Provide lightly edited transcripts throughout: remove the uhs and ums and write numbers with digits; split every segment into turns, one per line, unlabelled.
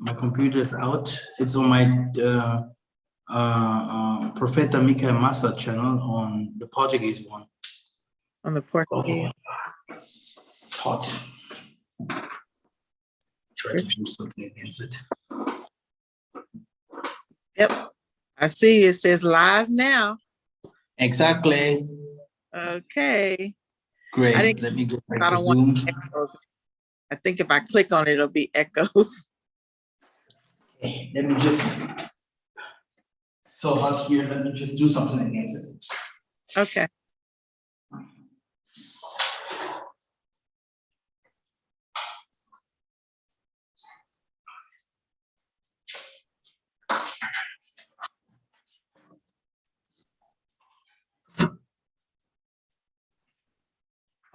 My computer is out. It's on my Prophet Mikhael Massa channel on the Portuguese one.
On the Portuguese.
Oh, it's hot. Try to do something against it.
Yep. I see it says live now.
Exactly.
Okay.
Great. Let me go back
I
to
don't
Zoom.
want echoes. I think if I click on it, it'll be echoes.
Okay, let me just, so hot here, let me just do something against it.
Okay.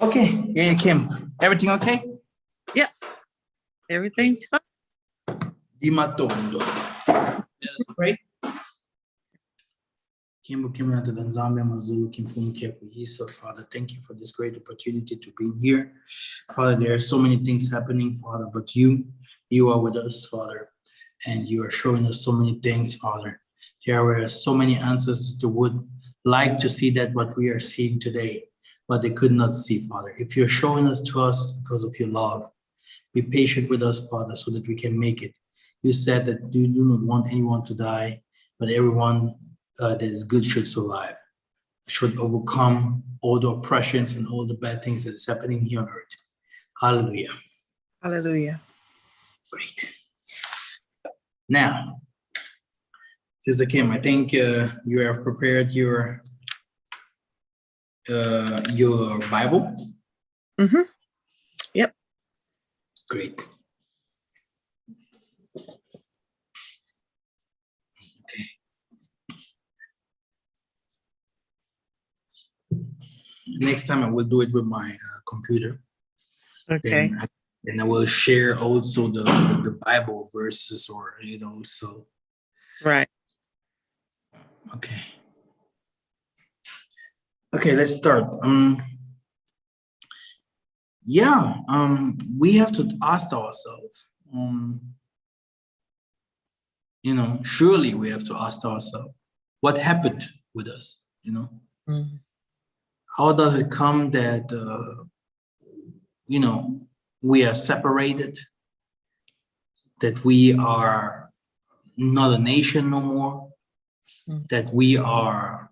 Okay, yeah, Kim, everything okay?
Yep. Everything's fine.
Dimatondo. Let's pray. Father, thank you for this great opportunity to be here. Father, there are so many things happening, Father, but you are with us, Father, and you are showing us so many things, Father. There were so many ancestors that would like to see that what we are seeing today, but they could not see, Father. If you're showing us to us, it's because of your love. Be patient with us, Father, so that we can make it. You said that you do not want anyone to die, but everyone that is good should survive, should overcome all the oppressions and all the bad things that is happening here on earth. Hallelujah.
Hallelujah.
Great. Now, Sister Kim, I think you have prepared your Bible.
Mm-hmm. Yep.
Great. Okay. Next time I will do it with my computer.
Okay.
Then I will share also the Bible verses, or so.
Right.
Okay. Okay, let's start. We have to ask ourselves, surely we have to ask ourselves, what happened with us,
Mm-hmm.
How does it come that, we are separated, that we are not a nation no more, that we are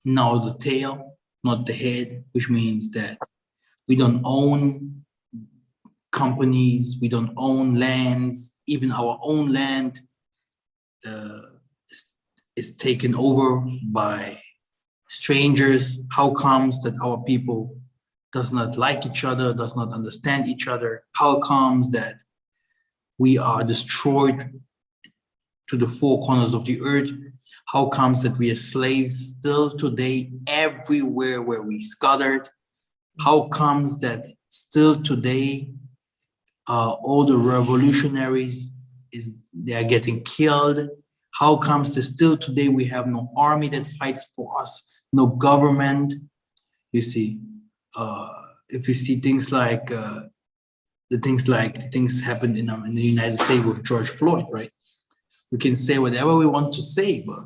now the tail, not the head, which means that we don't own companies, we don't own lands, even our own land is taken over by strangers. How comes that our people does not like each other, does not understand each other? How comes that we are destroyed to the four corners of the earth? How comes that we are slaves still today everywhere where we scattered? How comes that still today all the revolutionaries they are getting killed? How comes that still today we have no army that fights for us, no government? You see, if you see things like the things happened in the United States with George Floyd, right? We can say whatever we want to say, but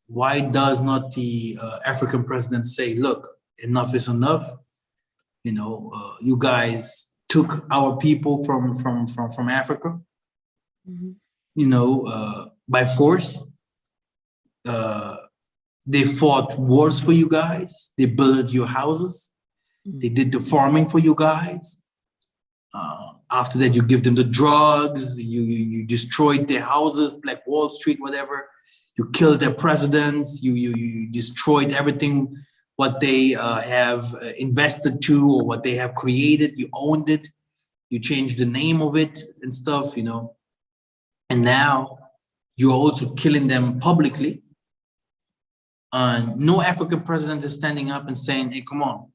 why does not the African president say, look, enough is enough? You guys took our people from Africa, by force. They fought wars for you guys. They built your houses. They did the farming for you guys. After that, you give them the drugs. You destroyed their houses, Black Wall Street, whatever. You killed their presidents. You destroyed everything what they have invested to, or what they have created. You owned it. You changed the name of it and stuff, And now you're also killing them publicly. And no African president is standing up and saying, hey, come on,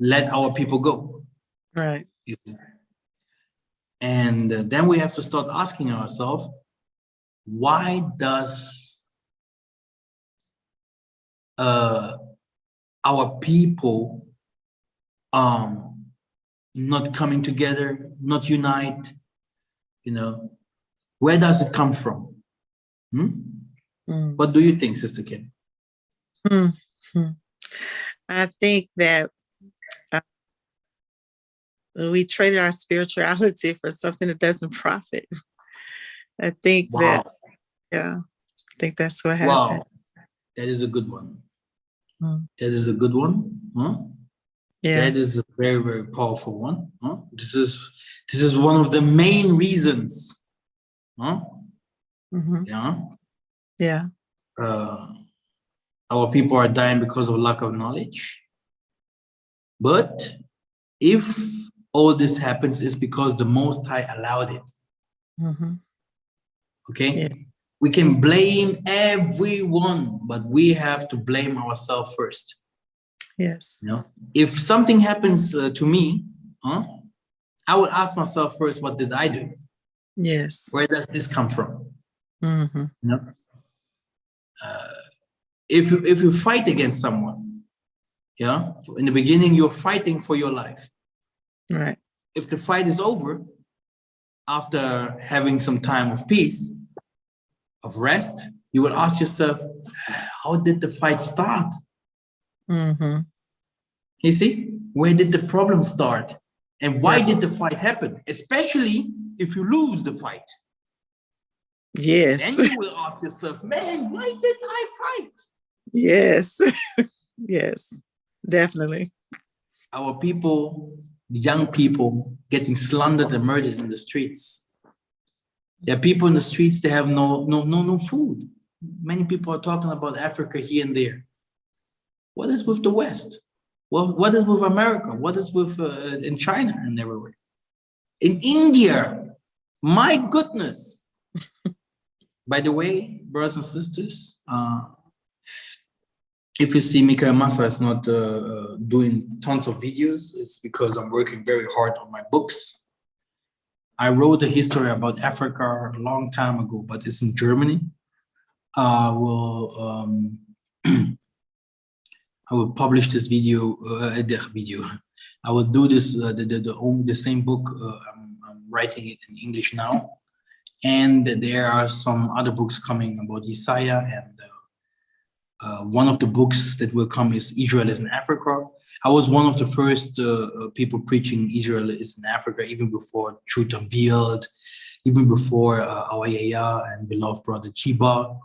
let our people go.
Right.
And then we have to start asking ourselves, why does our people not coming together, not unite, Where does it come from? What do you think, Sister Kim?
I think that we traded our spirituality for something that doesn't profit. I think that, I think that's what happened.
Wow, that is a good one. That is a good one.
Yeah.
That is a very, very powerful one. This is one of the main reasons.
Yeah.
Our people are dying because of lack of knowledge. But if all this happens, it's because the Most High allowed it. Okay?
Yeah.
We can blame everyone, but we have to blame ourselves first.
Yes.
If something happens to me, I would ask myself first, what did I do?
Yes.
Where does this come from? If you fight against someone, in the beginning, you're fighting for your life.
Right.
If the fight is over, after having some time of peace, of rest, you will ask yourself, how did the fight start? You see, where did the problem start? And why did the fight happen? Especially if you lose the fight.
Yes.
Then you will ask yourself, man, why did I fight?
Yes. Yes, definitely.
Our people, the young people, getting slandered and murdered in the streets. There are people in the streets, they have no food. Many people are talking about Africa here and there. What is with the West? Well, what is with America? What is with in China and everywhere? In India, my goodness. By the way, brothers and sisters, if you see Mikhael Massa is not doing tons of videos, it's because I'm working very hard on my books. I wrote a history about Africa a long time ago, but it's in Germany. I will publish this video. I will do this the same book. I'm writing it in English now, and there are some other books coming about Isaiah, and one of the books that will come is Israel is in Africa. I was one of the first people preaching Israel is in Africa, even before Truth Unveiled, even before our Yaya and beloved brother Chiba.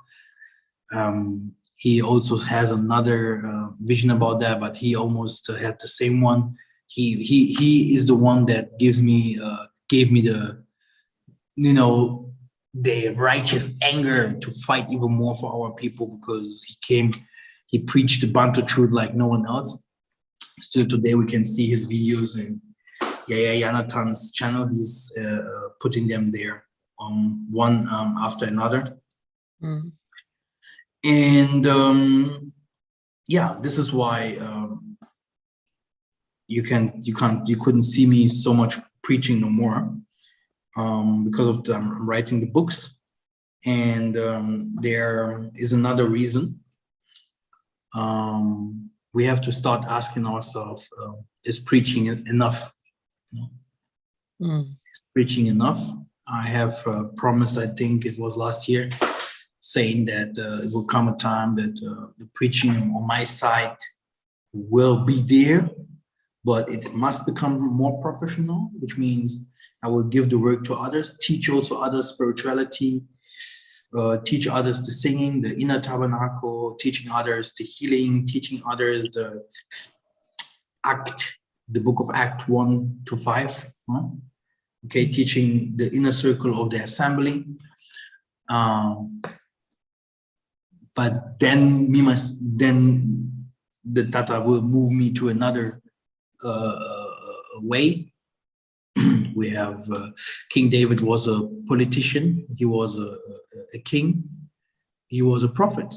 He also has another vision about that, but he almost had the same one. He is the one that gave me the the righteous anger to fight even more for our people, because he preached the Bantu truth like no one else. Still today we can see his videos in Yaya Jonathan's channel. He's putting them there one after another. And this is why you couldn't see me so much preaching no more, because of I'm writing the books. And there is another reason. We have to start asking ourselves, is preaching enough? Is preaching enough? I have promised, I think it was last year, saying that it will come a time that the preaching on my side will be there, but it must become more professional, which means I will give the work to others, teach also others spirituality, teach others the singing, the inner tabernacle, teaching others the healing, teaching others the book of Act 1 to 5. Okay, teaching the inner circle of the assembly. But then the Tata will move me to another way. We have King David was a politician. He was a king. He was a prophet.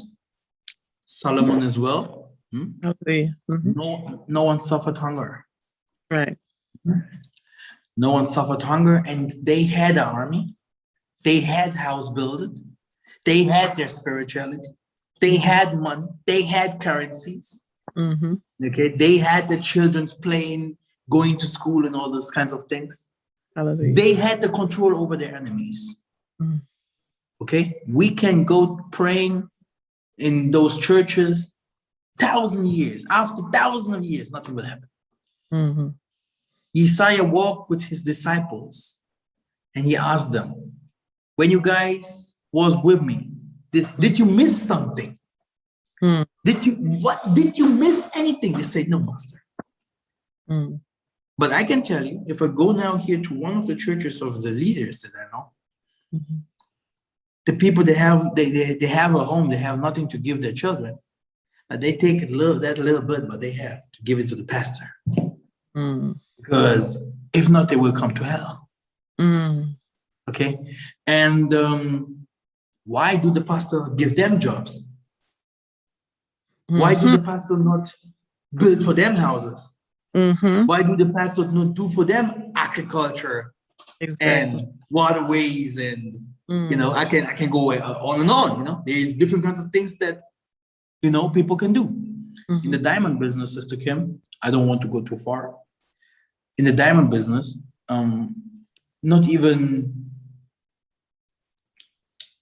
Solomon as well. No one suffered hunger.
Right.
No one suffered hunger, and they had an army. They had house building. They had their spirituality. They had money. They had currencies. Okay, they had the children's playing, going to school, and all those kinds of things.
Hallelujah.
They had the control over their enemies.
Mm.
Okay, we can go praying in those churches 1,000 years. After 1,000 of years, nothing will happen.
Mm-hmm.
Isaiah walked with his disciples and he asked them, when you guys was with me, did you miss something?
Mm.
Did you miss anything? They said, no, master.
Mm.
But I can tell you, if I go now here to one of the churches of the leaders that I know,
Mm-hmm.
the people they have a home, they have nothing to give their children, but they take that little bit, but they have to give it to the pastor.
Mm.
Because if not, they will come to hell.
Mm.
Okay, and why do the pastor give them jobs? Why do the pastor not build for them houses?
Mm-hmm.
Why do the pastor not do for them agriculture
Exactly.
and waterways and I can go on and on. There's different kinds of things that people can do.
Mm-hmm.
In the diamond business, Sister Kim, I don't want to go too far. In the diamond business, not even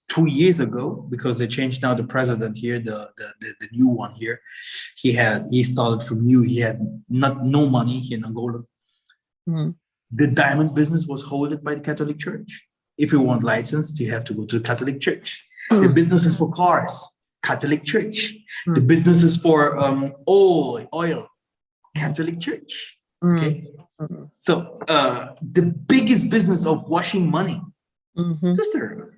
2 years ago, because they changed now the president here, the new one here. He started from new. He had no money here in Angola.
Mm-hmm.
The diamond business was held by the Catholic Church. If you want licensed, you have to go to the Catholic Church.
Mm-hmm.
The business is for cars, Catholic Church. Mm-hmm. The business is for oil, Catholic Church. Okay. Mm-hmm. So the biggest business of washing money, sister,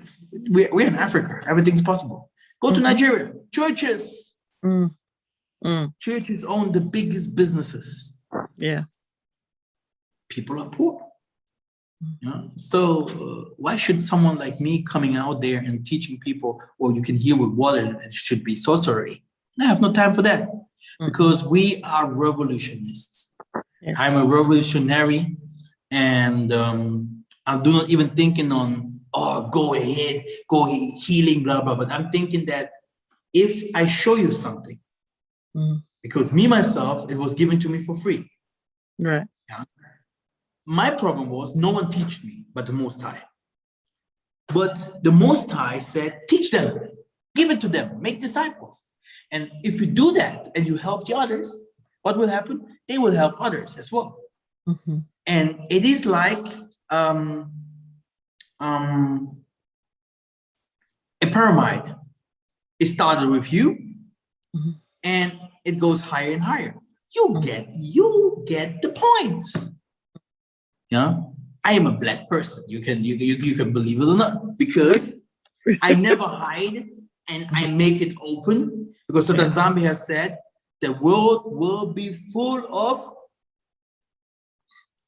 we're in Africa. Everything's possible. Go to Nigeria. Churches. Churches own the biggest businesses.
Yeah.
People are poor. So why should someone like me coming out there and teaching people, well, you can heal with water and it should be sorcery? I have no time for that, because we are revolutionists. Yes. I'm a revolutionary, and I do not even thinking on, go ahead, go healing, blah, blah, but I'm thinking that if I show you something, because me, myself, it was given to me for free.
Right.
Yeah? My problem was no one teach me but the Most High. But the Most High said, teach them, give it to them, make disciples. And if you do that and you help the others, what will happen? They will help others as well. Mm-hmm. And it is like a pyramid. It started with you, and it goes higher and higher. You get the points. Yeah, I am a blessed person. You can believe it or not, because I never hide and I make it open, because Sultan Zambi has said the world will be full of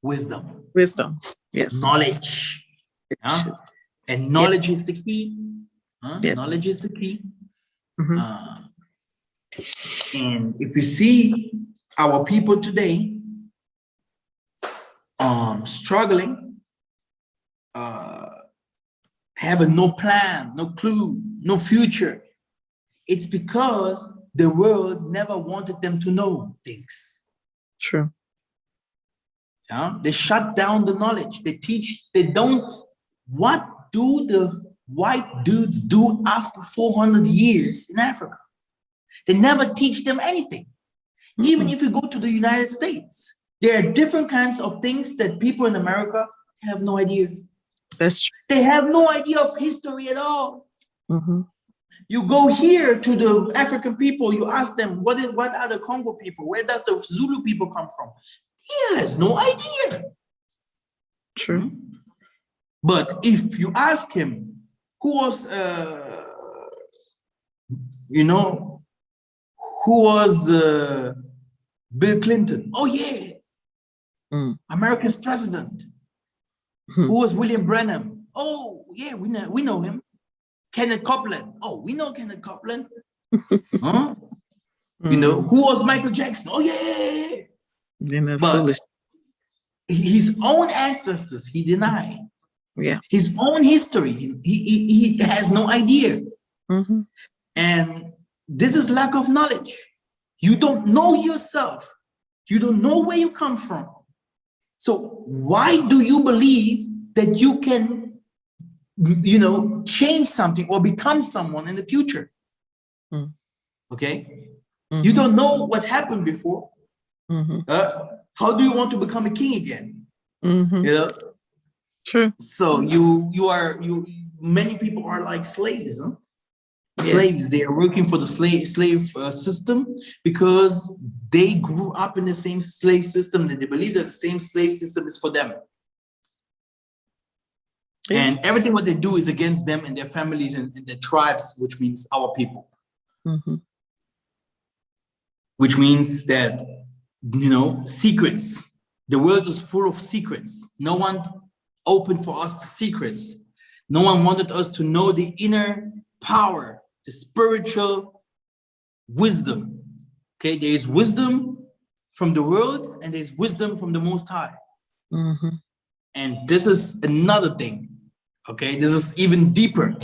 wisdom.
Wisdom, yes.
Knowledge. Yeah? And knowledge is the key. Yes. Knowledge is the key. Mm-hmm. And if you see our people today struggling, having no plan, no clue, no future, it's because the world never wanted them to know things.
True.
Yeah? They shut down the knowledge. What do the white dudes do after 400 years in Africa? They never teach them anything. Mm-hmm. Even if you go to the United States, there are different kinds of things that people in America have no idea.
That's true.
They have no idea of history at all.
Mm-hmm.
You go here to the African people, you ask them, what are the Congo people? Where does the Zulu people come from? He has no idea.
True.
Mm-hmm. But if you ask him, who was Bill Clinton? Oh, yeah. America's president. Who was William Branham? Oh, yeah, we know him. Kenneth Copeland. Oh, we know Kenneth Copeland. Huh? Who was Michael Jackson? Oh, yeah. But his own ancestors, he denied.
Yeah.
His own history, he has no idea.
Mm-hmm.
And this is lack of knowledge. You don't know yourself. You don't know where you come from. So why do you believe that you can, change something or become someone in the future? Okay? You don't know what happened before. How do you want to become a king again? You know?
True.
So many people are like slaves, huh?
Yes.
Slaves, they are working for the slave system because they grew up in the same slave system and they believe that the same slave system is for them. Yeah. And everything what they do is against them and their families and their tribes, which means our people. Which means that, secrets. The world is full of secrets. No one opened for us the secrets. No one wanted us to know the inner power, the spiritual wisdom. Okay, there is wisdom from the world and there's wisdom from the Most High. And this is another thing. Okay, this is even deeper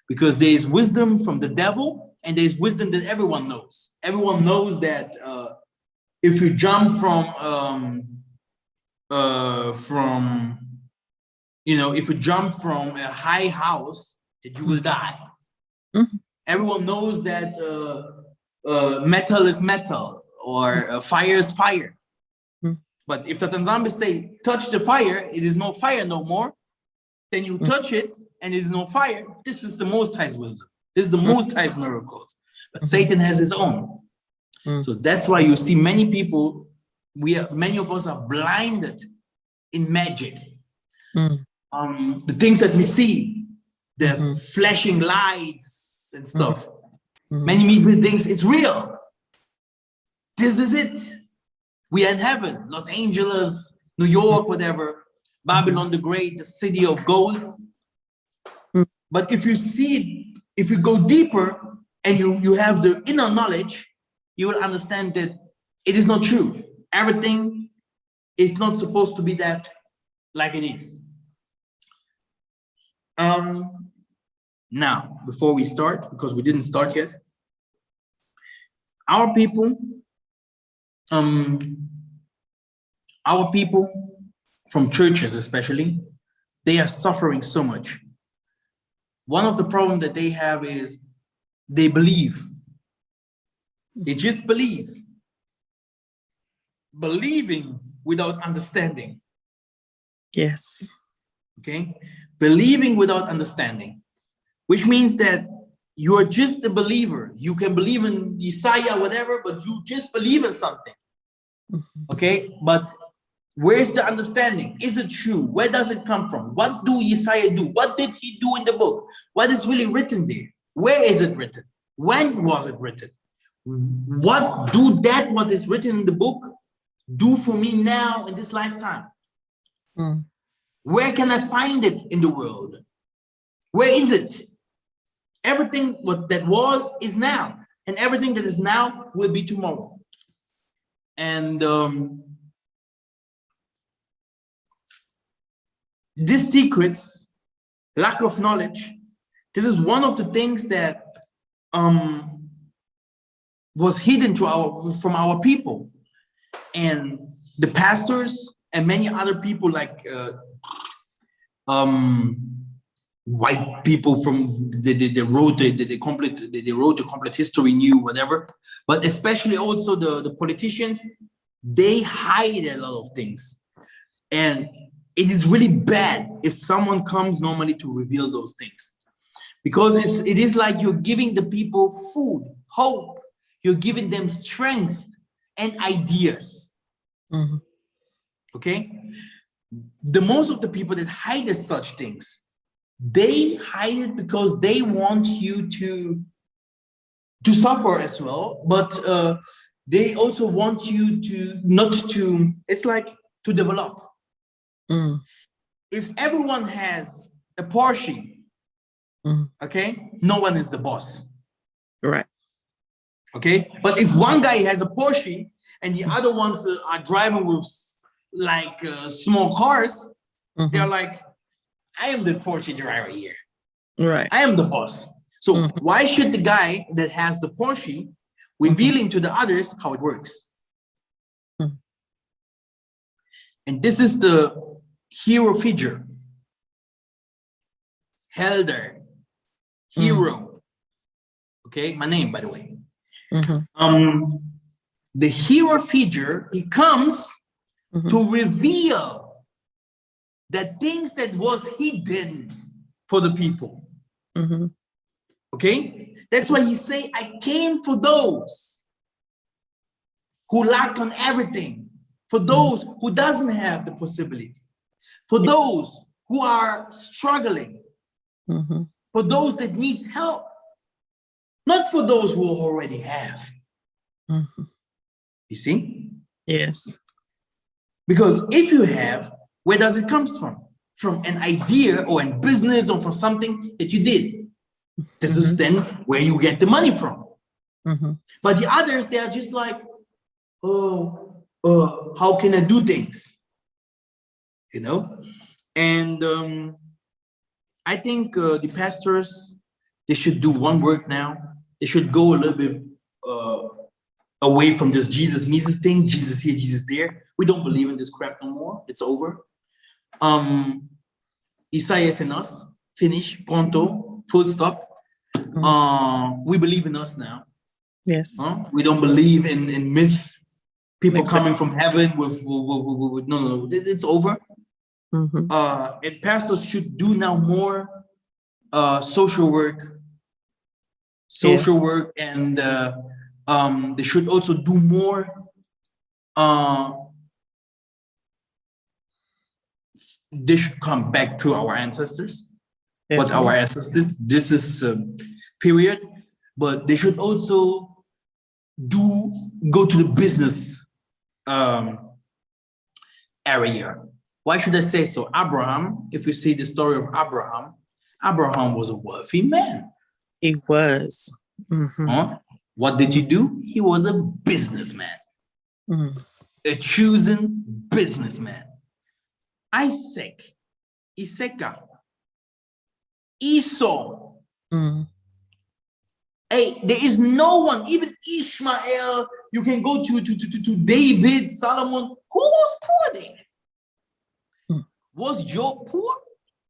because there is wisdom from the devil and there's wisdom that everyone knows. Everyone knows that if you jump if you jump from a high house, that you will die. Everyone knows that metal is metal or fire is fire. But if the Tanzambia say, touch the fire, it is no fire no more, then you touch it and it is no fire. This is the Most High's wisdom. This is the Most High's miracles. But Satan has his own. So that's why you see many people, many of us are blinded in magic. The things that we see, the flashing lights and stuff. Many people think it's real. This is it. We are in heaven. Los Angeles, New York, whatever. Babylon the Great, the city of gold. But if you see it, if you go deeper and you have the inner knowledge, you will understand that it is not true. Everything is not supposed to be that like it is. Now, before we start, because we didn't start yet, our people from churches especially, they are suffering so much. One of the problems that they have is they believe. They just believe. Believing without understanding.
Yes.
Okay? Believing without understanding. Which means that you're just a believer. You can believe in Isaiah, whatever, but you just believe in something. Okay? But where's the understanding? Is it true? Where does it come from? What do Isaiah do? What did he do in the book? What is really written there? Where is it written? When was it written? What is written in the book do for me now in this lifetime? Where can I find it in the world? Where is it? Everything that was is now, and everything that is now will be tomorrow. And these secrets, lack of knowledge, this is one of the things that was hidden from our people. And the pastors and many other people like white people from they wrote the complete history, knew whatever, but especially also the politicians, they hide a lot of things. And it is really bad if someone comes normally to reveal those things, because it is like you're giving the people food, hope, you're giving them strength and ideas. Okay? The most of the people that hide such things, they hide it because they want you to suffer as well, but they also want you it's like to develop. If everyone has a Porsche, okay, no one is the boss.
Right.
Okay, but if one guy has a Porsche and the other ones are driving with like small cars, they're like, I am the Porsche driver here.
Right.
I am the boss. So why should the guy that has the Porsche revealing to the others how it works? And this is the hero figure. Helder. Hero. Okay, my name, by the way. The hero figure, he comes to reveal the things that was hidden for the people. Okay, that's why he say, I came for those who lack on everything, for those who doesn't have the possibility, for those who are struggling, for those that needs help, not for those who already have. You see?
Yes.
Because if you have, where does it come from? From an idea or a business or from something that you did. This is then where you get the money from. But the others, they are just like, how can I do things? You know? And I think the pastors, they should do one work now. They should go a little bit away from this Jesus Mises thing, Jesus here, Jesus there. We don't believe in this crap no more. It's over. Isaiah and us, finish, pronto, full stop. We believe in us now.
Yes.
We don't believe in myth, people coming from heaven with no, it's over. And pastors should do now more social work, and they should also do more they should come back to our ancestors. But our ancestors, this is period, but they should also go to the business area. Why should I say so? Abraham, if you see the story of Abraham was a wealthy man.
He was.
What did he do? He was a businessman, a chosen businessman. Isaac, Esau. Hey, there is no one, even Ishmael, you can go to David, Solomon. Who was poor there? Was Job poor?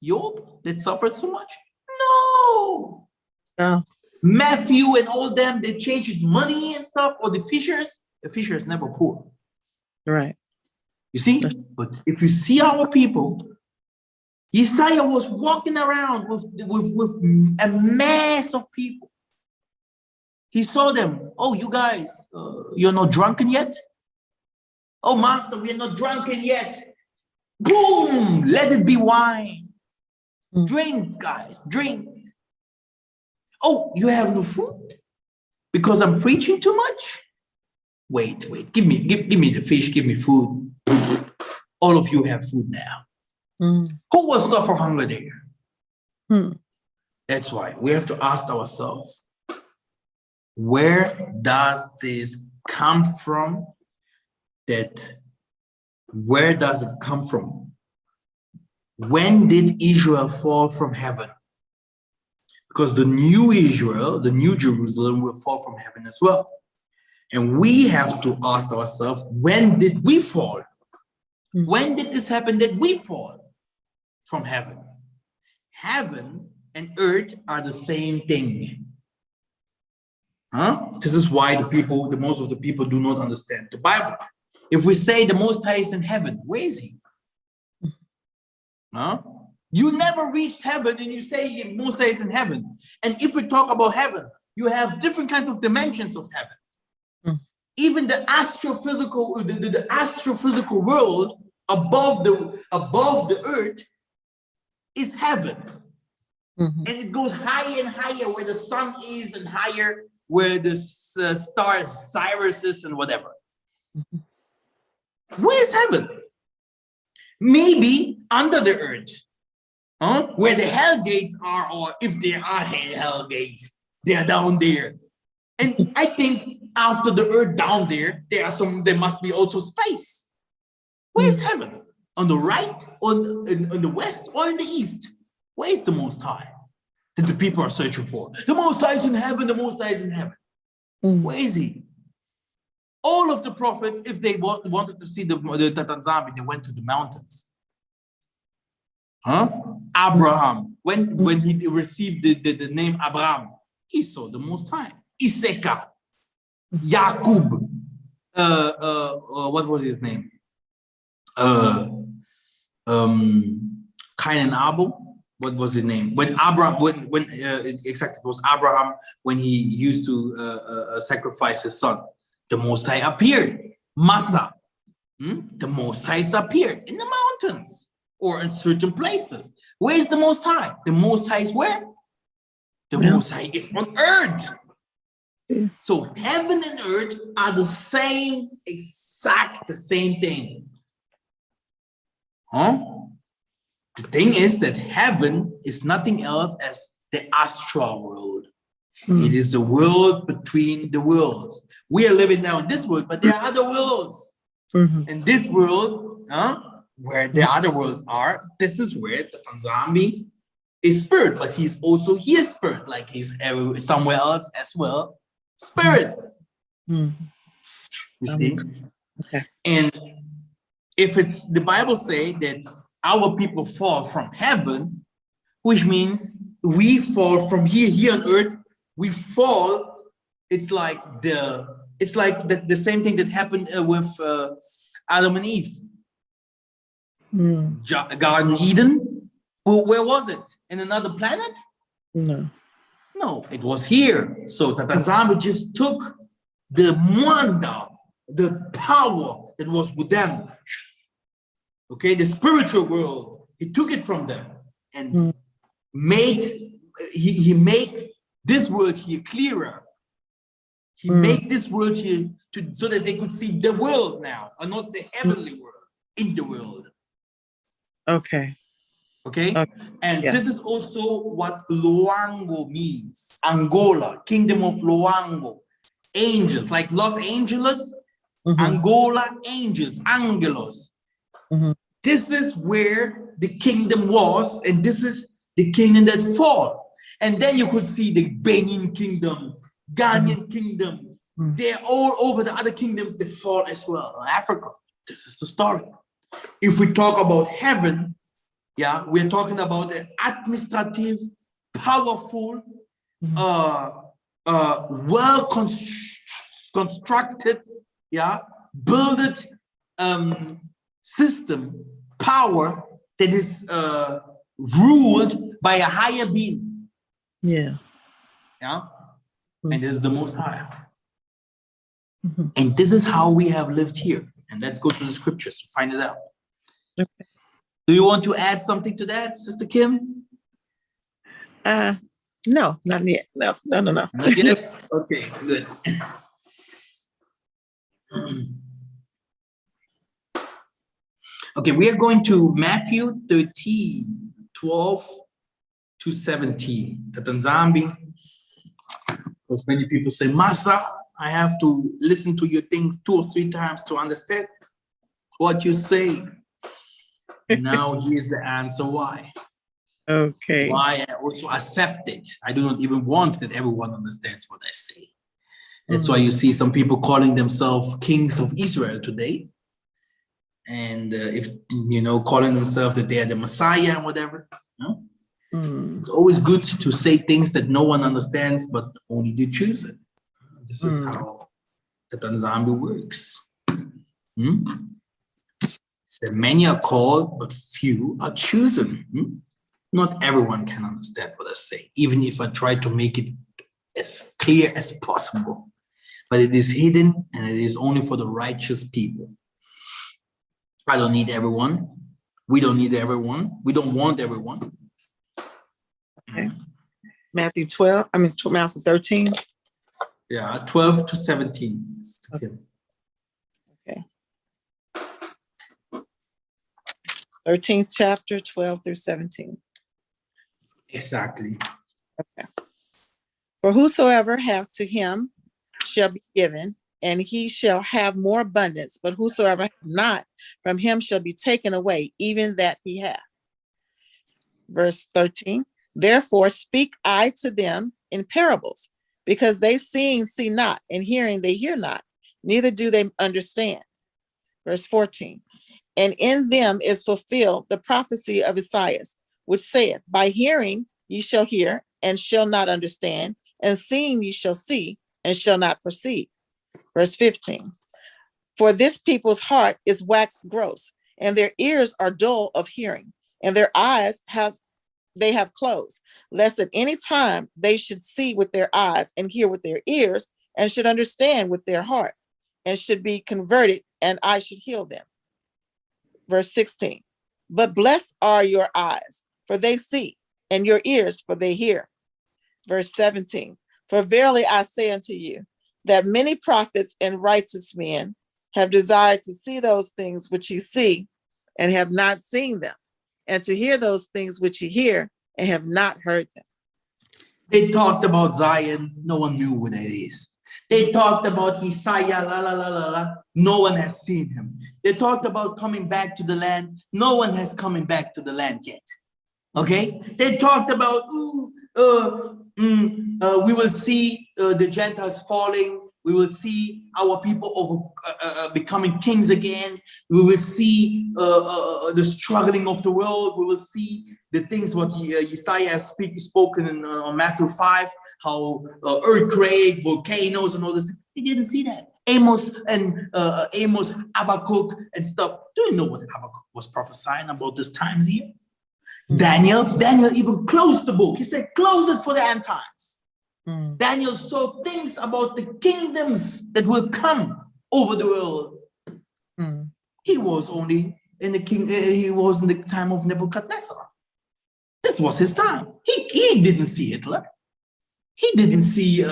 Job that suffered so much? No. Matthew and all them, they changed money and stuff, or the fishers never poor.
Right.
You see? But if you see our people, Isaiah was walking around with a mass of people. He saw them. Oh, you guys, you're not drunken yet? Oh, master, we are not drunken yet. Boom! Let it be wine. Drink, guys, drink. Oh, you have no food? Because I'm preaching too much? Wait, give me the fish, give me food. All of you have food now. Who will suffer hunger there? That's why we have to ask ourselves, where does this come from? Where does it come from? When did Israel fall from heaven? Because the new Israel, the new Jerusalem will fall from heaven as well. And we have to ask ourselves, when did we fall? When did this happen that we fall from heaven? Heaven and earth are the same thing. This is why most of the people do not understand the Bible. If we say the Most High is in heaven, where is he? You never reached heaven and you say the Most High is in heaven. And if we talk about heaven, you have different kinds of dimensions of heaven. Even the astrophysical, the astrophysical world above the earth is heaven. And it goes higher and higher where the sun is, and higher where the stars, Cyrus is, and whatever. Where is heaven? Maybe under the earth, where the hell gates are, or if there are hell gates, they are down there. And I think after the earth down there, there must be also space. Where is heaven? On the right, on the west, or in the east? Where is the Most High that the people are searching for? The Most High is in heaven, the Most High is in heaven. Where is he? All of the prophets, if they wanted to see the Tatanzambi, they went to the mountains. Huh? Abraham, when he received the name Abraham, he saw the Most High. Iseka, Jakub, what was his name? Cain and Abel. What was his name? When Abraham, exactly, it was Abraham when he used to sacrifice his son. The Most High appeared. Massa, the Most High appeared in the mountains or in certain places. Where is the Most High? The Most High is where? The Most High is on earth. So heaven and earth are the same, the same thing. Huh? The thing is that heaven is nothing else as the astral world. It is the world between the worlds. We are living now in this world, but there are other worlds. In this world, where the other worlds are, this is where the Tanzambi is spirit, but he's also here spirit, like he's somewhere else as well, spirit. You see?
Okay.
And if it's the Bible say that our people fall from heaven, which means we fall from here on earth, we fall. It's like the same thing that happened with Adam and Eve. Garden Eden. Well, where was it? In another planet? No, it was here. So Tatanzambi just took the wonder, the power that was with them. Okay, the spiritual world, he took it from them and he made this world here clearer. He made this world here so that they could see the world now, and not the heavenly world in the world. Okay. And this is also what Luango means. Angola, kingdom of Luango. Angels, like Los Angeles, Angola, angels, angelos. This is where the kingdom was, and this is the kingdom that fall. And then you could see the Benin kingdom, Ghanaian kingdom. They're all over the other kingdoms that fall as well. Africa, this is the story. If we talk about heaven, we're talking about the administrative, powerful, well constructed, built system, power that is ruled by a higher being. And this is the Most High. And this is how we have lived here. And let's go to the scriptures to find it out. Do you want to add something to that, Sister Kim?
No, not yet. No.
Not yet? Okay, good. Okay, we are going to Matthew 13, 12 to 17. The Tanzambi. Because many people say, Massa, I have to listen to your things 2 or 3 times to understand what you say. Now here's the answer why.
Okay.
Why I also accept it. I do not even want that everyone understands what I say. That's why you see some people calling themselves kings of Israel today. And if, calling themselves that they are the Messiah and whatever. It's always good to say things that no one understands, but only the chosen. This is how the Tanzambi works. So many are called, but few are chosen. Not everyone can understand what I say, even if I try to make it as clear as possible. But it is hidden, and it is only for the righteous people. I don't need everyone. We don't need everyone. We don't want everyone.
Okay. Matthew 13.
12 to 17.
Okay. 13th chapter, 12 through 17.
Exactly.
Okay. For whosoever hath to him shall be given, and he shall have more abundance. But whosoever hath not, from him shall be taken away, even that he hath. Verse 13. Therefore speak I to them in parables, because they seeing see not, and hearing they hear not, neither do they understand. Verse 14. And in them is fulfilled the prophecy of Isaiah, which saith, by hearing ye shall hear, and shall not understand, and seeing ye shall see, and shall not perceive. Verse 15. For this people's heart is waxed gross, and their ears are dull of hearing, and their eyes have closed, lest at any time they should see with their eyes, and hear with their ears, and should understand with their heart, and should be converted, and I should heal them. Verse 16. But blessed are your eyes, for they see, and your ears, for they hear. Verse 17. For verily I say unto you, that many prophets and righteous men have desired to see those things which ye see, and have not seen them, and to hear those things which ye hear, and have not heard them.
They talked about Zion, no one knew who that is. They talked about Isaiah, la la la la la, no one has seen him. They talked about coming back to the land, no one has coming back to the land yet. Okay? They talked about, we will see the Gentiles falling. We will see our people becoming kings again. We will see the struggling of the world. We will see the things what Isaiah has spoken in Matthew 5, how earthquake, volcanoes, and all this. They didn't see that. Amos, Habakkuk, and stuff. Do you know what Habakkuk was prophesying about these times here? Daniel even closed the book. He said, close it for the end times. Daniel saw things about the kingdoms that will come over the world. He was only in the time of Nebuchadnezzar. This was his time. He didn't see Hitler. He didn't see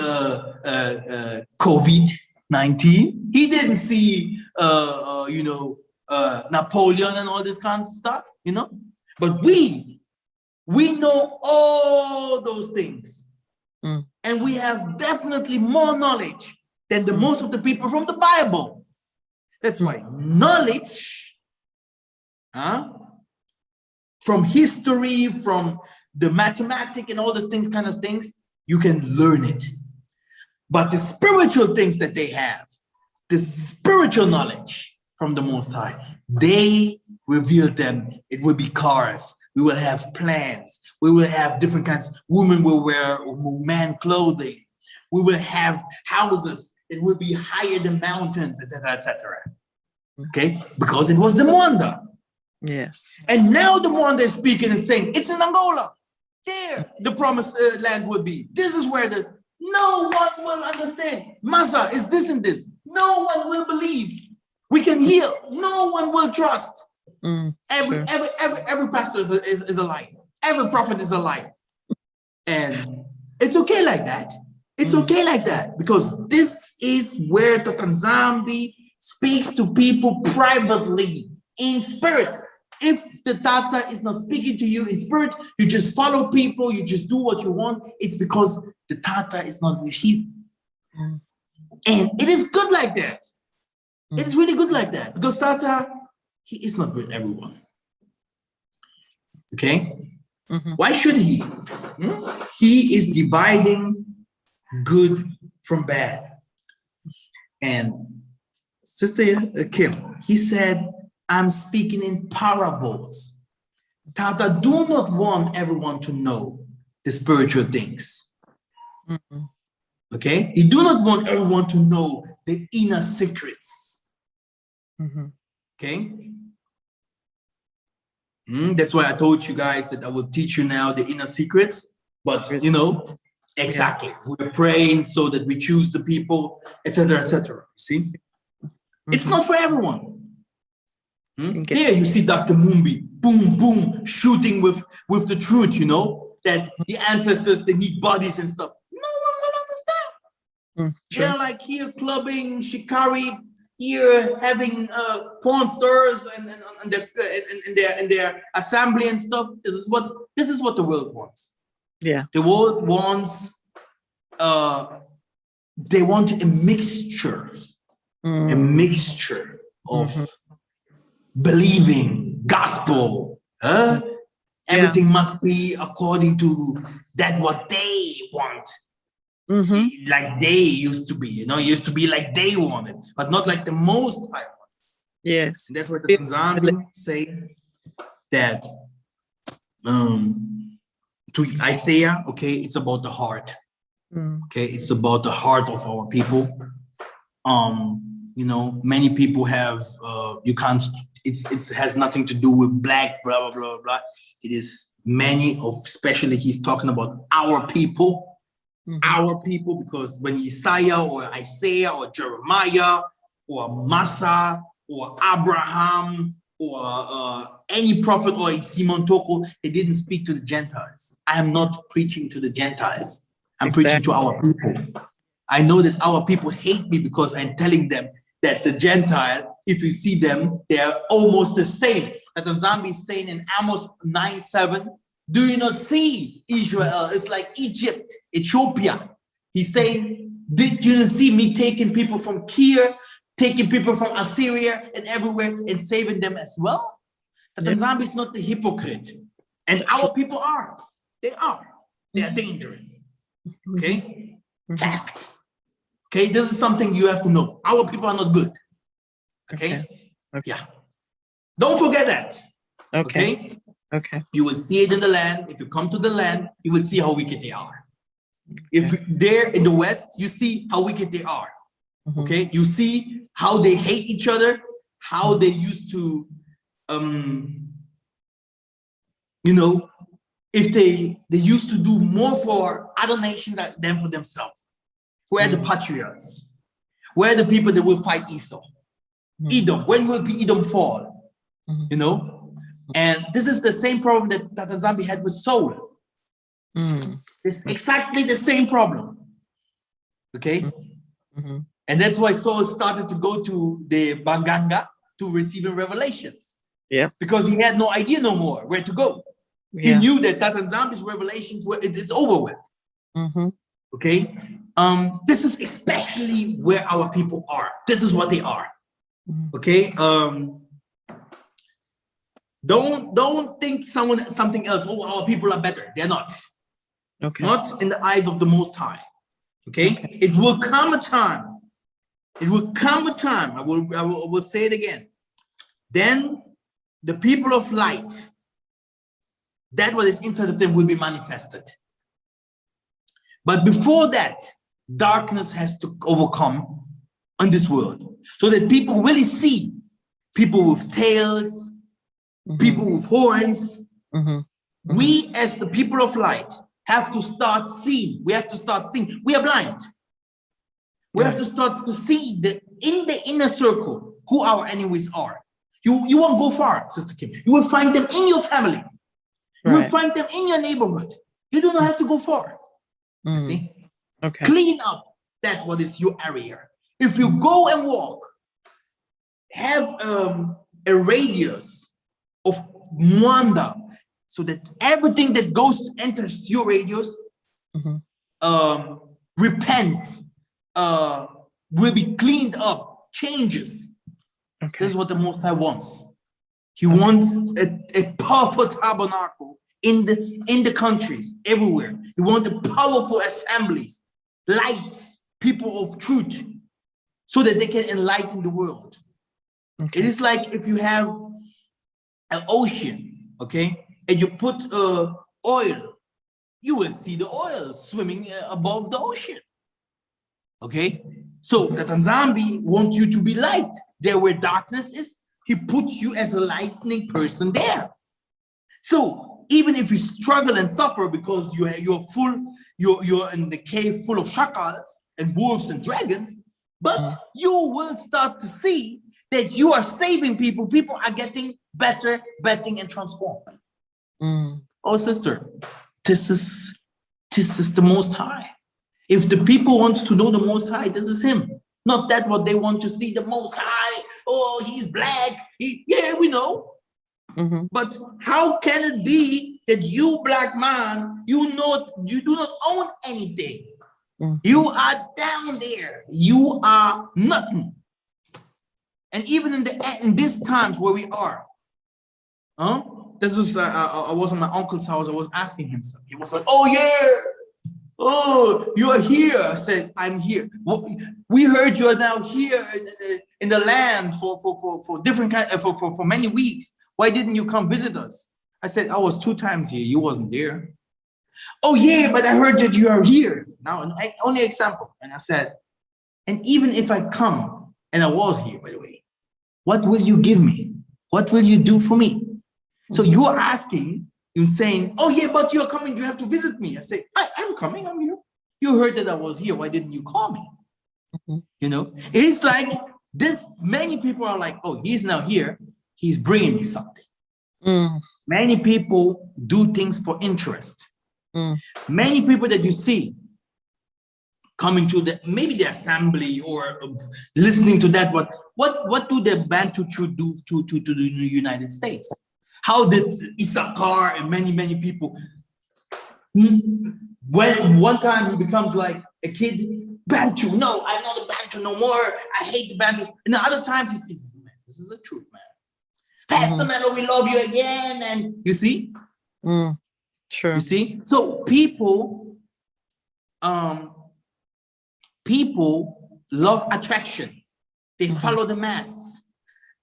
COVID-19. He didn't see Napoleon and all this kind of stuff, But we know all those things. And we have definitely more knowledge than the most of the people from the Bible. That's why knowledge from history, from the mathematics and all these things, you can learn it. But the spiritual things that they have, the spiritual knowledge from the Most High, they reveal them. It will be cars. We will have plants. We will have different kinds. Women will wear man clothing. We will have houses. It will be higher than mountains, etc., etc. Okay, because it was the Mwanda.
Yes.
And now the Mwanda is speaking and saying, it's in Angola. There, the promised land will be. This is where no one will understand. Massa is this and this. No one will believe. We can heal. No one will trust. Every pastor is a liar. Every prophet is a liar. And it's okay like that. It's okay like that, because this is where the Tanzambi speaks to people privately, in spirit. If the Tata is not speaking to you in spirit, you just follow people, you just do what you want, it's because the Tata is not with you. And it is good like that. It's really good like that, because Tata, he is not with everyone. Okay? Why should he? He is dividing good from bad. And Sister Kim, he said, I'm speaking in parables. Tata do not want everyone to know the spiritual things. Okay? He do not want everyone to know the inner secrets. Okay? That's why I told you guys that I will teach you now the inner secrets. But, exactly. Yeah. We're praying so that we choose the people, etc., etc. See? It's not for everyone. Here you see Dr. Mumbi, boom, boom, shooting with the truth, that the ancestors, they need bodies and stuff. No one will understand. They're like here clubbing, shikari, here having porn stars and in their assembly and stuff. This is what the world wants. Yeah. The world wants they want a mixture of believing gospel. Everything must be according to that what they want. like they used to be, used to be like they wanted, but not like the Most High wanted.
Yes.
And that's what the Tanzanians say that to Isaiah, okay, it's about the heart. Okay, it's about the heart of our people. Many people have you can't. It has nothing to do with black, blah blah blah blah. It is many of, especially he's talking about our people, because when Isaiah or Isaiah or Jeremiah or Massa or Abraham or any prophet or Simon Toko, they didn't speak to the Gentiles. I am not preaching to the Gentiles. I'm preaching to our people. I know that our people hate me because I'm telling them that the Gentile, if you see them, they're almost the same. That Tanzania is saying in Amos 9:7, do you not see Israel? It's like Egypt, Ethiopia. He's saying, did you not see me taking people from Kir, taking people from Assyria and everywhere and saving them as well? That Tanzania is not the hypocrite. And our people are. They are. They are dangerous. Okay? Fact. Okay, this is something you have to know. Our people are not good. Okay? Yeah. Don't forget that. Okay? You will see it in the land. If you come to the land, you will see how wicked they are. If they're in the West, you see how wicked they are. Okay? You see how they hate each other, how they used to, if they used to do more for other nations than for themselves. Who are the patriots? Where are the people that will fight Esau? Edom, when will Edom fall? And this is the same problem that Tanzania had with Saul. It's exactly the same problem. Okay? And that's why Saul started to go to the Banganga to receiving revelations. Yeah. Because he had no idea no more where to go. He knew that Tanzania's revelations it's over with. Okay? This is especially where our people are. This is what they are. Okay? Don't think something else. Oh, our people are better. They're not. Okay. Not in the eyes of the Most High. Okay? It will come a time. It will come a time. I will say it again. Then the people of light, that what is inside of them will be manifested. But before that, darkness has to overcome on this world so that people really see people with tails, people with horns. We as the people of light have to start seeing. We have to start seeing. We are blind. We have to start to see in the inner circle who our enemies are. You won't go far, Sister Kim. You will find them in your family. You will find them in your neighborhood. You do not have to go far. You see? Okay. Clean up that what is your area. If you go and walk, have a radius of Mwanda, so that everything that enters your radius repents, will be cleaned up, changes. This is what the Most High wants. He wants a powerful tabernacle in the countries, everywhere. He wants a powerful assemblies, lights, people of truth, so that they can enlighten the world. It is like if you have an ocean, and you put oil, you will see the oil swimming above the ocean. So the Tanzania wants you to be light. There where darkness is, he puts you as a lightning person there. So even if you struggle and suffer because you're in the cave full of shakals and wolves and dragons, but you will start to see that you are saving people. People are getting better, betting, and transformed. Oh, sister, this is the Most High. If the people want to know the Most High, this is him. Not that what they want to see, the Most High. Oh, he's black. Yeah, we know. But how can it be that you, black man, you do not own anything? You are down there. You are nothing. And even in these times where we are, this was I was in my uncle's house. I was asking him something. He was like, "Oh yeah, Oh, you are here. I said, I'm here. Well, we heard you are now here in the land for different kind for many weeks. Why didn't you come visit us? I said, I was 2 times here. You wasn't there. Oh yeah, but I heard that you are here. Now, only example. And I said, and even if I come, and I was here, by the way, what will you give me? What will you do for me? So you are asking, you're saying, oh yeah, but you're coming, you have to visit me. I say, I'm coming, I'm here. You heard that I was here, why didn't you call me? You know, it's like this, many people are like, oh, he's now here, he's bringing me something. Many people do things for interest. Many people that you see coming to maybe the assembly or listening to that, what do the Bantu do to the United States? How did Issachar and many people, when one time he becomes like a kid, Bantu, no, I'm not a Bantu no more, I hate the Bantus. And the other times he says, man, this is the truth, man. Pastor Mello, we love you again. And you see?
True.
You see? So people love attraction. They follow the mass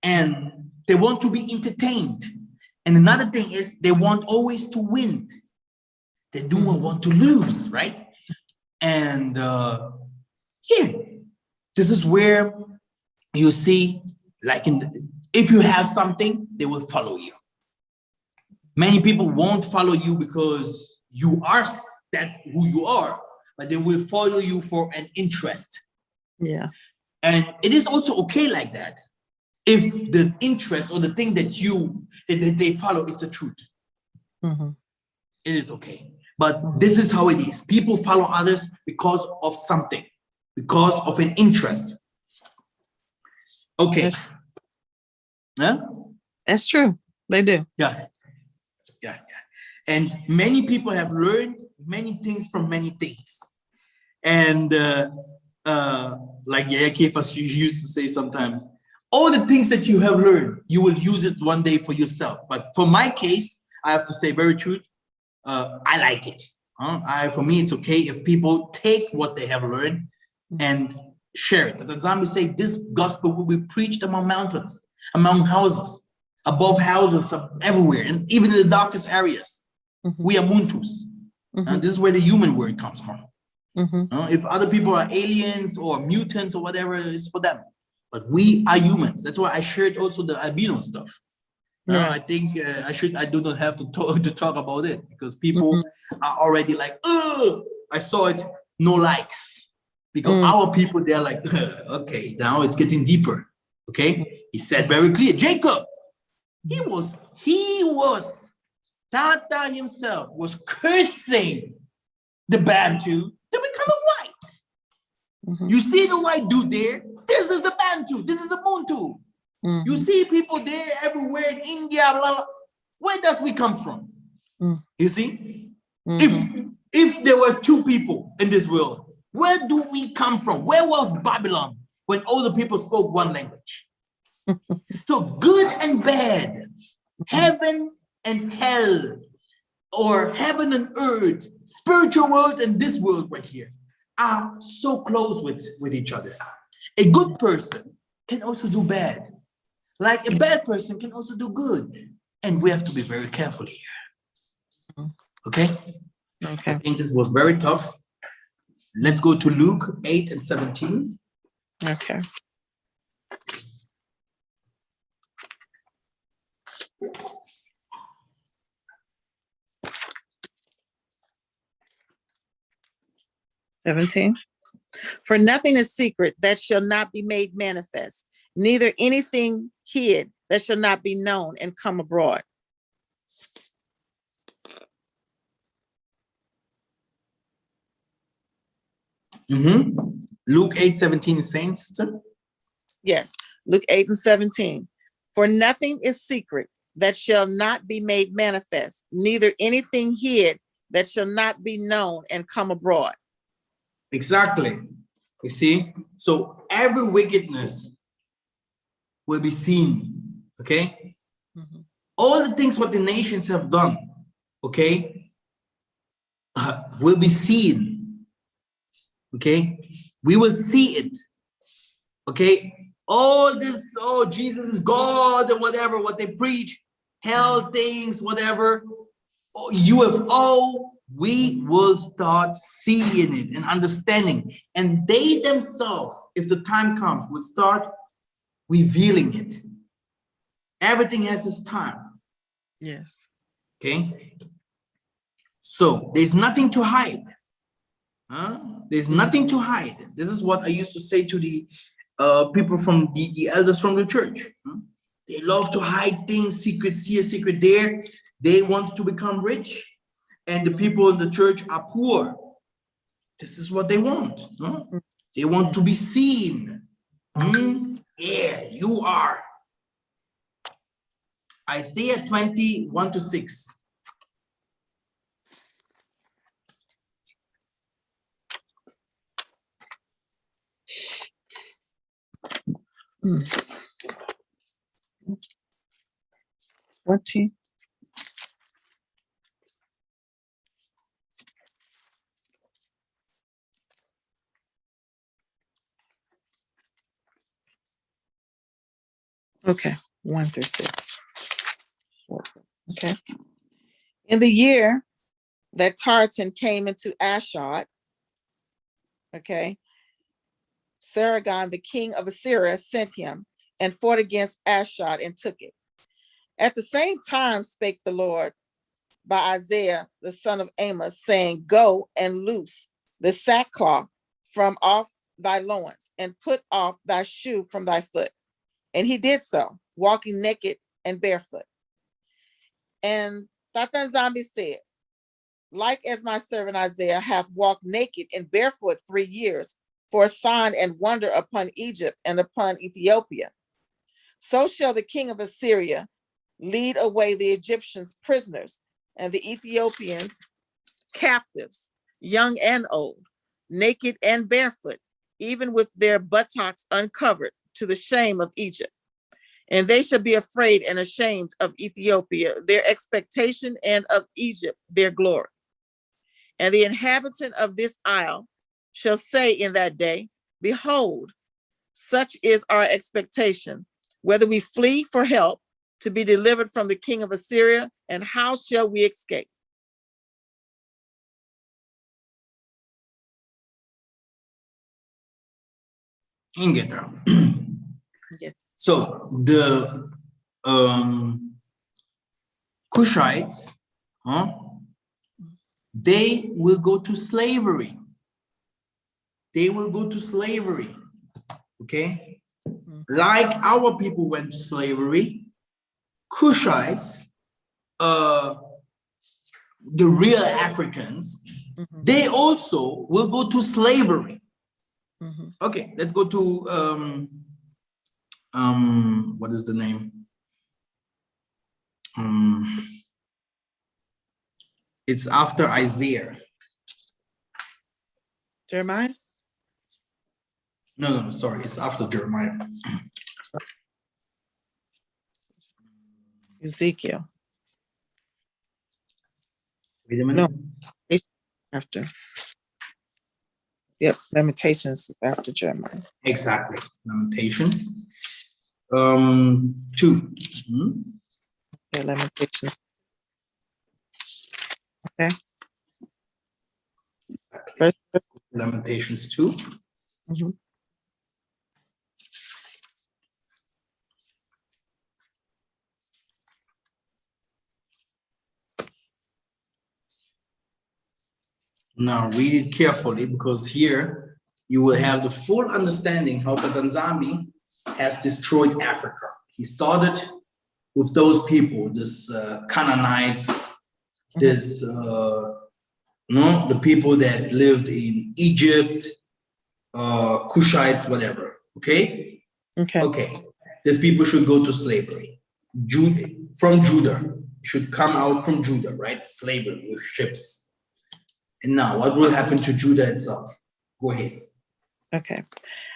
and they want to be entertained. And another thing is they want always to win. They do not want to lose, right? And here, this is where you see, like if you have something, they will follow you. Many people won't follow you because you are who you are, but they will follow you for an interest.
Yeah. And
it is also okay like that if the interest or the thing that they follow is the truth. It is okay. But this is how it is. People follow others because of something, because of an interest. Okay. Yeah?
That's true. They do.
Yeah. Yeah. And many people have learned many things from many things. And like Yaya Kefas used to say sometimes, all the things that you have learned, you will use it one day for yourself. But for my case, I have to say very true, I like it. For me, it's okay if people take what they have learned and share it. The Zambia say this gospel will be preached among mountains, among houses, above houses, everywhere, and even in the darkest areas. We are Muntus. This is where the human word comes from. If other people are aliens or mutants or whatever, it's for them. But we are humans. That's why I shared also the albino stuff. I think I do not have to talk about it because people are already like, oh, I saw it, no likes. Because our people, they're like, okay, now it's getting deeper. Okay, he said very clear, Jacob, he was, Tata himself was cursing the Bantu to become a white. You see the white dude there? This is the Bantu. This is the Bantu. You see people there everywhere in India, blah, blah. Where does we come from? You see? If there were 2 people in this world, where do we come from? Where was Babylon when all the people spoke one language? So good and bad, heaven and hell, or heaven and earth, spiritual world and this world right here are so close with each other. A good person can also do bad. Like a bad person can also do good. And we have to be very careful here. Okay? Okay. I think this was very tough. Let's go to Luke 8 and 17.
Okay. For nothing is secret that shall not be made manifest, neither anything hid that shall not be known and come abroad.
Luke 8:17 is saying, sister?
Yes, Luke 8 and 17. For nothing is secret that shall not be made manifest, neither anything hid that shall not be known and come abroad.
Exactly. You see? So every wickedness will be seen. Okay? All the things what the nations have done, okay, will be seen Okay, we will see it. Okay, all this, oh, Jesus is God or whatever, what they preach, hell things, whatever, UFO, we will start seeing it and understanding. And they themselves, if the time comes, will start revealing it. Everything has its time.
Yes.
Okay. So there's nothing to hide. There's nothing to hide. This is what I used to say to the people from the elders from the church. They love to hide things, secrets here, secret there. They want to become rich, and the people in the church are poor. This is what they want. They want to be seen. Yeah, you are. Isaiah 20:1-6.
Mm. 20. Okay, 1-6. Okay. In the year that Tartan came into Ashdod, okay, Sargon, the king of Assyria, sent him and fought against Ashdod and took it. At the same time spake the Lord by Isaiah, the son of Amos, saying, Go and loose the sackcloth from off thy loins and put off thy shoe from thy foot. And he did so, walking naked and barefoot. And Tatan Zambi said, like as my servant Isaiah hath walked naked and barefoot 3 years for a sign and wonder upon Egypt and upon Ethiopia, so shall the king of Assyria lead away the Egyptians prisoners and the Ethiopians captives, young and old, naked and barefoot, even with their buttocks uncovered, to the shame of Egypt. And they shall be afraid and ashamed of Ethiopia, their expectation, and of Egypt, their glory. And the inhabitant of this isle shall say in that day, Behold, such is our expectation, whether we flee for help to be delivered from the king of Assyria, and how shall we escape?
Ingeta.
Yes.
So the Cushites, they will go to slavery. They will go to slavery. Okay. Like our people went to slavery, Cushites, the real Africans, they also will go to slavery. Okay, let's go to what is the name? It's after Isaiah.
Jeremiah?
No, sorry, it's after Jeremiah.
Ezekiel.
Wait a minute.
No, after. Yep, Lamentations is after Jeremiah.
Exactly, Lamentations. 2.
Yeah, Lamentations. Okay. First,
Lamentations 2. Now read it carefully, because here you will have the full understanding how Tanzania has destroyed Africa. He started with those people, this Canaanites, this the people that lived in Egypt, Cushites, whatever. Okay. These people should go to slavery. From Judah, should come out from Judah, right? Slavery with ships. And now, what will happen to Judah itself? Go ahead.
Okay.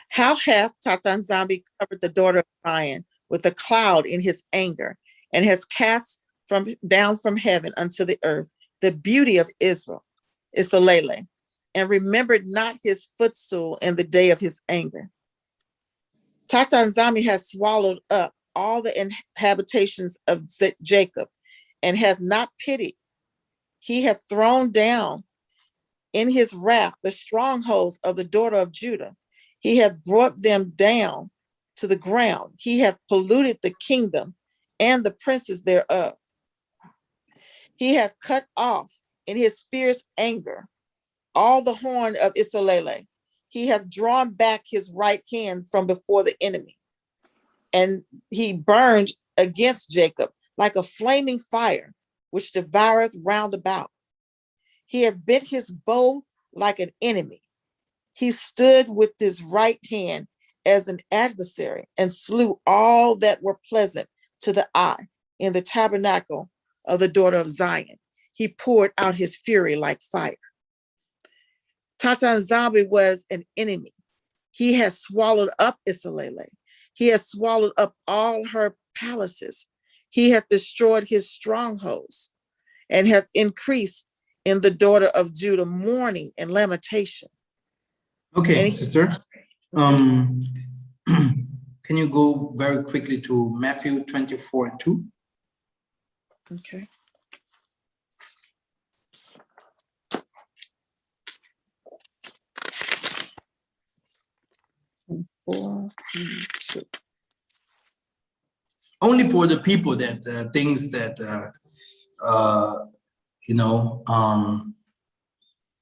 How hath Tatan Zambi covered the daughter of Zion with a cloud in his anger, and has cast down from heaven unto the earth the beauty of Israel, Isolele, and remembered not his footstool in the day of his anger. Tata Nzambi has swallowed up all the habitations of Jacob and hath not pitied. He hath thrown down in his wrath the strongholds of the daughter of Judah. He hath brought them down to the ground. He hath polluted the kingdom and the princes thereof. He hath cut off in his fierce anger all the horn of Israel. He hath drawn back his right hand from before the enemy. And he burned against Jacob like a flaming fire, which devoureth round about. He hath bent his bow like an enemy. He stood with his right hand as an adversary and slew all that were pleasant to the eye in the tabernacle of the daughter of Zion. He poured out his fury like fire. Tata Nzambi was an enemy. He has swallowed up Israel. He has swallowed up all her palaces. He hath destroyed his strongholds and hath increased in the daughter of Judah mourning and lamentation.
Okay, sister. Can you go very quickly to Matthew 24:2?
Okay. And 4, 2.
Only for the people that thinks that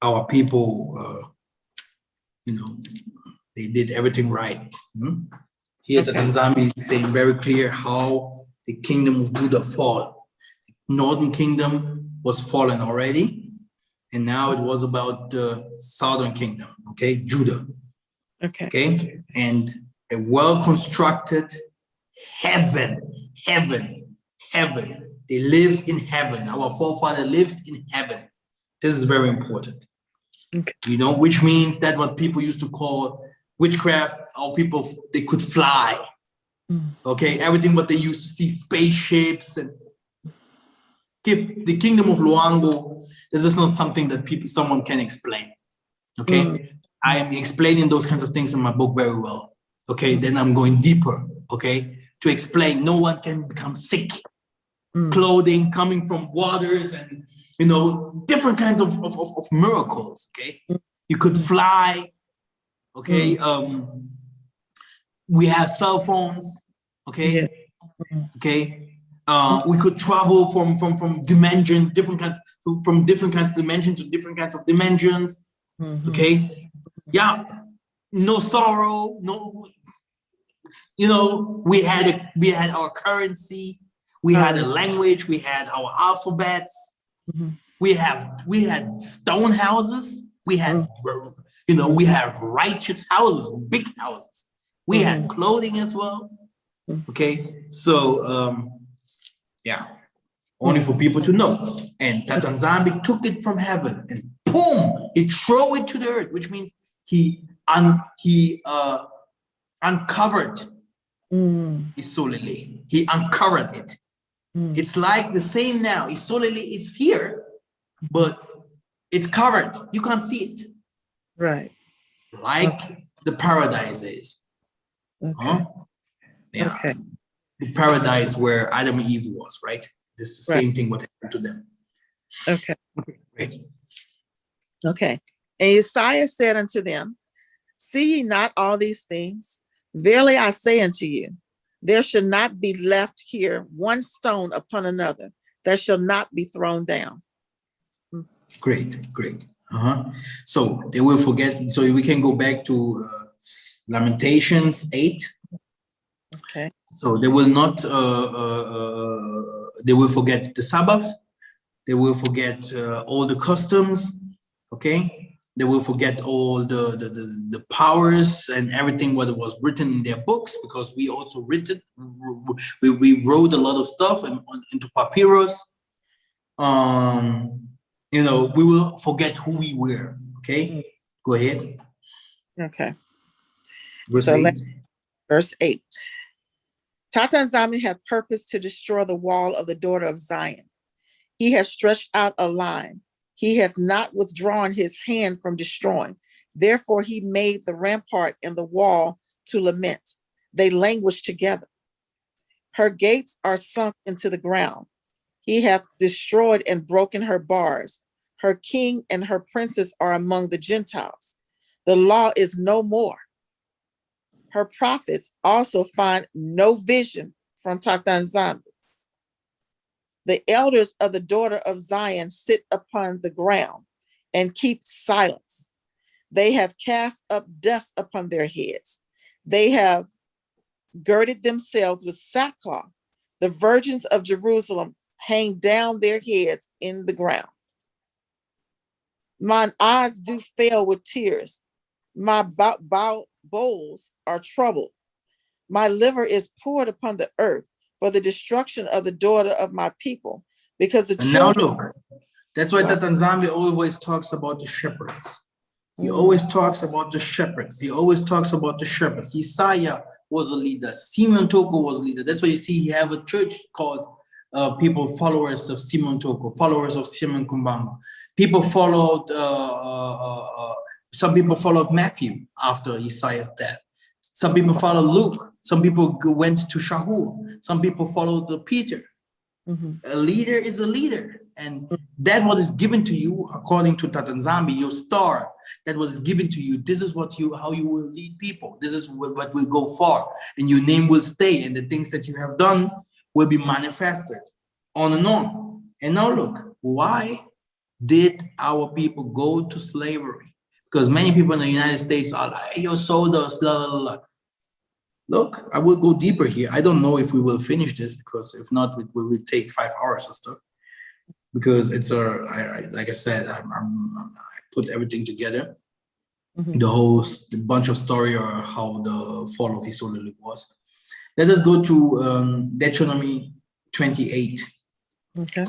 our people they did everything right. Here the Tanzania is saying very clear how the kingdom of Judah fall. Northern kingdom was fallen already, and now it was about the southern kingdom, okay, Judah. Okay, and a well-constructed heaven. They lived in heaven. Our forefather lived in heaven. This is very important. Which means that what people used to call witchcraft, our people, they could fly. Okay, everything what they used to see, spaceships and give the kingdom of Luango. This is not something that someone can explain. Okay, I am explaining those kinds of things in my book very well. Okay, then I'm going deeper. Okay, to explain, no one can become sick. Clothing coming from waters and different kinds of miracles. Okay, you could fly. Okay, we have cell phones. Okay, okay. We could travel from dimension, different kinds of dimension to different kinds of dimensions. Okay, yeah, no sorrow, no. We had our currency, we had a language, we had our alphabets. We had stone houses. We had we have righteous houses, big houses. We had clothing as well. Okay, so yeah, only for people to know. And Tata Nzambi took it from heaven and boom, he threw it to the earth, which means he uncovered Isolele. He uncovered it. It's like the same now. Isolele is here, but it's covered. You can't see it.
Right.
Like the paradise is.
Okay.
Yeah. Okay. The paradise where Adam and Eve was, right? This is the same thing what happened to them.
Okay.
Right.
Okay. And Isaiah said unto them, see ye not all these things? Verily I say unto you, there shall not be left here one stone upon another that shall not be thrown down.
Great. So they will forget. So we can go back to Lamentations 8.
Okay.
So they will not. They will forget the Sabbath. They will forget all the customs. Okay. They will forget all the powers and everything what was written in their books, because we also we wrote a lot of stuff into papyrus. We will forget who we were. Okay, go ahead.
Okay.
Verse 8.
Verse 8. Tata Nzambi hath purposed to destroy the wall of the daughter of Zion. He has stretched out a line He hath not withdrawn his hand from destroying. Therefore he made the rampart and the wall to lament. They languish together. Her gates are sunk into the ground. He hath destroyed and broken her bars. Her king and her princes are among the Gentiles. The law is no more. Her prophets also find no vision from Tatanzambi. The elders of the daughter of Zion sit upon the ground and keep silence. They have cast up dust upon their heads. They have girded themselves with sackcloth. The virgins of Jerusalem hang down their heads in the ground. Mine eyes do fail with tears. My bowels are troubled. My liver is poured upon the earth for the destruction of the daughter of my people, because the
And now
children.
look, that's why
Wow.
Tatanzambi always talks about the shepherds. He always talks about the shepherds. He always talks about the shepherds. Isaiah was a leader. Simon Toko was a leader. That's why you see he have a church called people followers of Simon Toko, followers of Simon Kumbanga. People followed, some people followed Matthew after Isaiah's death. Some people followed Luke. Some people went to Shaul. Some people followed Peter. A leader is a leader. And that what is given to you, according to Tatanzambi, your star, that was given to you. This is how you will lead people. This is what will go far. And your name will stay. And the things that you have done will be manifested on and on. And now look, why did our people go to slavery? Because many people in the United States are like, you sold us, la, la, la. Look, I will go deeper here. I don't know if we will finish this, because if not, it will take 5 hours or stuff. Because it's like I said, I put everything together, the bunch of story, or how the fall of Israel was. Let us go to Deuteronomy 28.
Okay.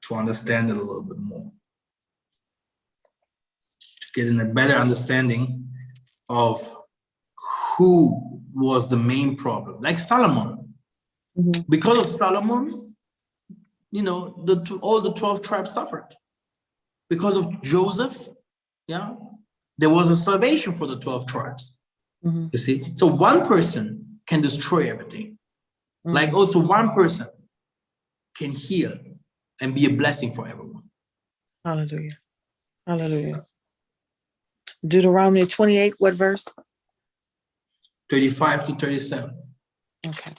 To understand it a little bit more, to get in a better understanding of who was the main problem. Like Solomon, because of Solomon, you know, all the 12 tribes suffered. Because of Joseph, yeah, there was a salvation for the 12 tribes. You see, so one person can destroy everything. Like also one person can heal and be a blessing for everyone.
Hallelujah. Hallelujah. Deuteronomy 28, what verse?
35 to 37.
Okay.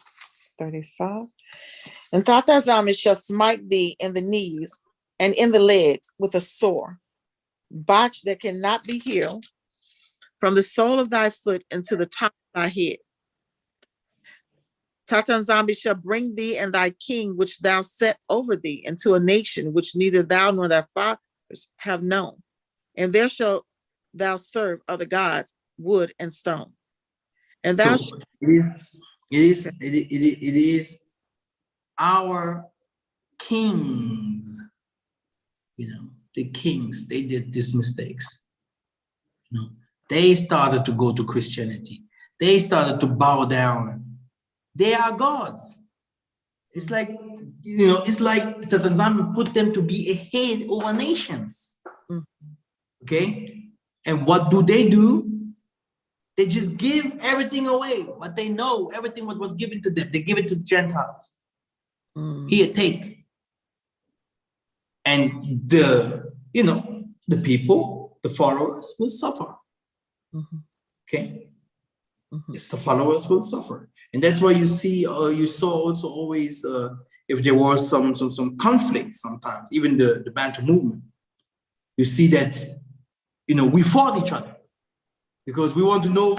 35. And Tatazami shall smite thee in the knees and in the legs with a sore, botch that cannot be healed, from the sole of thy foot into the top of thy head. Tatanzambi shall bring thee and thy king, which thou set over thee, into a nation which neither thou nor thy fathers have known. And there shalt thou serve other gods, wood and stone. And thou
So it is our kings, you know, the kings, they did these mistakes. You know, they started to go to Christianity. They started to bow down. They are gods. It's like, you know, it's like the Tanzania put them to be a head over nations. Okay? And what do? They just give everything away. What they know, everything what was given to them, they give it to the Gentiles. Here, take. And the people, the followers will suffer. Okay? Yes, the followers will suffer. And that's why you saw also always, if there was some conflict sometimes, even the Bantu movement, you see that, you know, we fought each other because we want to know,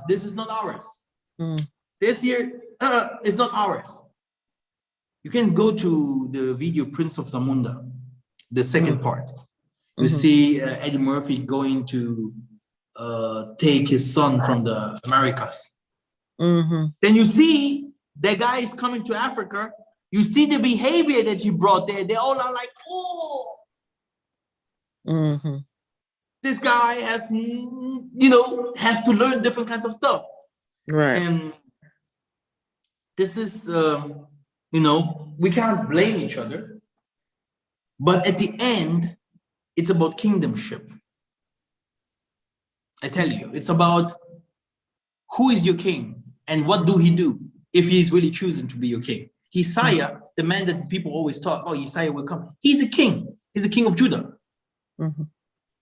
this is not ours. This here is not ours. You can go to the video Prince of Zamunda, the second part. You see Eddie Murphy going to take his son from the Americas. Then you see the guy is coming to Africa. You see the behavior that he brought there. They all are like, oh, this guy has, have to learn different kinds of stuff.
Right.
And this is, we can't blame each other. But at the end, it's about kingdomship. I tell you, it's about who is your king and what do he do if he's really choosing to be your king. Isaiah, the man that people always talk, oh, Isaiah will come. He's a king. He's the king of Judah.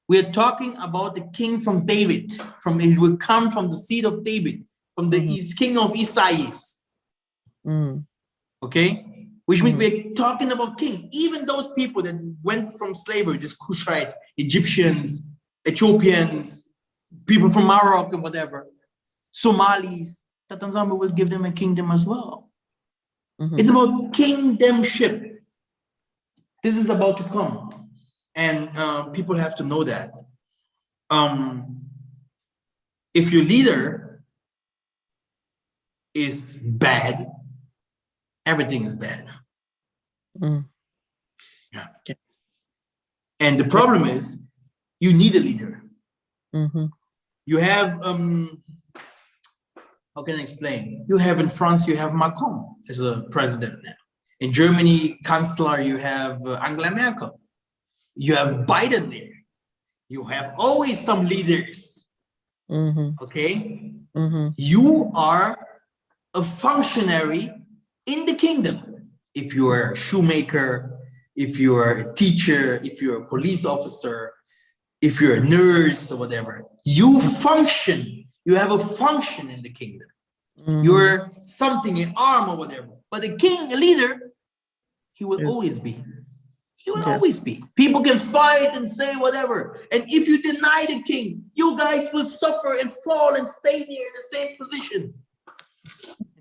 We are talking about the king from David. He will come from the seed of David, from the king of Isaiah. Okay? Which means we're talking about king. Even those people that went from slavery, these Cushites, Egyptians, Ethiopians, people from Morocco and whatever, Somalis, that Tanzania will give them a kingdom as well. It's about kingdomship. This is about to come. And people have to know that. If your leader is bad, everything is bad. Yeah. And the problem is, you need a leader. You have, how can I explain? You have in France, you have Macron as a president now. In Germany, Chancellor, you have Angela Merkel. You have Biden there. You have always some leaders. Okay? You are a functionary in the kingdom. If you are a shoemaker, if you are a teacher, if you're a police officer, if you're a nurse or whatever, you function. You have a function in the kingdom. You're something, an arm or whatever. But a king, a leader, he will always be. He will always be. People can fight and say whatever. And if you deny the king, you guys will suffer and fall and stay there in the same position.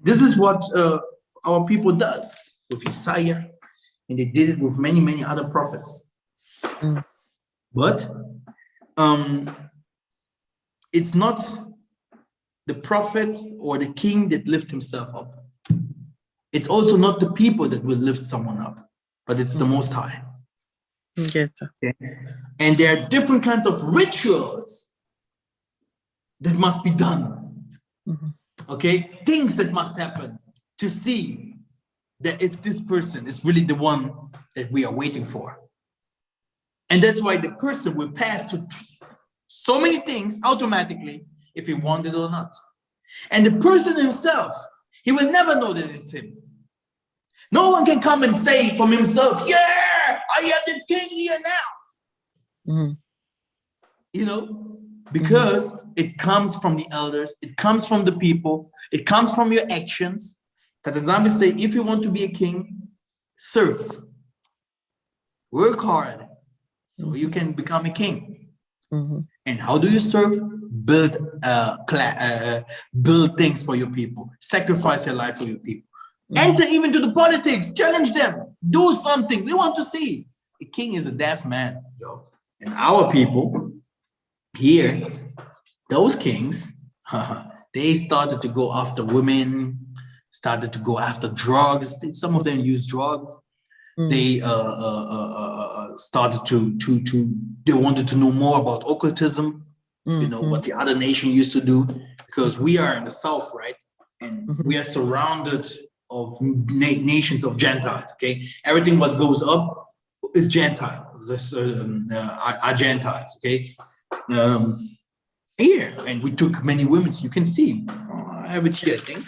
This is what our people does with Isaiah. And they did it with many, many other prophets. But it's not the prophet or the king that lift himself up. It's also not the people that will lift someone up, but it's the Most High. Okay? And there are different kinds of rituals that must be done. Okay? Things that must happen to see that if this person is really the one that we are waiting for. And that's why the person will pass to so many things automatically if he wanted it or not. And the person himself, he will never know that it's him. No one can come and say from himself, yeah, I am the king here now. You know, because it comes from the elders, it comes from the people, it comes from your actions. That Tanzania say, if you want to be a king, serve. Work hard so you can become a king. And how do you serve? Build things for your people. Sacrifice your life for your people. Enter even to the politics. Challenge them. Do something. We want to see. The king is a deaf man. Yo. And our people here, those kings, they started to go after women, started to go after drugs. Some of them use drugs. They started to they wanted to know more about occultism, you know, what the other nation used to do, because we are in the south, right? And we are surrounded of nations of Gentiles, okay? Everything what goes up is Gentile, are Gentiles, okay? Here, and we took many women, you can see, I have it here, I think.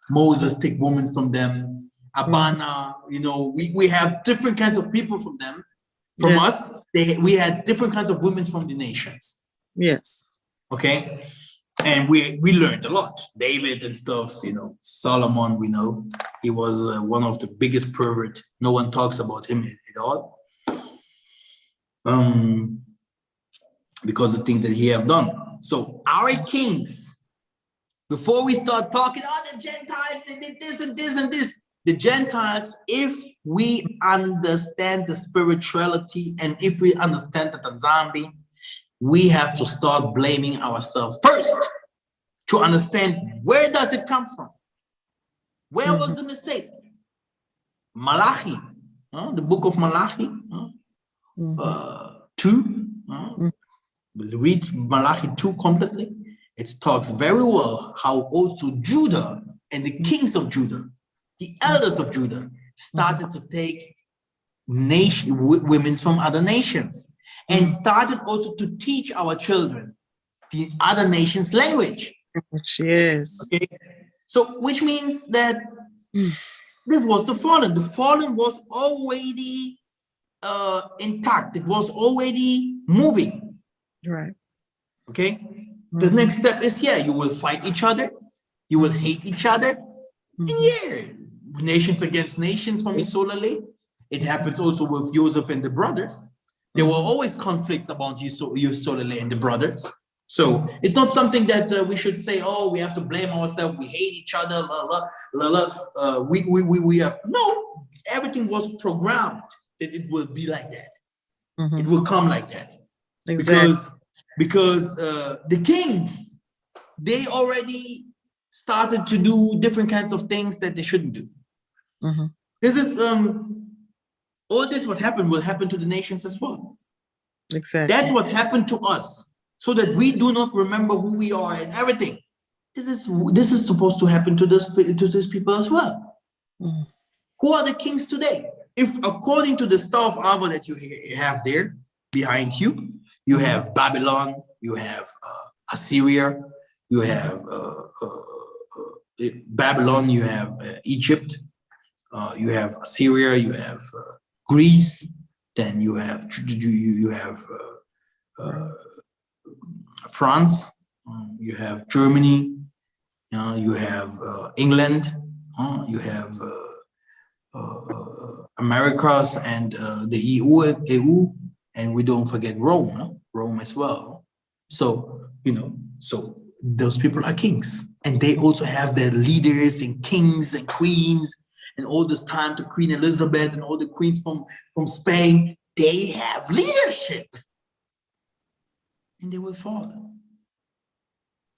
Moses took women from them, Abana, you know, we have different kinds of people from them. From us, we had different kinds of women from the nations. Yes. Okay. And we learned a lot. David and stuff, you know, Solomon, we know, he was one of the biggest pervert. No one talks about him at all. Because of the things that he have done. So our kings, before we start talking, oh, the Gentiles, they did this and this and this. The Gentiles, if we understand the spirituality and if we understand the Tanzania, we have to start blaming ourselves first to understand where does it come from? Where was the mistake? Malachi, the book of Malachi, 2, read Malachi 2 completely. It talks very well how also Judah and the kings of Judah, the elders of Judah, started to take women from other nations, and started also to teach our children the other nations' language.
Yes.
Okay, so which means that this was the fallen. The fallen was already intact. It was already moving.
Right.
Okay. The next step is you will fight each other, you will hate each other, and nations against nations from Isolale. It happens also with Joseph and the brothers. There were always conflicts about Isolale and the brothers. So it's not something that we should say, oh, we have to blame ourselves, we hate each other, we are. No, everything was programmed that it will be like that. It will come like that.
Exactly.
Because the kings, they already started to do different kinds of things that they shouldn't do. This is all this what happened will happen to the nations as well.
Exactly.
That's what happened to us, so that we do not remember who we are and everything. This is supposed to happen to these people as well. Who are the kings today? If according to the star of Abba that you have there behind you, you have Babylon, you have Assyria, you have Babylon, you have Egypt, you have Assyria, you have Greece, then you have France, you have Germany, you have England, you have Americas and the EU, and we don't forget Rome, no? Rome as well. So, so those people are kings, and they also have their leaders and kings and queens, and all this time to Queen Elizabeth and all the queens from Spain, they have leadership, and they will fall.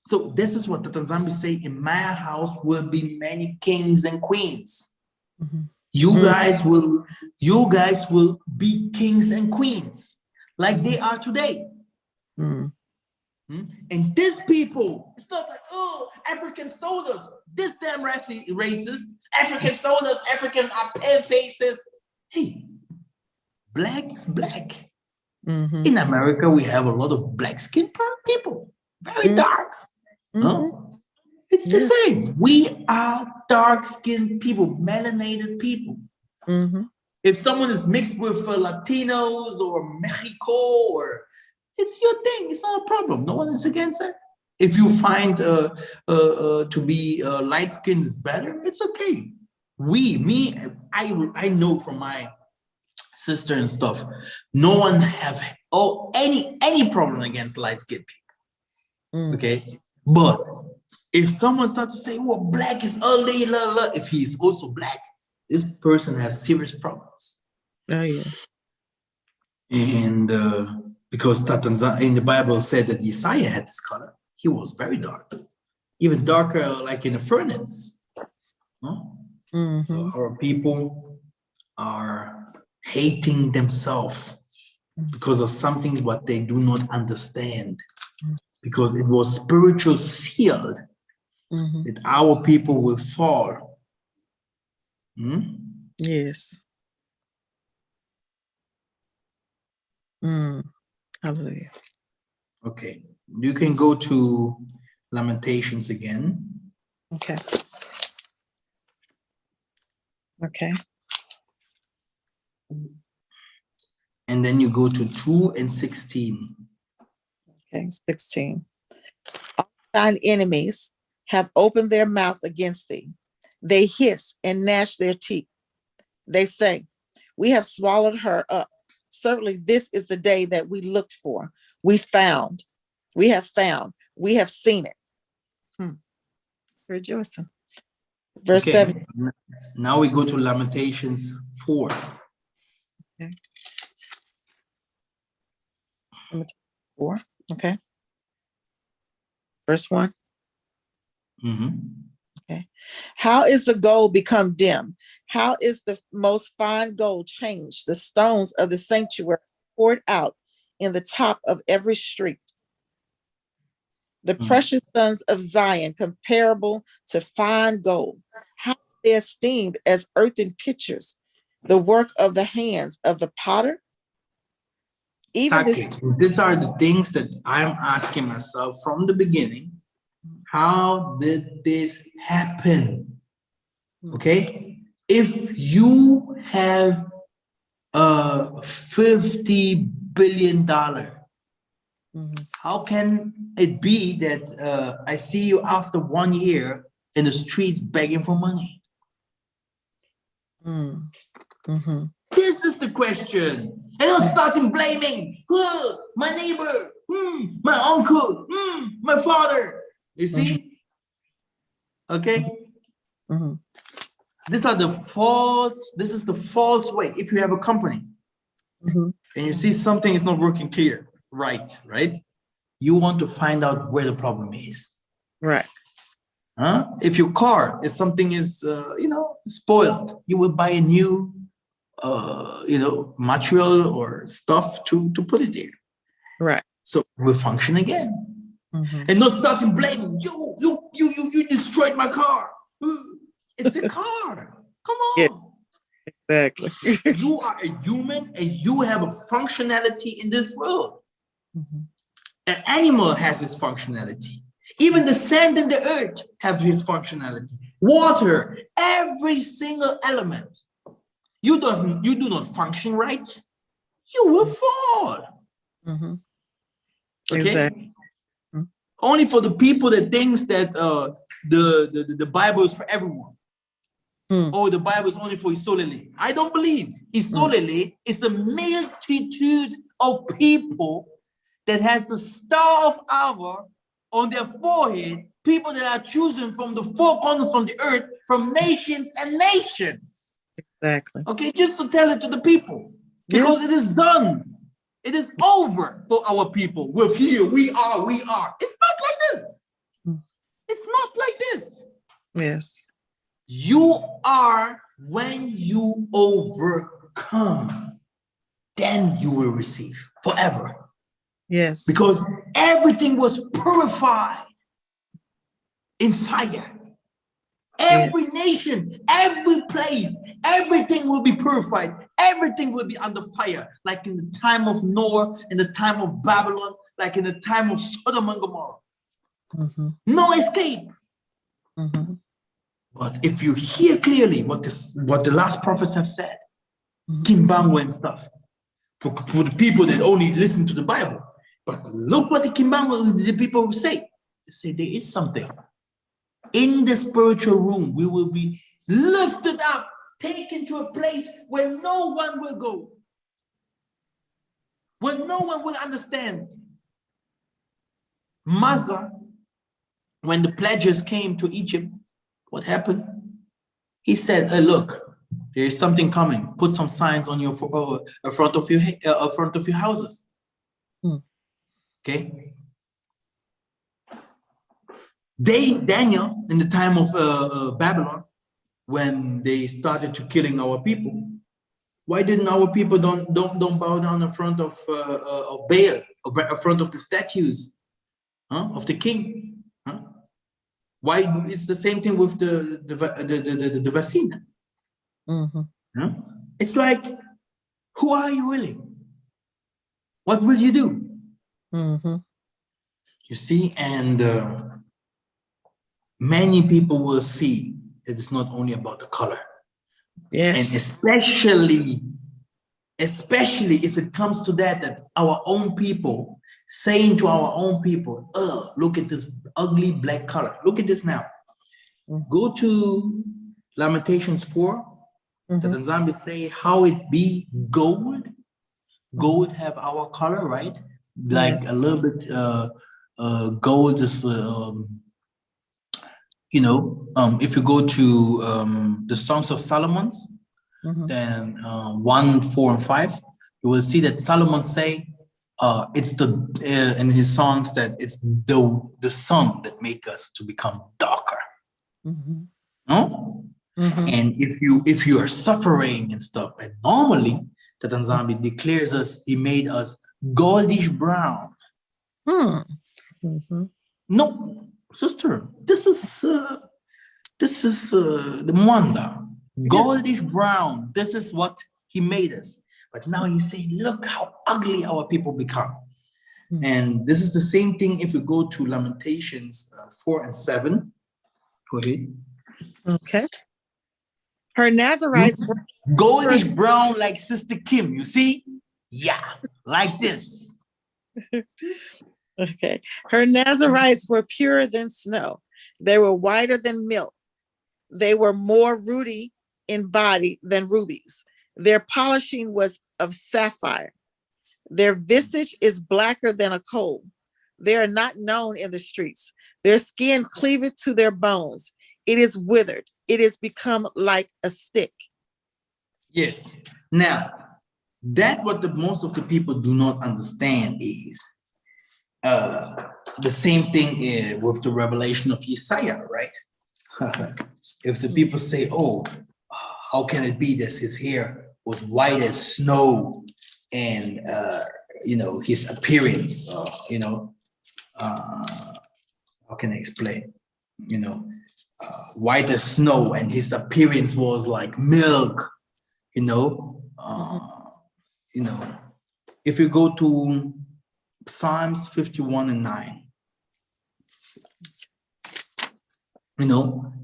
So this is what the Tanzanians say: in my house will be many kings and queens. You guys will be kings and queens like they are today. And these people, it's not like, oh, African soldiers, this damn racist, African soldiers, African are pale faces. Hey, black is black. In America, we have a lot of black-skinned people, very dark. No? It's the same. We are dark-skinned people, melanated people. If someone is mixed with Latinos or Mexico, or it's your thing, it's not a problem. No one is against it. If you find to be light-skinned is better, it's okay. I know from my sister and stuff, no one have any problem against light-skinned people. Okay, but if someone starts to say, well, black is ugly, if he's also black, this person has serious problems.
Oh, yes.
And because in the Bible said that Isaiah had this color, he was very dark, even darker, like in the furnace. No? So our people are hating themselves because of something what they do not understand, because it was spiritual sealed that our people will fall.
Yes. Hallelujah.
Okay, you can go to Lamentations again.
Okay. Okay.
And then you go to 2 and 16.
Okay, 16. All thine enemies have opened their mouth against thee. They hiss and gnash their teeth. They say, we have swallowed her up. Certainly this is the day that we looked for. We have found, we have seen it. Rejoicing. Verse 7.
Now we go to Lamentations 4.
Okay. 4. Okay. Verse 1. Okay. How is the gold become dim? How is the most fine gold changed? The stones of the sanctuary poured out in the top of every street. The precious sons of Zion, comparable to fine gold. How they esteemed as earthen pitchers, the work of the hands of the potter? Even this,
Exactly. These are the things that I'm asking myself from the beginning. How did this happen? Okay. If you have a $50 billion, how can it be that I see you after 1 year in the streets begging for money? This is the question. And not starting blaming my neighbor, my uncle, my father. You see? Okay? This is the false way. If you have a company and you see something is not working clear, right? You want to find out where the problem is.
right.
If your car is something is spoiled, you will buy a new material or stuff to put it there.
Right.
So it will function again. And not starting blaming you destroyed my car. It's a car. Come on.
Yeah, exactly.
You are a human and you have a functionality in this world. An animal has its functionality. Even the sand in the earth have his functionality. Water, every single element. You do not function right, you will fall. Okay.
Exactly.
Only for the people that thinks that the Bible is for everyone. Oh, the Bible is only for Isolele. I don't believe Isolele is a multitude of people that has the star of Ava on their forehead, people that are chosen from the four corners of the earth, from nations and nations.
Exactly.
Okay, just to tell it to the people, because it is done. It is over for our people. We're here. We are. It's not like this. It's not like this.
Yes.
You are when you overcome, then you will receive forever.
Yes.
Because everything was purified in fire. Every nation, every place, everything will be purified. Everything will be under fire, like in the time of Noah, in the time of Babylon, like in the time of Sodom and Gomorrah. No escape. But if you hear clearly what the last prophets have said, Kimbangu and stuff, for the people that only listen to the Bible, but look what the Kimbangu, the people will say. They say there is something. In the spiritual room, we will be lifted up, taken to a place where no one will go, where no one will understand. Massa, when the pledges came to Egypt, what happened? He said, look, there is something coming. Put some signs on your front of your houses. Okay. Daniel, in the time of Babylon, when they started to killing our people, why didn't our people don't bow down in front of Baal, or in front of the statues of the king? Why? It's the same thing with the Vasina. It's like, who are you really? What will you do? You see, and many people will see that it's not only about the color.
Yes.
And especially if it comes to that our own people saying to our own people, oh, look at this ugly black color. Look at this now. Go to Lamentations 4. The Tanzania say how it be gold. Gold have our color, right? Like a little bit gold is if you go to the Songs of Solomon's, then 1, 4, and 5, you will see that Solomon say it's in his songs that it's the sun that make us to become darker. No? And if you are suffering and stuff, and normally the Tanzania declares us, he made us goldish brown. No, sister, this is the Mwanda. goldish brown. This is what he made us. But now he's saying, look how ugly our people become. And this is the same thing if we go to Lamentations 4 and 7. Go ahead.
Okay. Her Nazarites were
goldish brown like Sister Kim, you see? Yeah, like this.
okay. Her Nazarites were purer than snow. They were whiter than milk. They were more ruddy in body than rubies. Their polishing was of sapphire. Their visage is blacker than a coal. They are not known in the streets. Their skin cleaveth to their bones. It is withered. It is become like a stick.
Yes. Now, that what most of the people do not understand is the same thing with the revelation of Isaiah, right? If the people say, oh, how can it be that his hair was white as snow and, his appearance, how can I explain? White as snow and his appearance was like milk, if you go to Psalms 51 and 9,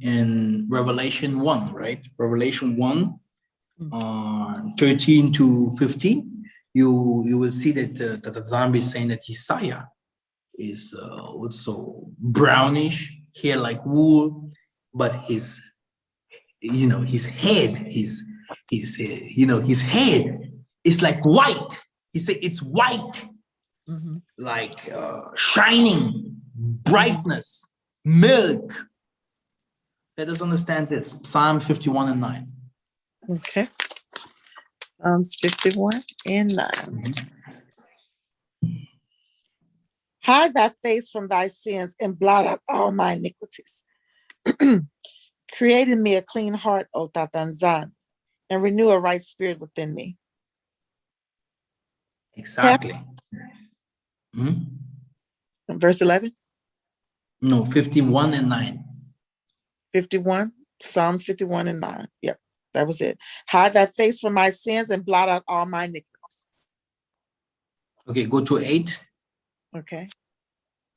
in Revelation 1, right? Revelation 1, 13 to 15, you will see that the zombie is saying that Isaiah is also brownish, hair like wool, but his head, his head is like white. He said it's white, like shining, brightness, milk. Let us understand this. Psalm 51 and 9.
Okay. Psalms 51 and 9. Hide thy face from thy sins and blot out all my iniquities. Create in me a clean heart, O Tatanzan, and renew a right spirit within me.
Exactly.
Verse 11?
No, 51 and 9.
51, Psalms 51 and 9. Yep, that was it. Hide thy face from my sins and blot out all my iniquities.
Okay, go to 8.
Okay.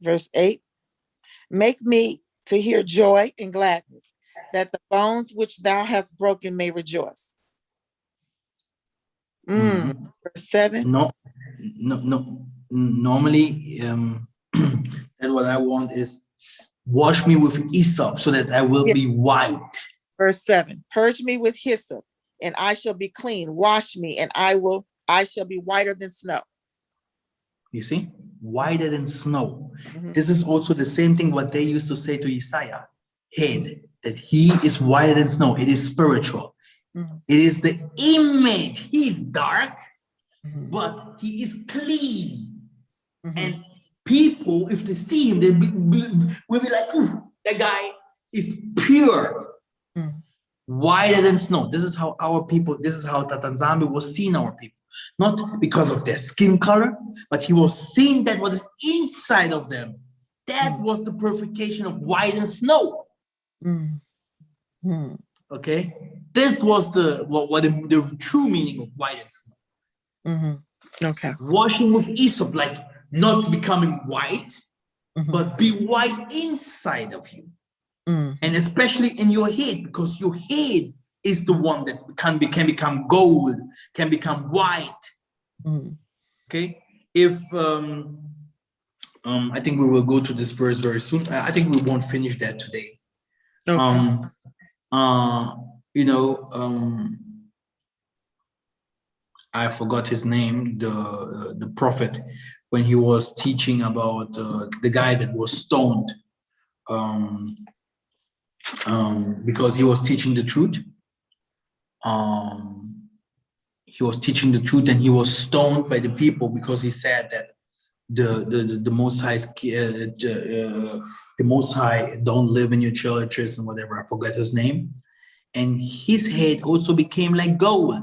Verse 8. Make me to hear joy and gladness, that the bones which thou hast broken may rejoice. Verse 7.
No. Normally, and what I want is wash me with hyssop so that I will be white.
Verse 7. Purge me with hyssop, and I shall be clean. Wash me, and I shall be whiter than snow.
You see, whiter than snow. This is also the same thing what they used to say to Isaiah, that he is whiter than snow. It is spiritual. It is the image. He is dark, but he is clean. And people, if they see him, will be like, ooh, that guy is pure. Whiter than snow. This is how our people, this is how Tatanzambi was seeing our people. Not because of their skin color, but he was seeing that what is inside of them. That was the purification of white and snow. Okay? This was the true meaning of white and snow.
Okay.
Washing with hyssop, like not becoming white, but be white inside of you. And especially in your head, because your head is the one that can become gold, can become white. Okay? If I think we will go to this verse very soon. I think we won't finish that today. Okay. I forgot his name, the prophet, when he was teaching about the guy that was stoned because he was teaching the truth. He was teaching the truth, and he was stoned by the people because he said that the Most High, the Most High don't live in your churches and whatever. I forgot his name, and his head also became like gold.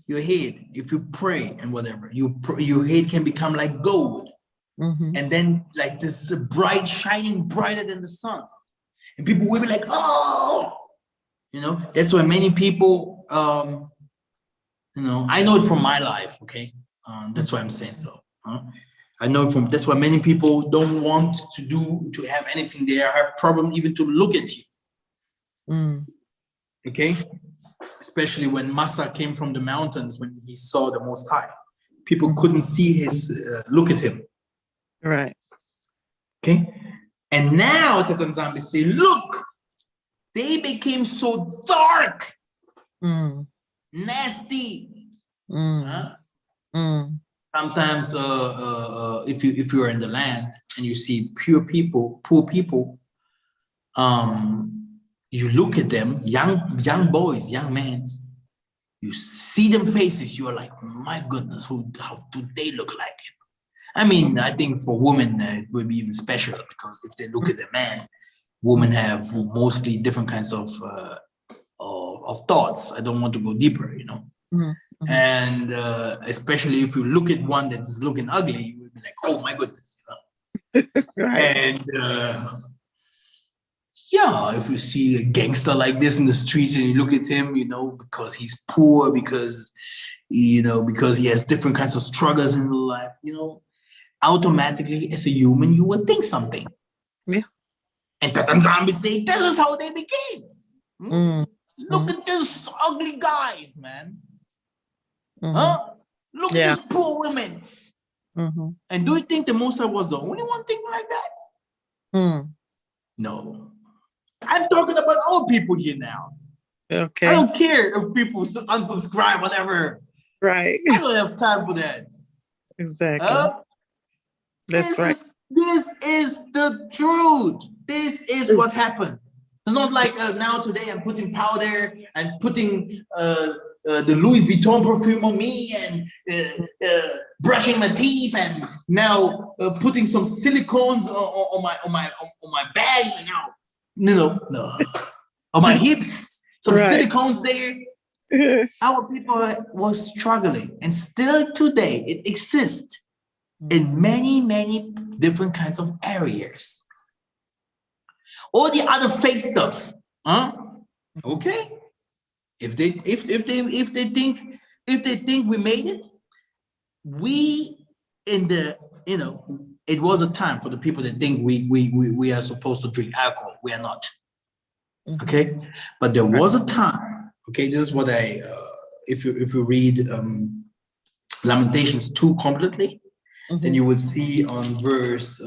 Your head, if you pray and whatever, your head can become like gold, and then like this bright, shining brighter than the sun, and people will be like, oh. You know, that's why many people, you know, I know it from my life, okay? That's why I'm saying so. I know from that's why many people don't want to have anything there, have problem even to look at you. Okay, especially when Massa came from the mountains, when he saw the Most High, people couldn't see his look at him.
Right.
Okay, and now the Tanzania say, look, they became so dark, nasty. Sometimes, if you are in the land and you see poor people, you look at them, young boys, young men, you see them faces, you are like, my goodness, how do they look like? I mean, I think for women it would be even special, because if they look at the man, women have mostly different kinds of thoughts. I don't want to go deeper, you know. And especially if you look at one that is looking ugly, you would be like, oh my goodness, you know. Right. And yeah, if you see a gangster like this in the streets and you look at him, you know, because he's poor, because, you know, because he has different kinds of struggles in life, you know, automatically as a human, you would think something. Yeah. And Tatanzambi say, this is how they became. Look at these ugly guys, man. Huh? Look at these poor women. And do you think the Most High was the only one thinking like that? No. I'm talking about our people here now. Okay. I don't care if people unsubscribe, whatever. Right. I don't have time for that. Exactly. That's right. This is the truth. This is what happened. It's not like now today I'm putting powder and putting the Louis Vuitton perfume on me and brushing my teeth and now putting some silicones on my bags and now no on my hips, some silicones there. Our people was struggling, and still today it exists in many different kinds of areas. All the other fake stuff, okay. If they think we made it, we in the, you know, it was a time for the people that think we are supposed to drink alcohol. We are not. Okay, but there was a time. Okay, this is what I if you read Lamentations 2 completely, then you will see on verse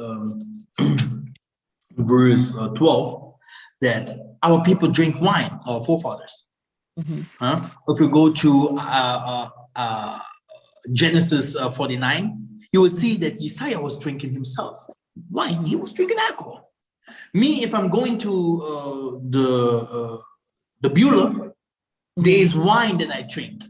12 that our people drink wine, our forefathers. If you go to Genesis 49, you will see that Isaiah was drinking himself wine. He was drinking alcohol. Me, if I'm going to the Beulah, there is wine that I drink.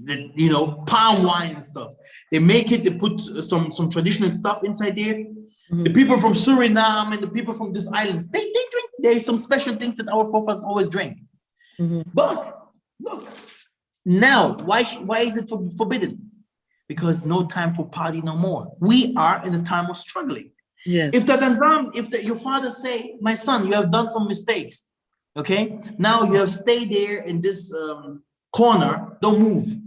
That, you know, palm wine and stuff. They make it. They put some traditional stuff inside there. The people from Suriname and the people from these islands, they drink. There's some special things that our forefathers always drink. But look, now why is it forbidden? Because no time for party no more. We are in a time of struggling. Yes. If your father say, my son, you have done some mistakes. Okay, now you have stayed there in this corner. Don't move.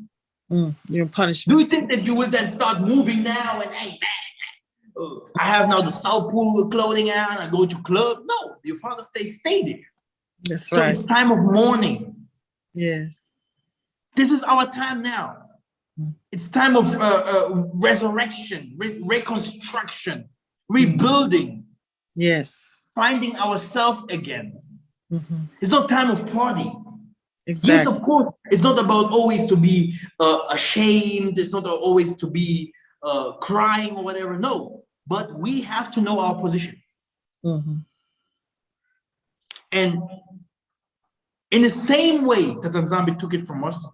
You're punished. Do you think that you will then start moving now and hey man, I have now the South Pool clothing on, I go to club? No, your father stay there. That's right. So it's time of mourning. Yes. This is our time now. It's time of resurrection, reconstruction, rebuilding. Yes. Finding ourselves again. It's not time of party. Exactly. Yes, of course. It's not about always to be ashamed. It's not always to be crying or whatever. No, but we have to know our position. And in the same way that Tanzania took it from us,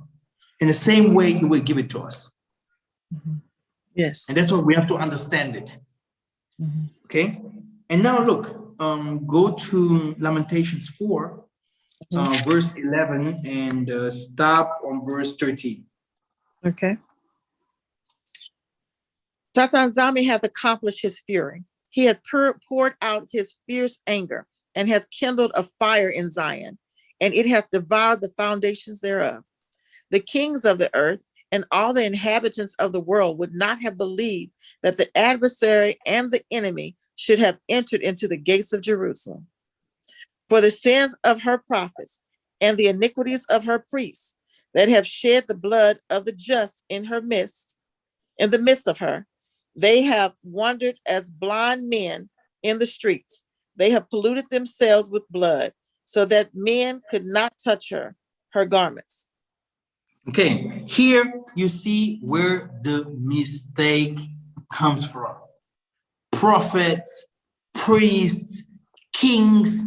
in the same way he will give it to us. Yes. And that's why we have to understand it. Okay. And now look, go to Lamentations 4. Verse 11 and stop on verse 13. Okay. Tatanzami hath accomplished his fury. He hath poured out his fierce anger and hath kindled a fire in Zion.
and it hath devoured the foundations thereof. The kings of the earth and all the inhabitants of the world would not have believed that the adversary and the enemy should have entered into the gates of Jerusalem. For the sins of her prophets and the iniquities of her priests that have shed the blood of the just in the midst of her, they have wandered as blind men in the streets. They have polluted themselves with blood, so that men could not touch her garments.
Okay, here you see where the mistake comes from. Prophets, priests, kings,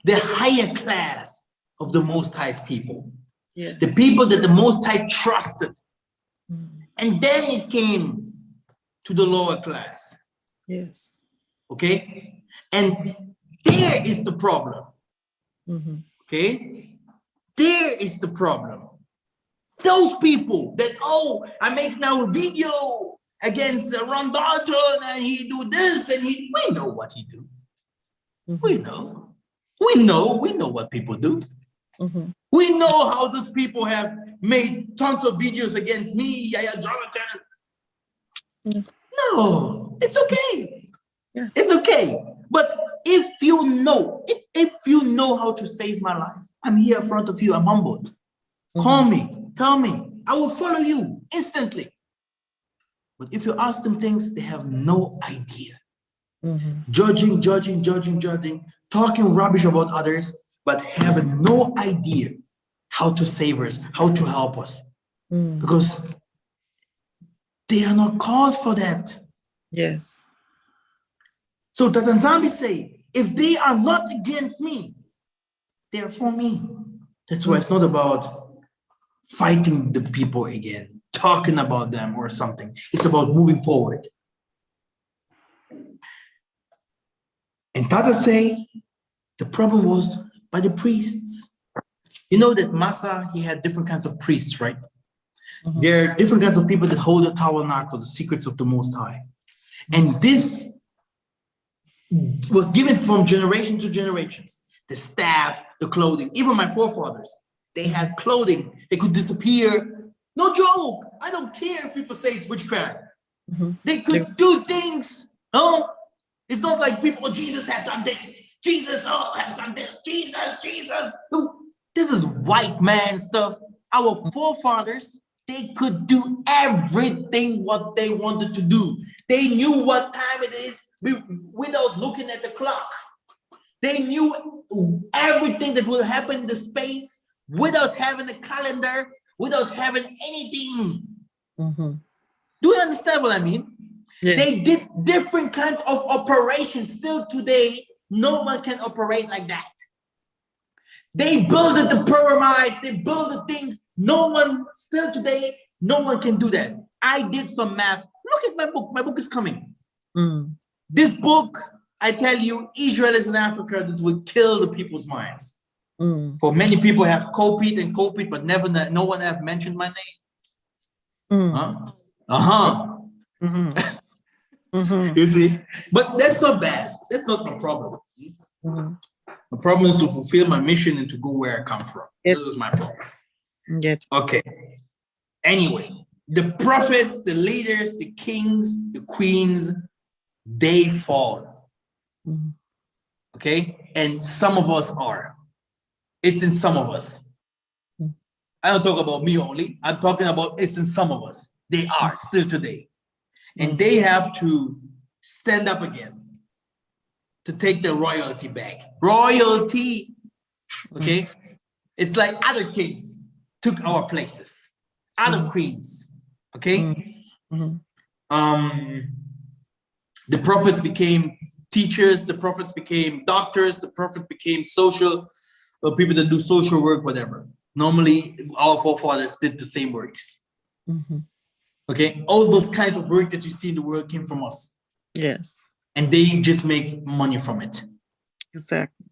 the higher class of the Most High's people.
Yes.
The people that the Most High trusted. And then it came to the lower class.
Yes.
Okay? And there is the problem. Okay? There is the problem. Those people that, oh, I make now a video against Ron Dalton and he do this and we know what he do. We know what people do. We know how those people have made tons of videos against me, Yaya Jonathan. No, it's okay.
Yeah.
It's okay. But if you know how to save my life, I'm here in front of you, I'm humbled. Call me, tell me, I will follow you instantly. But if you ask them things, they have no idea. Judging, talking rubbish about others, but having no idea how to save us, how to help us. Because they are not called for that.
Yes.
So the Tanzambis say, if they are not against me, they are for me. That's why it's not about fighting the people again, talking about them or something. It's about moving forward. And Tata say, the problem was by the priests. You know that Massa, he had different kinds of priests, right? There are different kinds of people that hold the tabernacle, the secrets of the Most High. And this was given from generation to generations. The staff, the clothing, even my forefathers, they had clothing. They could disappear. No joke. I don't care if people say it's witchcraft. They could do things. Oh, it's not like people, oh, Jesus has done this. Jesus, oh, has done this. Jesus. This is white man stuff. Our forefathers, they could do everything what they wanted to do. They knew what time it is without looking at the clock. They knew everything that will happen in the space without having a calendar, without having anything. Do you understand what I mean? Yes. They did different kinds of operations. Still today, no one can operate like that. They built the pyramids, they built the things. Still today, no one can do that. I did some math. Look at my book. My book is coming. This book, I tell you, Israel is in Africa that will kill the people's minds. For many people have copied, but no one have mentioned my name. You see? But that's not bad. That's not my problem. The problem is to fulfill my mission and to go where I come from. This is my problem. Okay. Anyway, the prophets, the leaders, the kings, the queens, they fall. Okay? And some of us are. It's in some of us. I don't talk about me only. I'm talking about it's in some of us. They are still today. And they have to stand up again to take their royalty back. Royalty, okay? It's like other kings took our places, other queens, okay? The prophets became teachers, the prophets became doctors, the prophet became social, people that do social work, whatever. Normally, our forefathers did the same works. Okay, all those kinds of work that you see in the world came from us.
Yes.
And they just make money from it.
Exactly.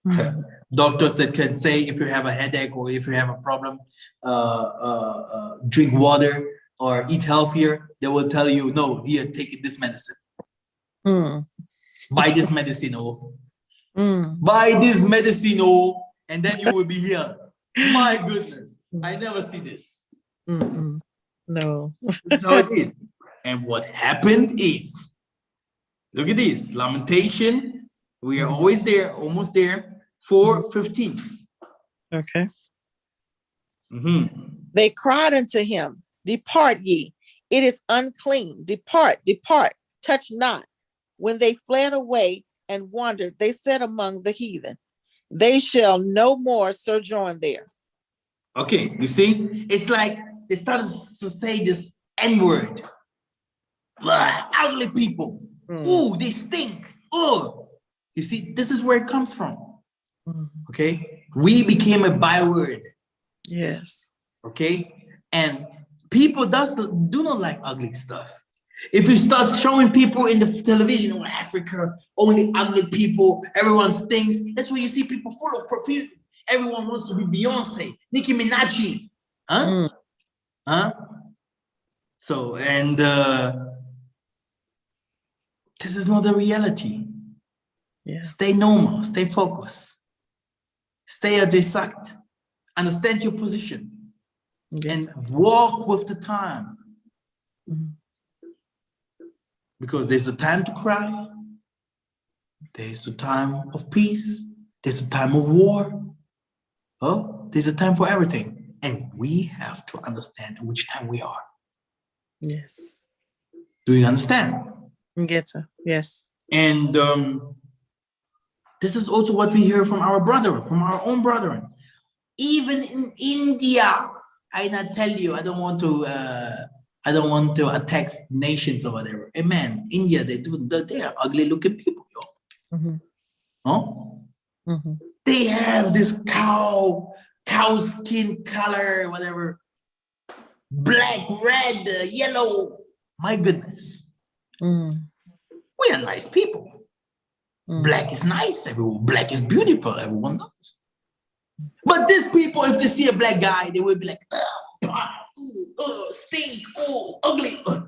Yeah. Doctors that can say if you have a headache or if you have a problem, drink water or eat healthier, they will tell you, no, here, take this medicine. Buy this medicine. Buy this medicine, oh, and then you will be healed. My goodness, I never see this.
No.
This is how it is. And what happened is, look at this, lamentation. We are always there, almost there. 4:15.
Okay. They cried unto him, depart ye, it is unclean. Depart, depart, touch not. When they fled away and wandered, they said among the heathen, they shall no more sojourn there.
Okay, you see, it's like they started to say this N-word. Ugly people. Oh, they stink. Oh, you see, this is where it comes from. Okay, we became a byword.
Yes.
Okay, and people do not like ugly stuff. If you start showing people in the television, oh, Africa, only ugly people, everyone stinks, that's where you see people full of perfume. Everyone wants to be Beyonce, Nicki Minaj. Huh? So, and this is not the reality.
Yeah.
Stay normal, stay focused, stay at their side, understand your position, and walk with the time. Because there's a time to cry, there's a time of peace, there's a time of war. Oh, there's a time for everything. And we have to understand in which time we are.
Yes.
Do you understand?
Yes.
And this is also what we hear from our brethren, from our own brethren. Even in India, I not tell you, I don't want to attack nations or whatever. Amen. India, they are ugly looking people, yo. Oh? They have this cow skin color, whatever. Black, red, yellow. My goodness. We are nice people. Black is nice. Black is beautiful. Everyone knows. But these people, if they see a black guy, they will be like, stink, ugly. What?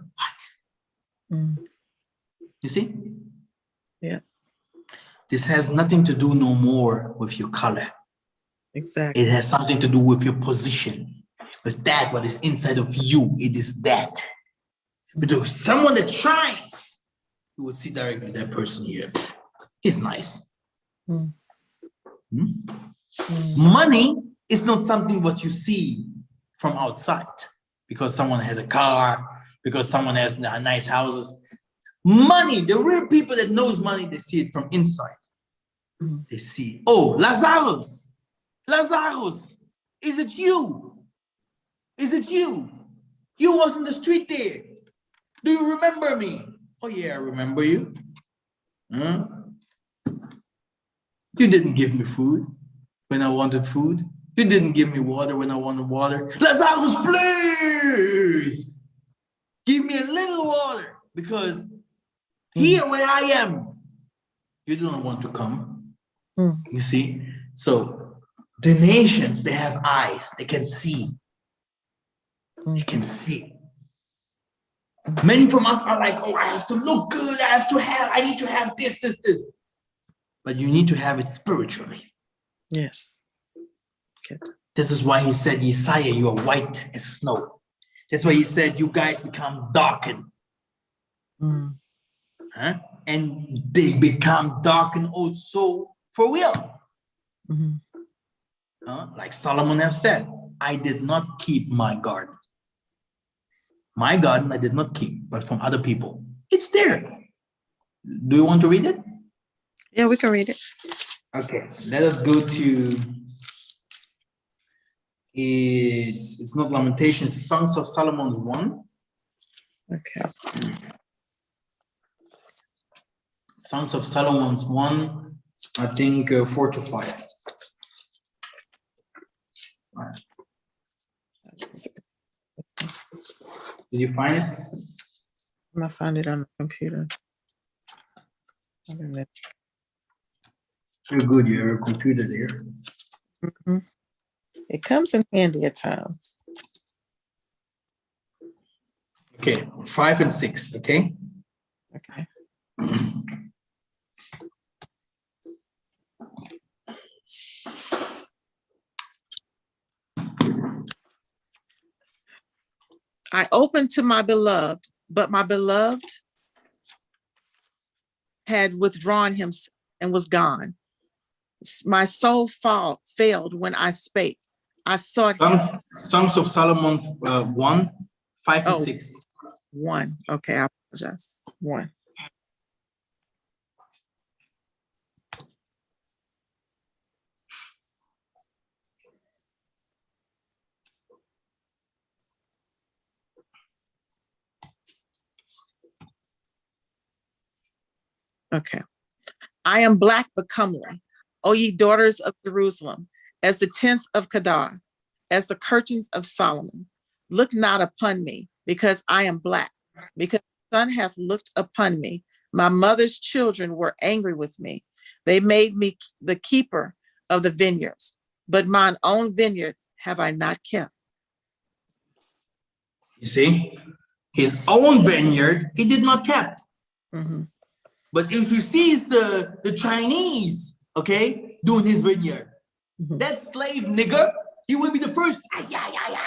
You see?
Yeah.
This has nothing to do no more with your color.
Exactly.
It has something to do with your position. With that, what is inside of you, it is that. Because someone that shines, you will see directly that person here. He's nice. Money is not something what you see from outside because someone has a car, because someone has nice houses. Money, the real people that knows money, they see it from inside. They see, oh, Lazarus, is it you? Is it you? You was in the street there. Do you remember me? Oh yeah, I remember you. You didn't give me food when I wanted food. You didn't give me water when I wanted water. Lazarus, please give me a little water because here where I am, you don't want to come. You see? So the nations, they have eyes. They can see. They can see. Many from us are like, oh, I have to look good. I need to have this. But you need to have it spiritually.
Yes.
Okay. This is why he said, Yesaiah, you are white as snow. That's why he said, you guys become darkened. And they become darkened also for real. Like Solomon have said, I did not keep my garden. My garden I did not keep, but from other people. It's there. Do you want to read it?
Yeah, we can read it.
Okay, let us go to, it's not Lamentations, it's Songs of Solomon 1.
Okay.
Songs of Solomon 1, I think 4 to 5. All right. Did you find it?
I'm gonna find it on the computer.
You're good, you have a computer there.
It comes in handy at times.
Okay, 5 and 6, okay?
Okay. I opened to my beloved, but my beloved had withdrawn himself and was gone. My soul failed when I spake. I sought him.
Songs of Solomon 1, 5 and
Oh,
6.
1. Okay, I apologize. 1. Okay. I am black but comely, O ye daughters of Jerusalem, as the tents of Kedar, as the curtains of Solomon. Look not upon me, because I am black, because the sun hath looked upon me. My mother's children were angry with me. They made me the keeper of the vineyards, but mine own vineyard have I not kept.
You see, his own vineyard, he did not kept.
Mm-hmm.
But if he sees the Chinese, okay, doing his vineyard, that slave nigger, he will be the first.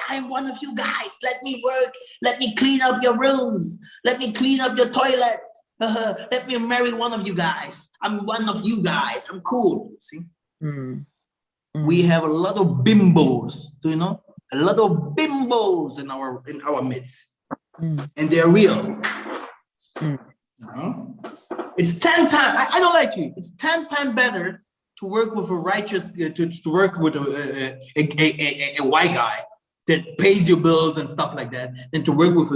I'm one of you guys. Let me work. Let me clean up your rooms. Let me clean up your toilet. Let me marry one of you guys. I'm one of you guys. I'm cool. See, we have a lot of bimbos. Do you know? A lot of bimbos in our midst, and they're real. It's 10 times. I don't like you. It's 10 times better to work with a righteous, to work with a white guy that pays your bills and stuff like that, than to work with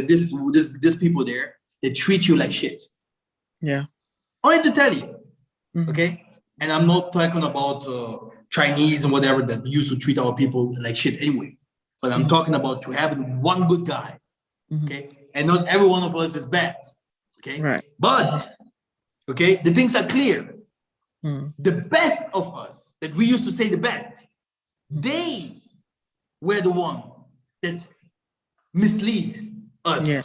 this people there that treat you like shit.
Yeah.
Only to tell you, okay. And I'm not talking about Chinese and whatever that used to treat our people like shit anyway. But I'm talking about to have one good guy, okay. And not every one of us is bad. Okay,
right.
But okay, the things are clear. The best of us that we used to say the best, they were the one that mislead us. Yeah.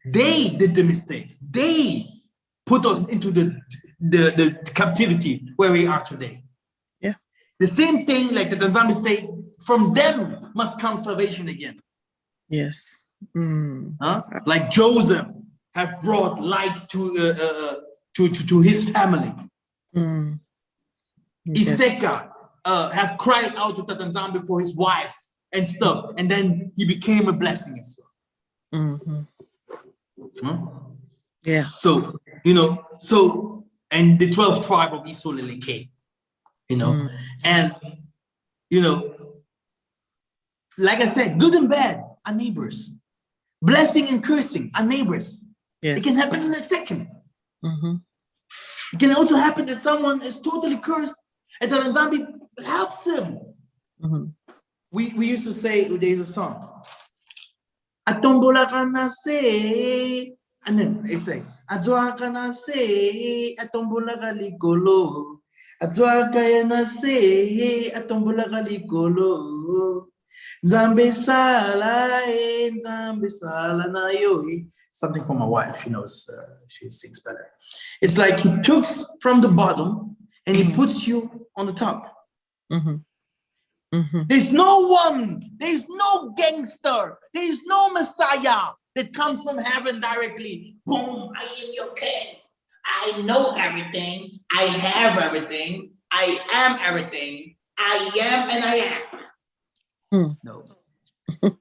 They did the mistakes. They put us into the captivity where we are today.
Yeah.
The same thing like the Tanzanians say, from them must come salvation again.
Yes.
Like Joseph have brought light to his family. Iseka have cried out to Tatanzambi for his wives and stuff, and then he became a blessing as well.
Yeah.
So and the 12th tribe of Isolele came, and like I said, good and bad are neighbors. Blessing and cursing are neighbors. Yes. It can happen in a second. It can also happen that someone is totally cursed and the Nzambi helps him. We used to say, there's a song. Atombola kana se, and then they say, Azwa kana se, atombola kalikolo. Azwa kayana se, atombola kalikolo. Nzambe sala na yo. Something from my wife. She knows. She sings better. It's like he took from the bottom and he puts you on the top. There's no one. There's no gangster. There's no Messiah that comes from heaven directly. Boom! I am your king. I know everything. I have everything. I am everything. I am and I am. No.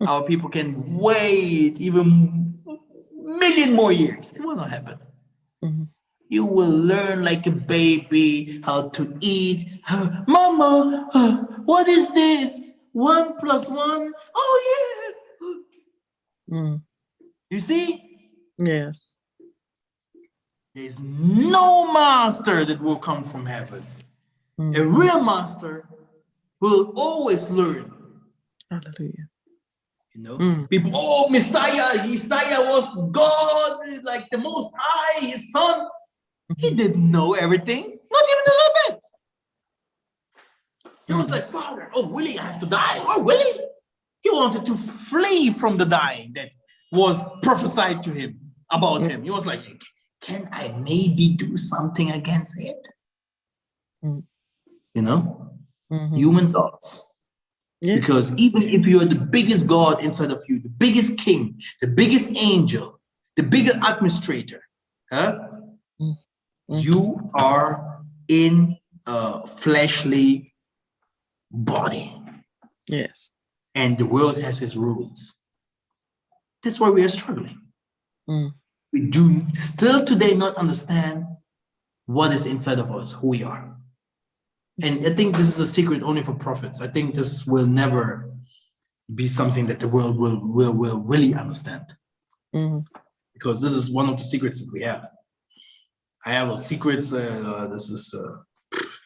Our people can wait even million more years. It will not happen. You will learn like a baby how to eat. Mama, what is this? 1 + 1? Oh, yeah. You see?
Yes.
There's no master that will come from heaven. A real master will always learn.
Hallelujah.
People, Messiah was God, like the Most High, his son. He didn't know everything, not even a little bit. He was like, Father, oh, really, I have to die? Oh, really? He wanted to flee from the dying that was prophesied to him about him. He was like, can I maybe do something against it? Human thoughts.
Yes.
Because even if you're the biggest God inside of you, the biggest king, the biggest angel, the biggest administrator, you are in a fleshly body.
Yes.
And the world has its rules. That's why we are struggling. We do still today not understand what is inside of us, who we are. And I think this is a secret only for prophets. I think this will never be something that the world will really understand. Because this is one of the secrets that we have. I have a secrets. This is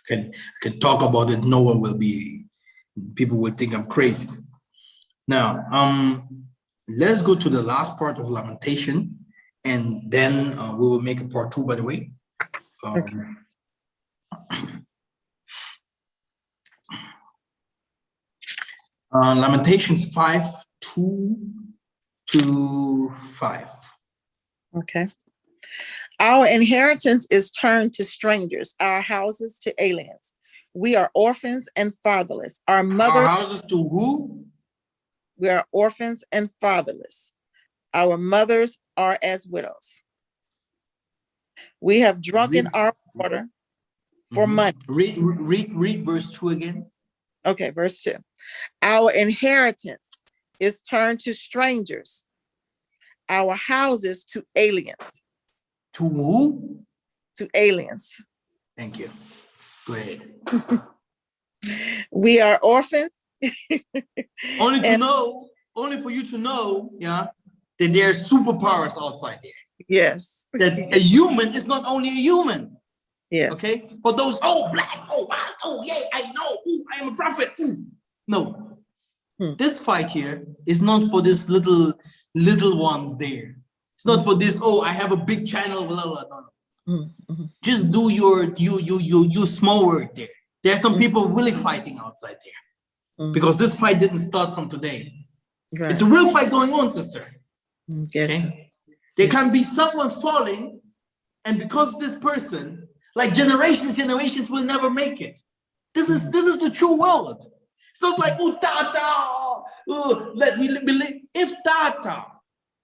can talk about it. No one will be. People will think I'm crazy. Now, let's go to the last part of lamentation, and then we will make a part 2. By the way.
Okay.
Lamentations 5:2-5.
Okay. Our inheritance is turned to strangers, our houses to aliens. We are orphans and fatherless. Our
Our houses to who?
We are orphans and fatherless. Our mothers are as widows. We have drunken our water for money.
Read verse 2 again.
Okay, verse 2. Our inheritance is turned to strangers, our houses to aliens.
To who?
To aliens.
Thank you. Go ahead.
We are orphans.
Only for you to know, yeah, that there are superpowers outside there.
Yes.
That a human is not only a human.
Yes.
Okay. For those, black, wow, yeah, I know, I am a prophet. No. This fight here is not for this little ones there. It's not for this, I have a big channel, blah, blah, blah. Just do your small work there. There are some people really fighting outside there. Because this fight didn't start from today. Right. It's a real fight going on, sister. Okay? There can be someone falling, and because of this person, like generations will never make it. This is the true world. It's not like, let me believe. If Tata,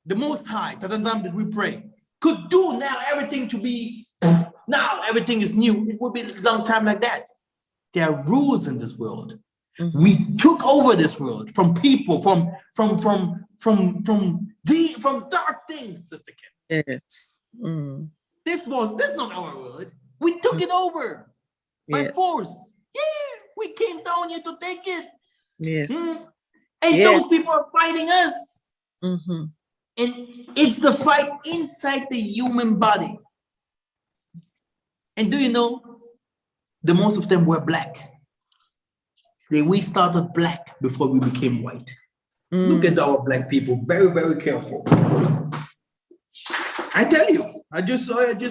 the Most High, Tatanzam that we pray, could do now everything to be, now everything is new, it would be a long time like that. There are rules in this world. We took over this world from people, from dark things, Sister Kim.
Yes.
This is not our world. We took it over by force. Yeah, we came down here to take it.
Yes.
And those people are fighting us. And it's the fight inside the human body. And do you know, the most of them were black. We started black before we became white. Look at our black people, very, very careful. I tell you, I just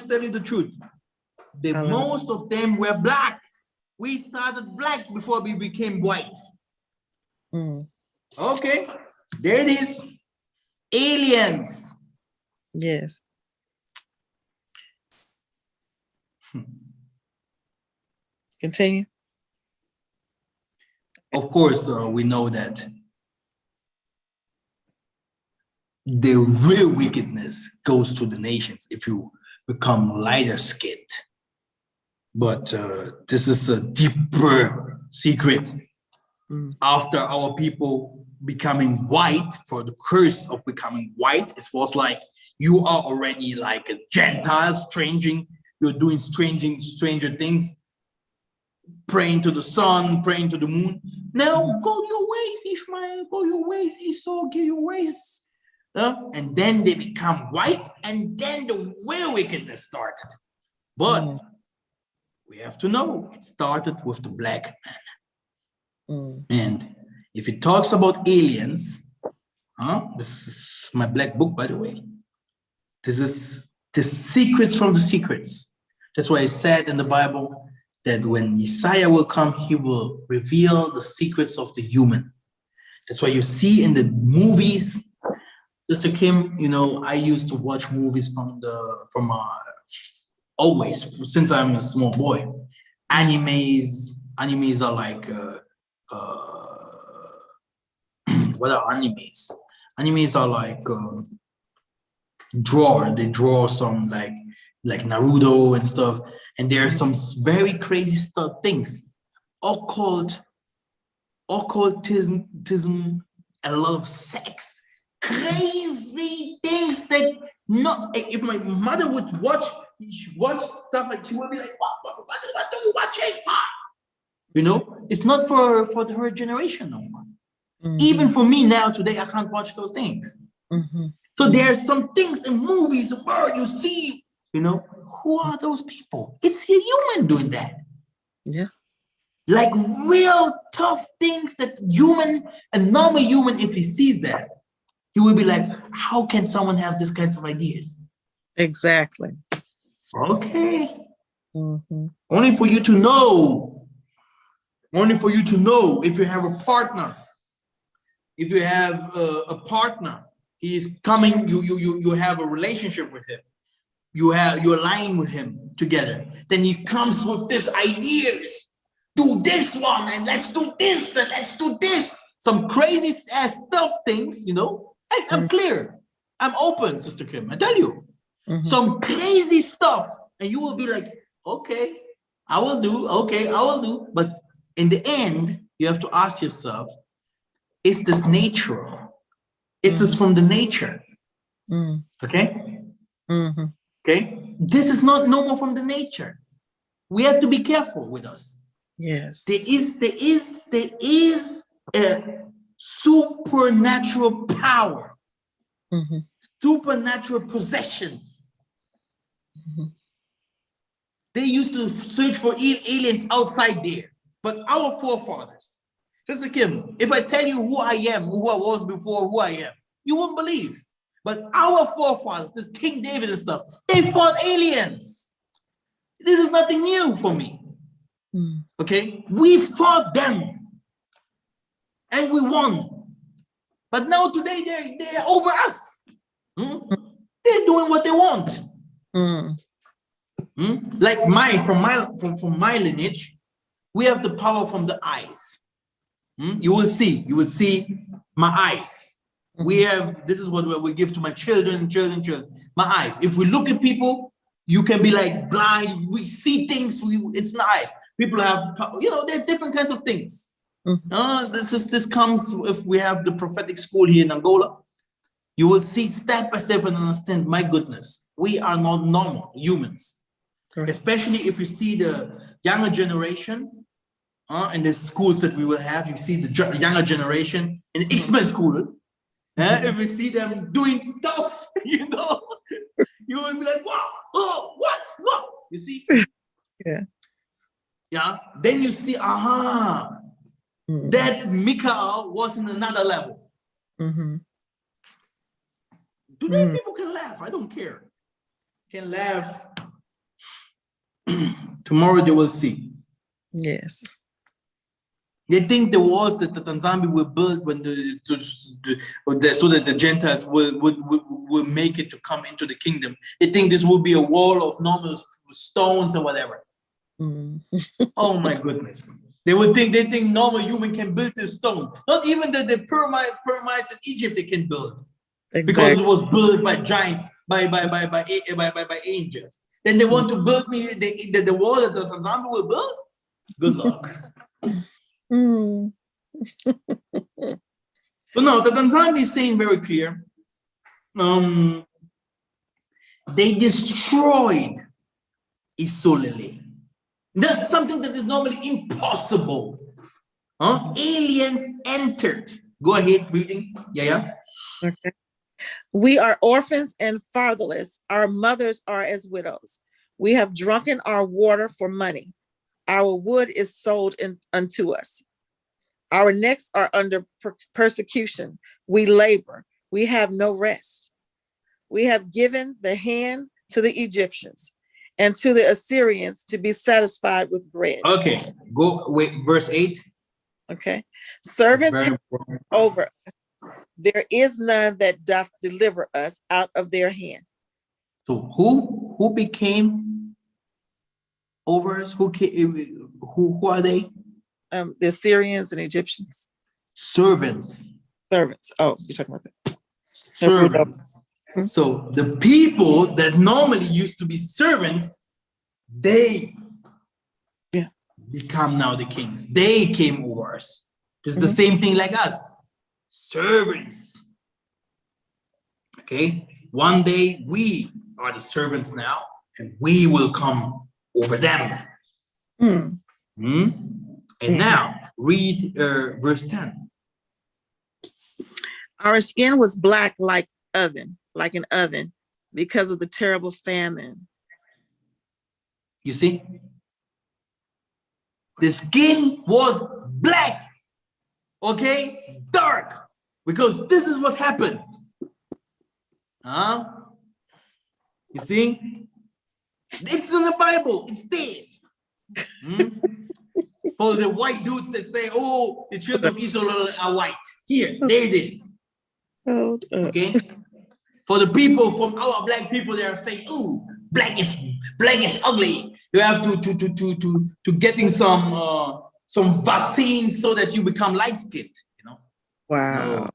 tell you the truth. Most of them were black. We started black before we became white. Okay, there it is. Aliens.
Yes. Continue.
Of course, we know that the real wickedness goes to the nations if you become lighter skinned. But this is a deeper secret. After our people becoming white, for the curse of becoming white, it was like you are already like a Gentile, you're doing stranger things, praying to the sun, praying to the moon. Now go your ways, Ishmael, go your ways, Esau, go your ways. And then they become white, and then the real wickedness started. But we have to know it started with the black man. And if it talks about aliens, this is my black book, by the way. This is the secrets from the secrets. That's why it said in the Bible that when Messiah will come, he will reveal the secrets of the human. That's why you see in the movies, Sister Kim, I used to watch movies always, since I'm a small boy. Animes are like what are animes? Animes are like they draw some like Naruto and stuff, and there are some very crazy stuff things, occultism, a lot of sex, crazy things that if my mother would watch stuff like, she would be like, what are you watching? You know, it's not for her generation no more. Even for me now today, I can't watch those things. So there are some things in movies where you see, you know, who are those people? It's a human doing that.
Yeah.
Like real tough things that a normal human, if he sees that, he will be like, how can someone have these kinds of ideas?
Exactly.
Okay. Only for you to know. Only for you to know if you have a partner. If you have a partner, he is coming, you have a relationship with him. You align with him together. Then he comes with these ideas. Do this one, and let's do this, and let's do this. Some crazy ass stuff things, you know. I'm clear. I'm open, Sister Kim. I tell you. Some crazy stuff. And you will be like, okay, I will do. But in the end, you have to ask yourself, is this natural? Is this from the nature? Okay? Okay? This is not normal from the nature. We have to be careful with us.
Yes.
There is a supernatural power, supernatural possession. They used to search for aliens outside there. But our forefathers, Sister Kim, if I tell you who I am, who I was before, who I am, you won't believe. But our forefathers, this King David and stuff, they fought aliens. This is nothing new for me. Okay? We fought them. And we won. But now today, they're over us. They're doing what they want. Like from my lineage, we have the power from the eyes. You will see my eyes. This is what we give to my children. My eyes. If we look at people, you can be like blind. We see things. It's nice. People have, there are different kinds of things. This comes if we have the prophetic school here in Angola. You will see step by step and understand, my goodness, we are not normal humans. Correct. Especially if you see the younger generation in the schools that we will have, you see the younger generation in the X-Men school. If you see them doing stuff, you will be like, wow, oh, what? You see? Yeah. Then you see, that Mikhael was in another level. Today people can laugh. I don't care. Can laugh. Tomorrow they will see.
Yes.
They think the walls that the Tanzania will build so that the Gentiles will make it to come into the kingdom. They think this will be a wall of normal stones or whatever. Oh my goodness. They think normal human can build this stone. Not even the pyramids in Egypt they can build. Exactly. Because it was built by giants, by angels. Then they want to build me the wall that the Tanzania will build? Good luck. So now the Tanzania is saying very clear. They destroyed Isolele. That's something that is normally impossible. Aliens entered. Go ahead, reading. Yeah.
Okay. We are orphans and fatherless. Our mothers are as widows. We have drunken our water for money. Our wood is sold unto us. Our necks are under persecution. We labor. We have no rest. We have given the hand to the Egyptians and to the Assyrians to be satisfied with bread.
Okay, verse 8.
Okay. Servants have over us. There is none that doth deliver us out of their hand.
So who became over us? Who are they?
The Assyrians and Egyptians.
Servants.
Servants. Oh, you're talking about that.
Servants. So the people that normally used to be servants, they become now the kings. They came over us. This is the same thing like us. Servants. Okay? One day we are the servants now, and we will come over them. And now read verse 10.
Our skin was black like an oven, because of the terrible famine.
You see? The skin was black, okay? Dark, because this is what happened. You see? It's in the Bible. It's there. For the white dudes that say, oh, the children of Israel are white. Here, there it is. Okay? For the people, from our black people, they are saying, oh, black is ugly. You have to getting some vaccines so that you become light-skinned, you know?
Wow.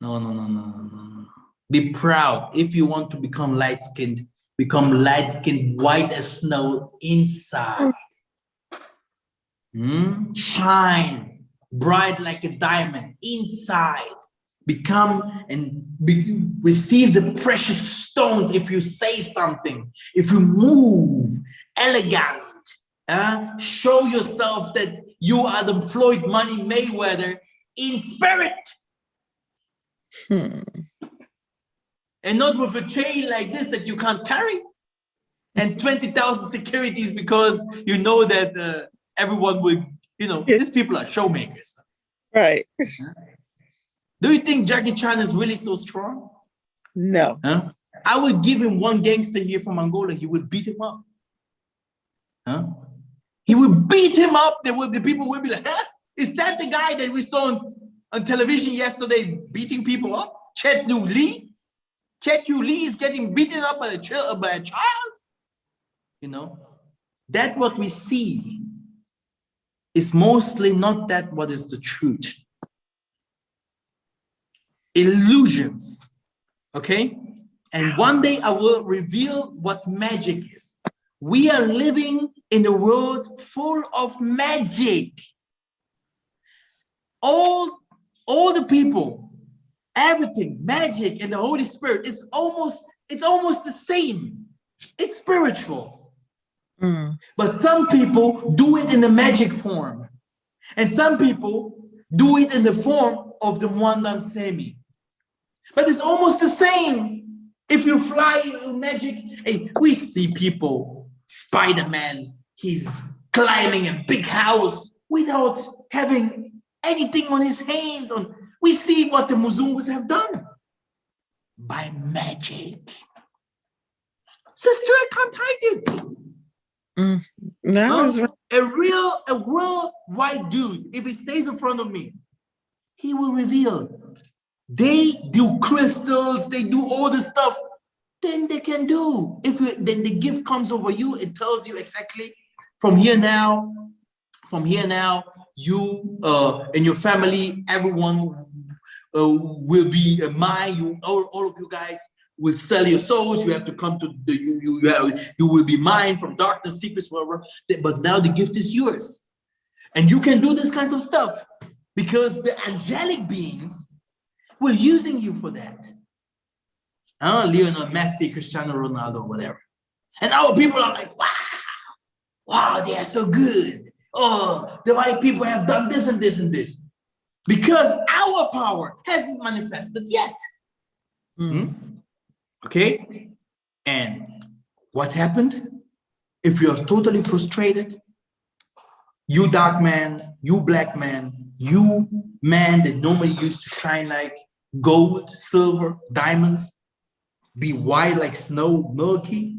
No. Be proud. If you want to become light-skinned, become light-skinned, white as snow inside. Shine bright like a diamond inside. Become and receive the precious stones if you say something, if you move elegant. Show yourself that you are the Floyd Money Mayweather in spirit. And not with a chain like this that you can't carry. And 20,000 securities because you know that everyone will, these people are showmakers.
Right.
Do you think Jackie Chan is really so strong?
No.
I would give him one gangster here from Angola. He would beat him up. He would beat him up. The people would be like, is that the guy that we saw on television yesterday beating people up? Chet Yu Lee? Chet Yu Lee is getting beaten up by a child? That what we see is mostly not that what is the truth. Illusions, okay? And one day I will reveal what magic is. We are living in a world full of magic. All the people, everything, magic and the Holy Spirit is almost the same. It's spiritual. But some people do it in the magic form. And some people do it in the form of the Mwandan Semi. But it's almost the same. If you fly magic, hey, we see people, Spider-Man, he's climbing a big house without having anything on his hands. We see what the Muzungus have done by magic. Sister, I can't hide it. A real white dude, if he stays in front of me, he will reveal. They do crystals, they do all this stuff. Then they can do. Then the gift comes over you, it tells you exactly from here now, you and your family, everyone will be mine. All of you guys will sell your souls. You have to come to you will be mine from darkness, secrets, whatever. But now the gift is yours. And you can do this kinds of stuff because the angelic beings were using you for that. Lionel Messi, Cristiano Ronaldo, whatever. And our people are like, wow, they are so good. Oh, the white people have done this and this and this. Because our power hasn't manifested yet. Okay? And what happened? If you are totally frustrated, you dark man, you black man, you man that normally used to shine like gold, silver, diamonds, be white like snow, milky,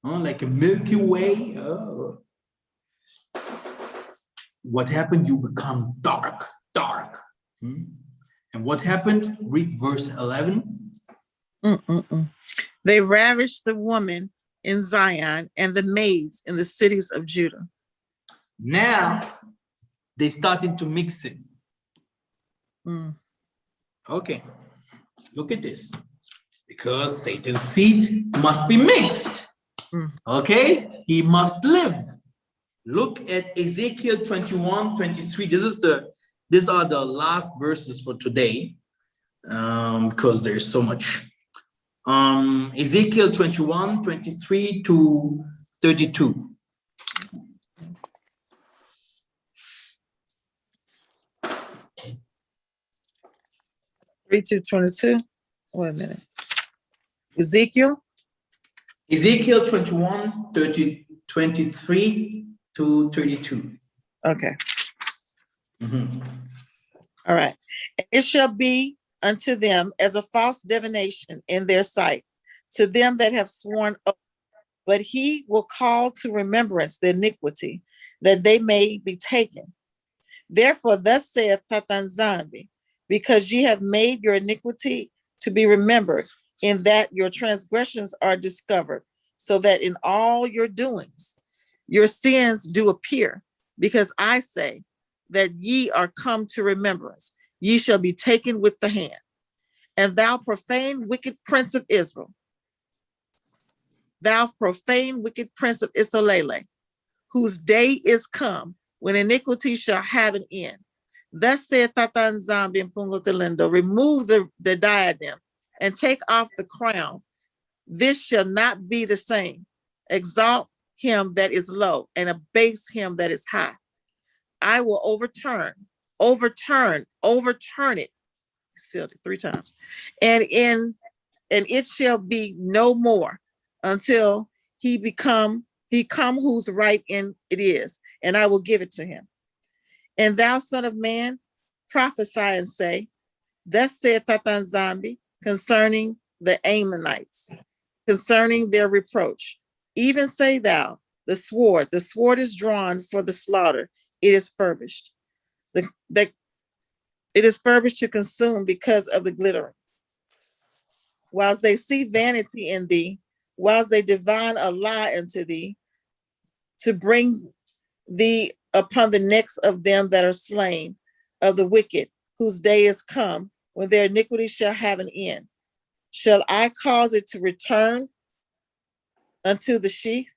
like a Milky Way. What happened? You become dark. And what happened? Read verse 11.
They ravished the woman in Zion and the maids in the cities of Judah.
Now they started to mix it.
Mm.
Okay, look at this. Because Satan's seed must be mixed.
Mm.
Okay, he must live. Look at Ezekiel 21, 23. These are the last verses for today, because there's so much. Ezekiel 21, 23 to 32.
3-22. Wait a minute. Ezekiel.
Ezekiel 21, 23 to 32.
Okay.
Mm-hmm.
All right. It shall be unto them as a false divination in their sight, to them that have sworn oath. But he will call to remembrance the iniquity, that they may be taken. Therefore, thus saith Tatanzambi, because ye have made your iniquity to be remembered, in that your transgressions are discovered, so that in all your doings your sins do appear, because I say that ye are come to remembrance, ye shall be taken with the hand. And thou profane wicked prince of Israel, thou profane wicked prince of Israel, whose day is come when iniquity shall have an end. Thus saith Tatan Zambi and Pungo Telindo, remove the diadem and take off the crown. This shall not be the same. Exalt him that is low and abase him that is high. I will overturn it. Sealed it 3 times. And it shall be no more until he come whose right in it is, and I will give it to him. And thou, son of man, prophesy and say, thus saith Tatan Zambi concerning the Ammonites, concerning their reproach. Even say thou, the sword is drawn for the slaughter, it is furbished. It is furbished to consume because of the glittering. Whilst they see vanity in thee, whilst they divine a lie unto thee, to bring thee upon the necks of them that are slain, of the wicked, whose day is come, when their iniquity shall have an end. Shall I cause it to return unto the sheath?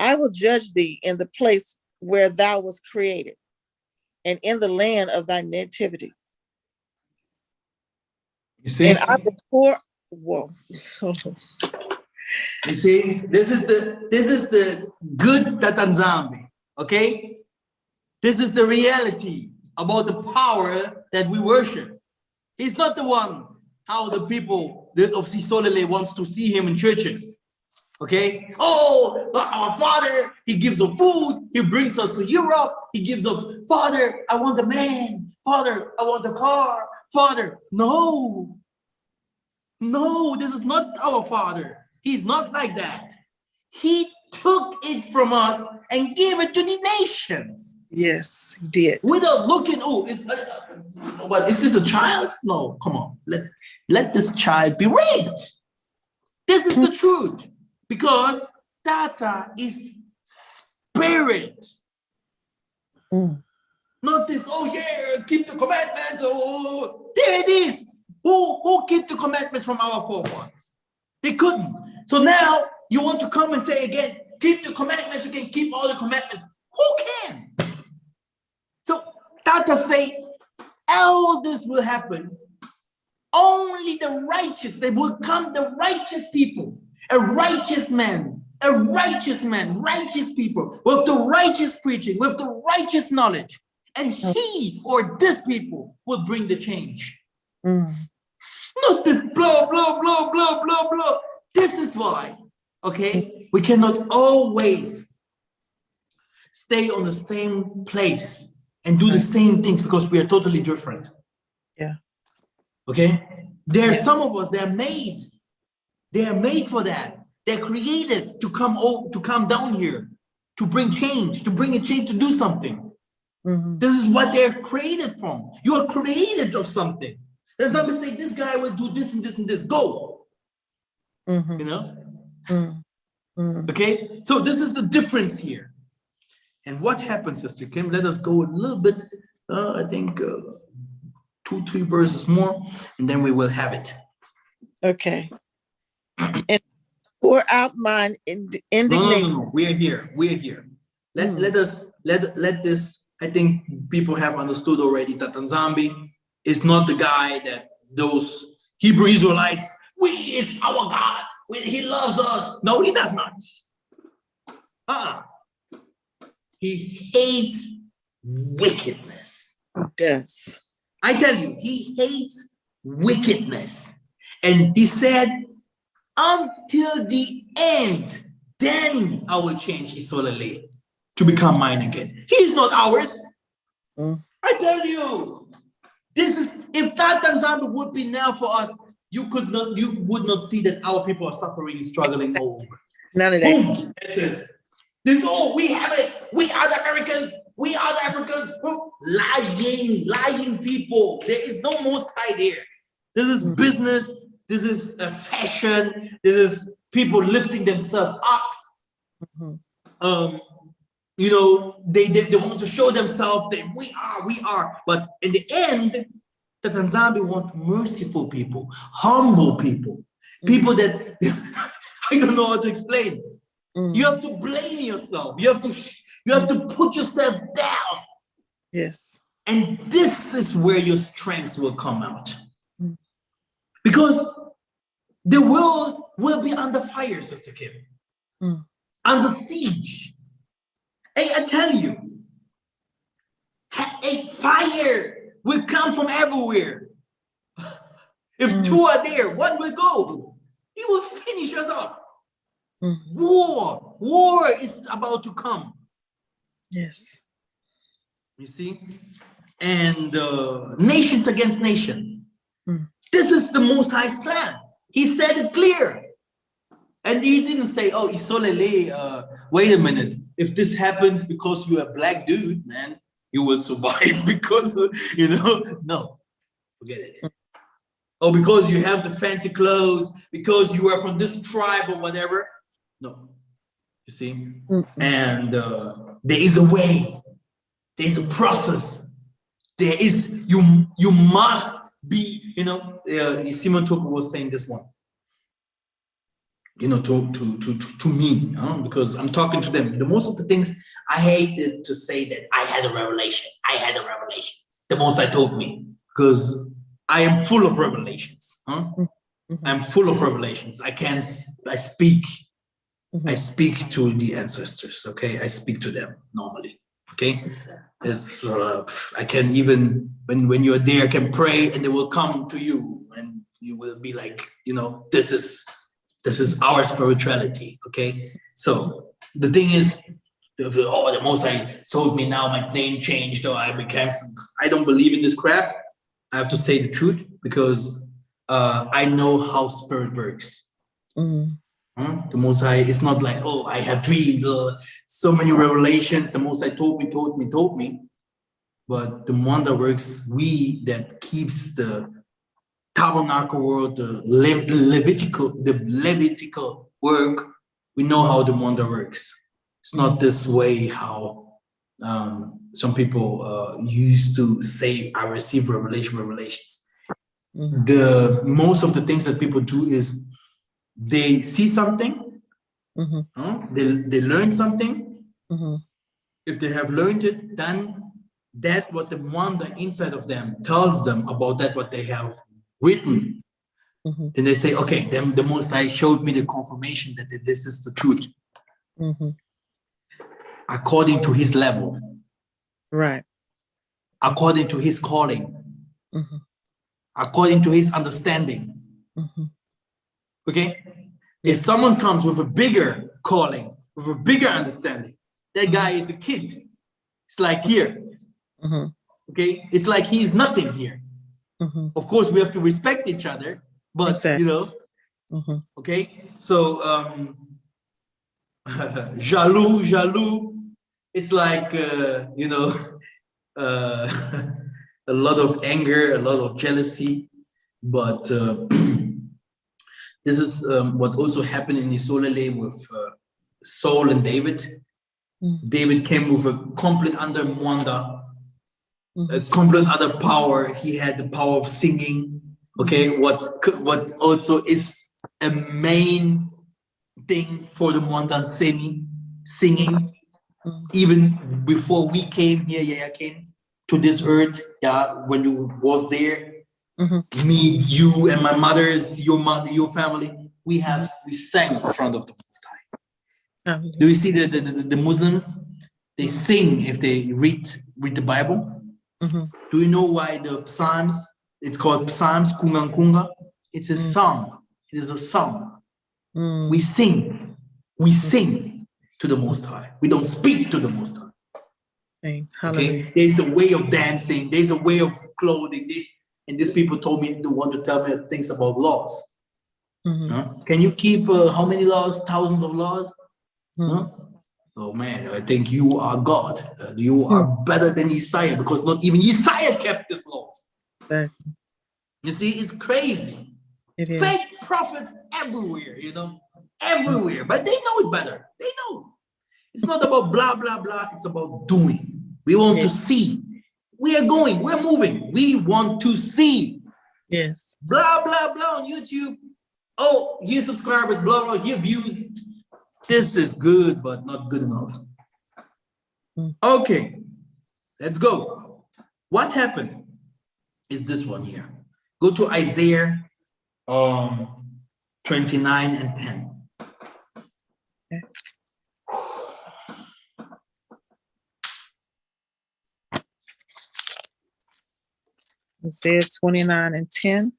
I will judge thee in the place where thou was created, and in the land of thy nativity.
You see?
And I will pour, whoa.
You see, this is the good Tatanzambi, okay? This is the reality about the power that we worship. He's not the one how the people of Sisolele wants to see him in churches. Okay? Oh, our father, he gives us food, he brings us to Europe, he gives us, Father, I want a man, Father, I want a car, Father. No, this is not our Father. He's not like that. He took it from us and gave it to the nations.
Yes, he did.
Without looking, is this a child? No, come on. Let this child be raped. This is the truth. Because Tata is spirit. Not this, keep the commandments. There it is. Who keep the commandments from our forefathers? They couldn't. So now you want to come and say again, keep the commandments, you can keep all the commandments. Who can? So Tata say, all this will happen. Only the righteous, they will come, the righteous people, a righteous man, righteous people, with the righteous preaching, with the righteous knowledge. And he or this people will bring the change. Not this blah, blah, blah, blah, blah, blah. This is why, okay, we cannot always stay on the same place and do the same things because we are totally different.
Yeah.
Okay? There are some of us, they are made for that. They're created to come down here, to bring change, to do something. This is what they're created from. You are created of something. Then somebody say, this guy will do this and this and this. Go. You know? Okay? So this is the difference here. And what happens, Sister Kim? Let us go a little bit, I think, 2, 3 verses more, and then we will have it.
Okay. And pour out mine indignation.
No. We're here. Let this. I think people have understood already that Nzambi is not the guy that those Hebrew Israelites. It's our God. He loves us. No, he does not. He hates wickedness.
Yes.
I tell you, he hates wickedness. And he said, until the end, then I will change Isolale to become mine again. He is not ours. I tell you, this is, if that Nzambi would be now for us, you would not see that our people are suffering, struggling all over.
None of that.
Boom. That's it. This, we have it. We are the Americans. We are the Africans. Lying people. There is no Most High there. This is business. This is a fashion. This is people lifting themselves up. You know, they want to show themselves that we are. But in the end, the Nzambi want merciful people, humble people, people that I don't know how to explain. You have to blame yourself. You have to put yourself down.
Yes.
And this is where your strengths will come out. Because the world will be under fire, Sister Kim. Under siege. Hey, I tell you, fire will come from everywhere. If 2 are there, 1 will go. He will finish us up. War is about to come.
Yes.
You see? And nations against nation. This is the Most High's plan. He said it clear. And he didn't say, oh, Isolele, wait a minute. If this happens because you're a black dude, man, you will survive because, no, forget it. Or because you have the fancy clothes, because you are from this tribe or whatever. No, you see? And there is a way. There is a process. There is, you must be, Simon Toko was saying this one. To me, because I'm talking to them. The most of the things I hated to say that I had a revelation. The most I told me, because I am full of revelations. I'm full of revelations. I speak to the ancestors. Okay, I speak to them normally. Okay, I can even when you're there, I can pray and they will come to you and you will be like, this is our spirituality, okay? So the thing is, the Most High told me now my name changed or I don't believe in this crap. I have to say the truth because I know how spirit works. The Most High, it's not like, oh, I have dreamed so many revelations. The Most High told me. But the wonder works, that keeps the tabernacle world, the Levitical work, we know how the wonder works. It's not this way how some people used to say, I receive revelations. The most of the things that people do is they see something, they learn something. If they have learned it, then that what the wonder inside of them tells them about that what they have written, then they say, okay, then the Most High showed me the confirmation that this is the truth. According to his level.
Right.
According to his calling. According to his understanding. Okay? If someone comes with a bigger calling, with a bigger understanding, that guy is a kid. It's like here. Okay? It's like he is nothing here. Of course, we have to respect each other, but
exactly.
Okay. So jaloux. It's like a lot of anger, a lot of jealousy, but this is what also happened in Isolele with Saul and David. David came with a complete under wonder. a complete other power. He had the power of singing. Okay, what also is a main thing for the Montan singing. Even before we came here, yeah, I came to this earth, yeah, when you was there, me, you, and my mother's, your mother, your family, we sang in front of the Most High. Do you see the Muslims? They sing if they read the Bible. Do you know why the Psalms? It's called Psalms Kunga Kunga. It's a song. It is a song. We sing. We sing to the Most High. We don't speak to the Most High. Okay. There's a way of dancing. There's a way of clothing. And these people told me they want to tell me things about laws. Can you keep how many laws? Thousands of laws? Oh man, I think you are God. You are better than Isaiah, because not even Isaiah kept these laws. You see, it's crazy. Fake prophets everywhere, everywhere. But they know it better. They know. It's not about blah, blah, blah. It's about doing. We want to see. We are going. We're moving. We want to see.
Yes.
Blah, blah, blah on YouTube. Oh, your subscribers, blah, blah, your views. This is good, but not good enough. Okay, let's go. What happened is this one here. Go to Isaiah 29 and 10.
Okay. Isaiah 29 and 10.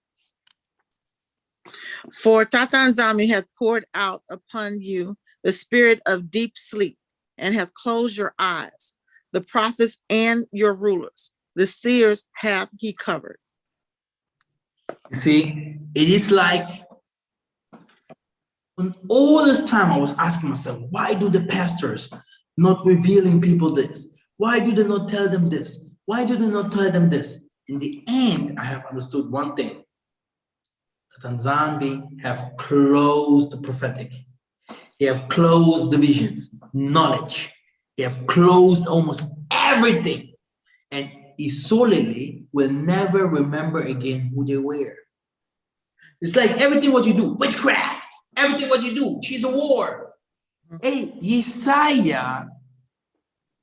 For Tatanzami hath poured out upon you the spirit of deep sleep, and hath closed your eyes, the prophets and your rulers, the seers hath he covered.
See, it is like, when all this time I was asking myself, why do the pastors not revealing people this? Why do they not tell them this? Why do they not tell them this? In the end, I have understood one thing. The Tanzania have closed the prophetic. They have closed the visions, knowledge. They have closed almost everything. And Isolele will never remember again who they were. It's like everything what you do, witchcraft. Everything what you do, she's a war. Hey, Yesaya,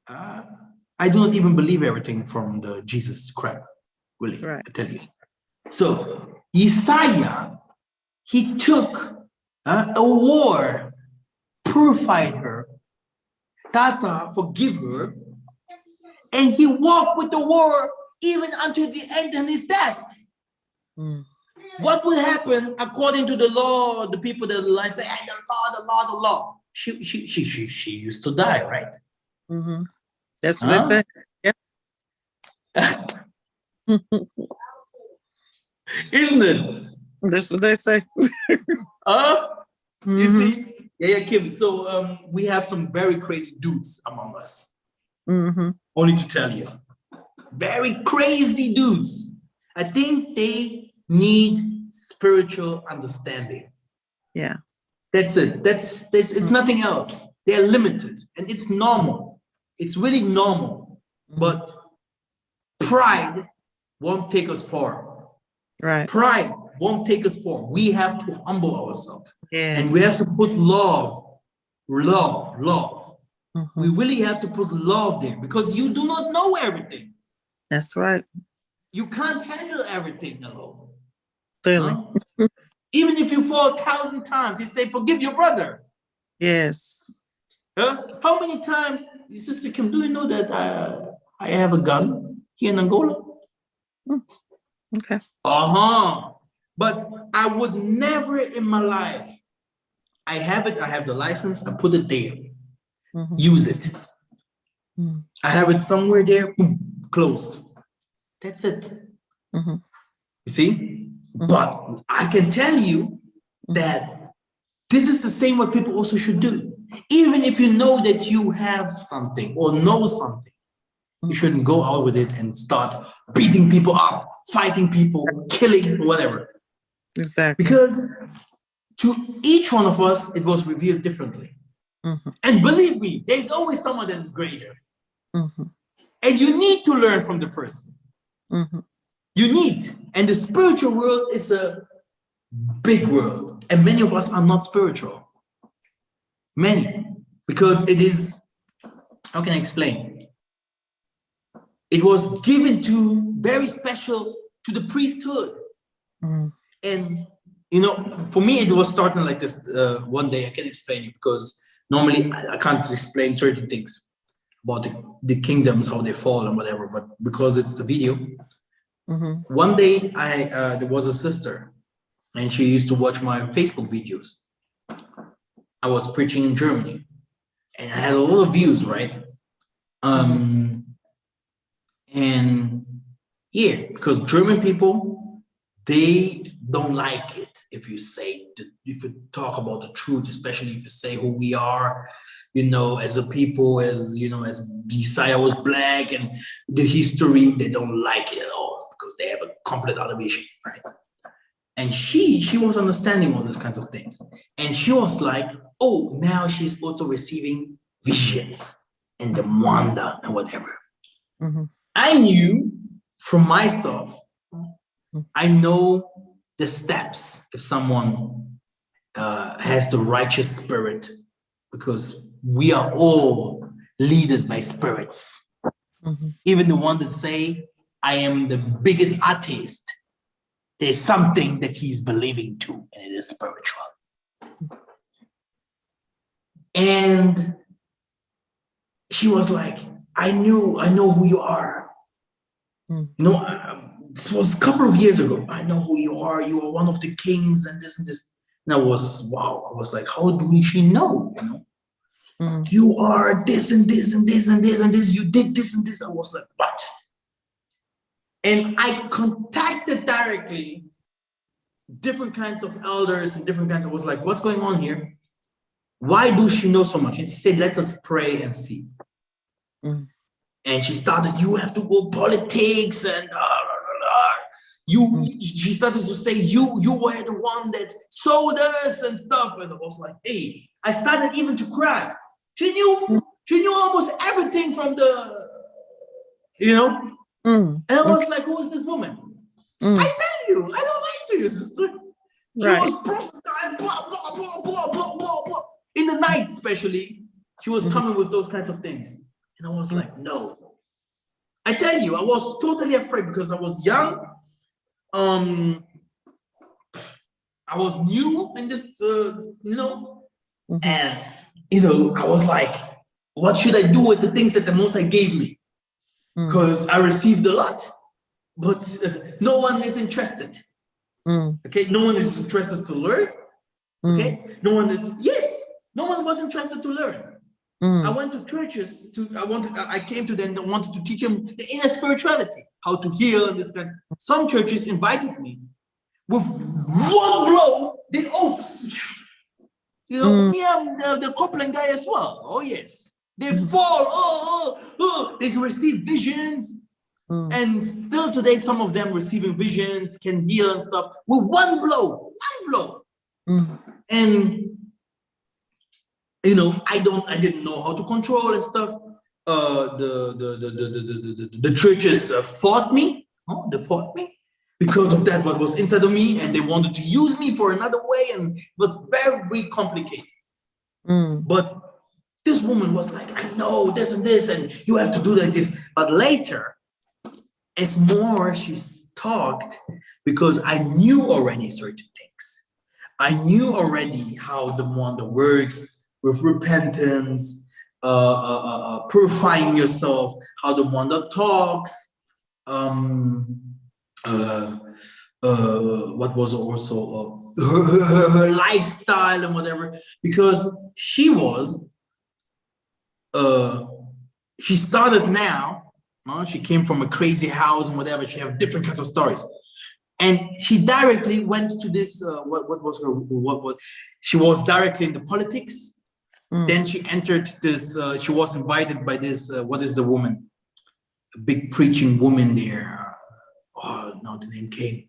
I do not even believe everything from the Jesus crap, really, I tell you. So, Yesaya, he took a war, purified her, Tata forgive her, and he walked with the war even until the end of his death. What would happen according to the law? The people that like say, hey, the law. She used to die, right?
That's what they say. Yeah.
Isn't it?
That's what they say.
You see? Yeah, Kim. So we have some very crazy dudes among us. Only to tell you. Very crazy dudes. I think they need spiritual understanding.
Yeah.
That's it. It's nothing else. They're limited, and it's normal. It's really normal. But pride won't take us far.
Right.
Pride won't take us far. We have to humble ourselves. And we have to put love. We really have to put love there, because you do not know everything.
That's right.
You can't handle everything alone.
Clearly.
Even if you fall 1,000 times, you say, forgive your brother.
Yes.
How many times, Sister Kim, do you know that I have a gun here in Angola?
Okay.
But I would never in my life, I have the license, I put it there. Use it. I have it somewhere there, boom, closed. That's it. You see? But I can tell you that this is the same what people also should do. Even if you know that you have something or know something, you shouldn't go out with it and start beating people up, fighting people, killing, whatever.
Exactly.
Because to each one of us, it was revealed differently. And believe me, there's always someone that is greater. And you need to learn from the person.
Mhm.
You need. And the spiritual world is a big world. And many of us are not spiritual. Many. Because it is, how can I explain? It was given to very special to the priesthood.
Mhm.
And, you know, for me, it was starting like this. One day I can explain it because normally I can't explain certain things about the kingdoms, how they fall and whatever, but because it's the video.
Mhm.
One day there was a sister and she used to watch my Facebook videos. I was preaching in Germany and I had a lot of views, right? And yeah, because German people, they don't like it if you if you talk about the truth, especially if you say who we are, you know, as a people, as you know, as Messiah was black and the history, they don't like it at all because they have a complete other vision, right? And she was understanding all these kinds of things. And she was like, oh, now she's also receiving visions and the wonder and whatever.
Mhm.
I knew from myself, I know the steps if someone has the righteous spirit, because we are all led by spirits.
Mhm.
Even the one that say, I am the biggest atheist, there's something that he's believing to, and it is spiritual. And she was like, I know who you are.
Mhm.
You know, this was a couple of years ago. I know who you are. You are one of the kings and this and this. And I was, wow. I was like, how do she know? You know,
Mhm.
you are this and this and this and this and this. You did this and this. I was like, what? And I contacted directly different kinds of elders and different kinds of, I was like, what's going on here? Why do she know so much? And she said, let us pray and see.
Mhm.
And she started, you have to go politics and she started to say, you were the one that sold us and stuff. And I was like, hey, I started even to cry. She knew almost everything from the, you know?
Mhm.
And I was like, who is this woman?
Mhm.
I tell you, I don't lie to you, sister. She
Right.
was prophesying, blah, blah, blah, blah, blah, blah, blah. In the night, especially, she was coming with those kinds of things. And I was like, no. I tell you, I was totally afraid because I was young. I was new in this, you know, and, you know, I was like, what should I do with the things that the Most High gave me? Because I received a lot, but no one is interested. Okay, no one is interested to learn. Okay, no one was interested to learn. I went to churches I came to them and wanted to teach them the inner spirituality, how to heal and this kind of. Some churches invited me. With one blow, me and the Copeland guy as well. Oh yes. They fall, they receive visions. And still today, some of them receiving visions, can heal and stuff with one blow. And you know, I didn't know how to control and stuff. The churches fought me. Oh, they fought me because of that. What was inside of me, and they wanted to use me for another way, and it was very complicated. But this woman was like, I know this and this, and you have to do like this. But later, as more she talked, because I knew already certain things. I knew already how the wonder works with repentance, purifying yourself, how the wonder talks, what was also her lifestyle and whatever, because she started now. She came from a crazy house and whatever. She have different kinds of stories. And she directly went to this, she was directly in the politics. Then she entered this, she was invited by this, what is the woman? A big preaching woman there. Oh, no, the name came.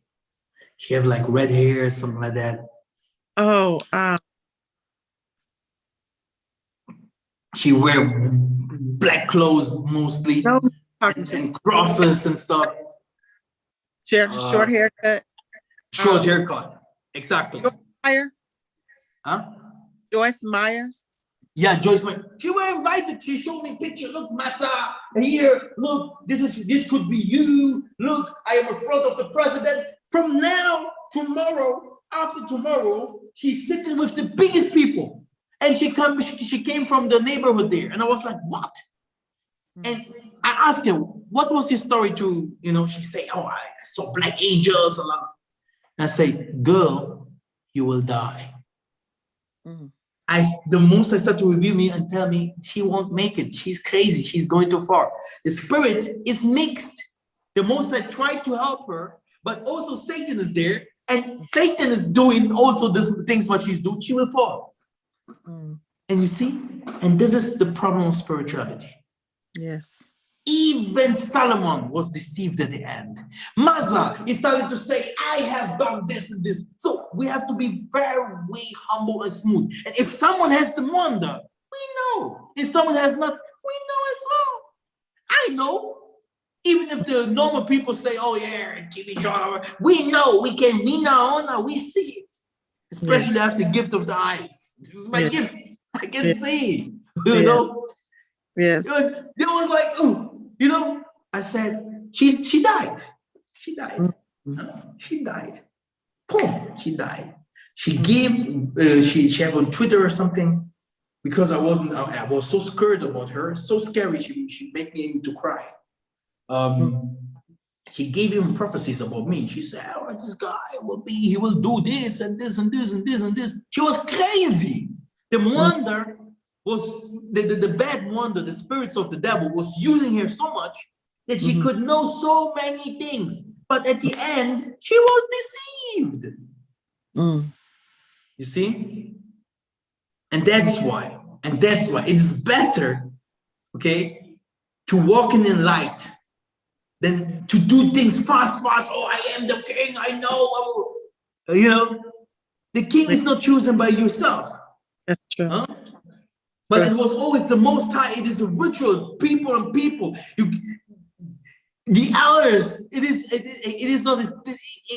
She have like red hair, something like that.
Oh,
she wear black clothes mostly.
talking to
and crosses and stuff.
short haircut.
Short haircut. Exactly.
Meyer?
Huh?
Joyce Myers?
Yeah, Joyce. She was invited. She showed me pictures. Look, Massa, here. Look, this could be you. Look, I am in front of the president. From now, tomorrow, after tomorrow, she's sitting with the biggest people, and she came from the neighborhood there, and I was like, what? And I asked her, what was your story to, she said, oh, I saw black angels a lot. And I say, girl, you will die. The most I start to review me and tell me she won't make it. She's crazy. She's going too far. The spirit is mixed. The most I try to help her, but also Satan is there, and Satan is doing also these things what she's doing. She will fall. And you see, and this is the problem of spirituality.
Yes.
Even Solomon was deceived at the end. Massa, he started to say, I have done this and this. So we have to be very humble and smooth. And if someone has the wonder, we know. If someone has not, we know as well. I know. Even if the normal people say, oh yeah, TV show, we know, we know, we see it. Especially after the gift of the eyes. This is my gift. I can see, you know.
Yes.
It was like, ooh, I said, she died. She died. She died. Boom, she died. She gave, she had on Twitter or something, because I was so scared about her, so scary, she made me to cry. She gave him prophecies about me. She said, oh, this guy he will do this and this and this and this and this. She was crazy. The wonder was, the bad wonder, the spirits of the devil was using her so much that she could know so many things. But at the end, she was deceived. You see? And that's why it is better, okay, to walk in the light than to do things fast. Oh, I am the king, I know. The king is not chosen by yourself.
That's true.
Huh? But it was always the Most High. It is a ritual, people and people. The elders, it is not an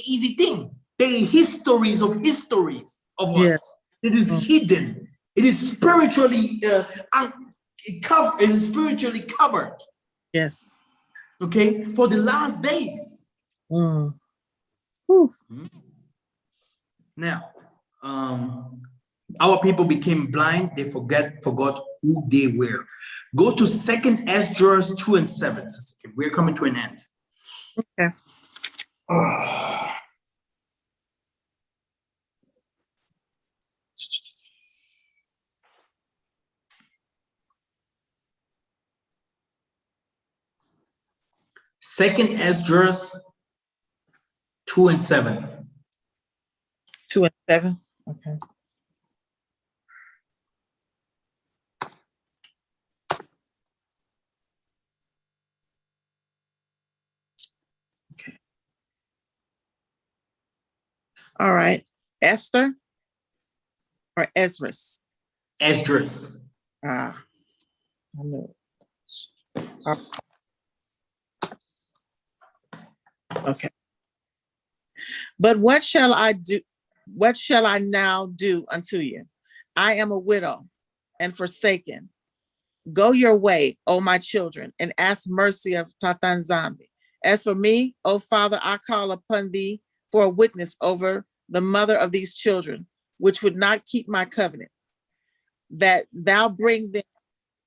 easy thing. They are histories of us. It is hidden. It is spiritually covered. It is spiritually covered.
Yes.
Okay, for the last days. Now, our people became blind. They forgot who they were. Go to 2nd Ezra 2 and 7. We're coming to an end.
Okay.
Second Ezra 2 and 7.
2 and 7. Okay. Okay. All right. Esther or Esdras?
Esdras.
I know. Okay. But what shall I do? What shall I now do unto you? I am a widow and forsaken. Go your way, O my children, and ask mercy of Tatanzambi. As for me, O Father, I call upon thee for a witness over the mother of these children, which would not keep my covenant, that thou bring them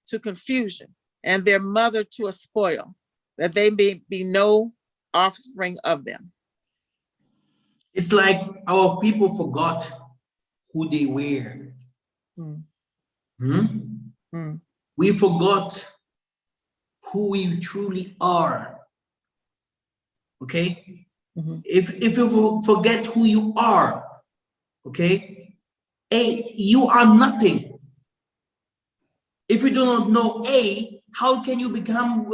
to confusion and their mother to a spoil, that they may be no offspring of them.
It's like our people forgot who they were. We forgot who we truly are. Okay? If you forget who you are, okay, A, you are nothing. If you do not know A, how can you become,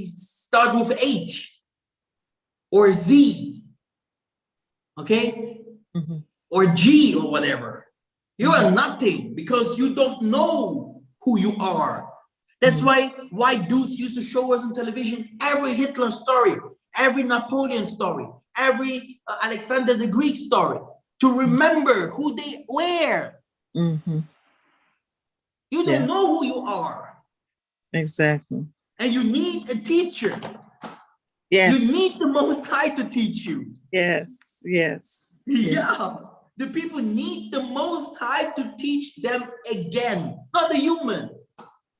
start with H or Z? Okay? Or G or whatever. You are nothing because you don't know who you are. That's why white dudes used to show us on television every Hitler story, every Napoleon story, every Alexander the Greek story, to remember who they were.
Mm-hmm.
You don't know who you are.
Exactly.
And you need a teacher.
Yes.
You need the Most High to teach you.
Yes. Yes.
Yeah. The people need the Most High to teach them again, not the human.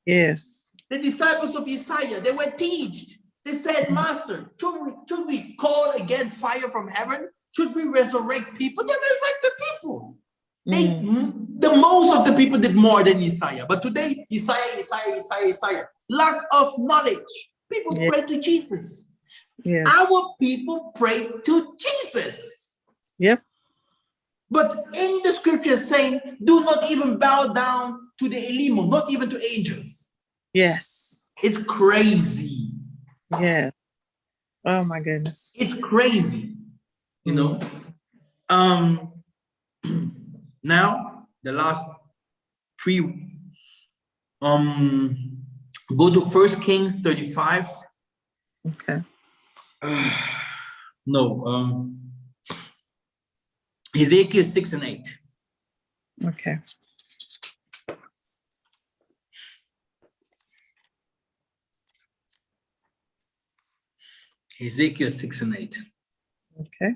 Yes.
The disciples of Isaiah, they were taught. They said, Master, should we call again fire from heaven? Should we resurrect people? They resurrected people. The most of the people did more than Isaiah. But today, Isaiah. Lack of knowledge. People pray to Jesus.
Yes.
Our people pray to Jesus.
Yep.
But in the scripture saying, do not even bow down to the Elimo, not even to angels.
Yes.
It's crazy.
Yeah. Oh my goodness.
It's crazy. You know. Now the last three. Go to 1 Kings 35.
Okay.
No. Ezekiel 6 and 8.
Okay.
Ezekiel 6 and 8.
Okay.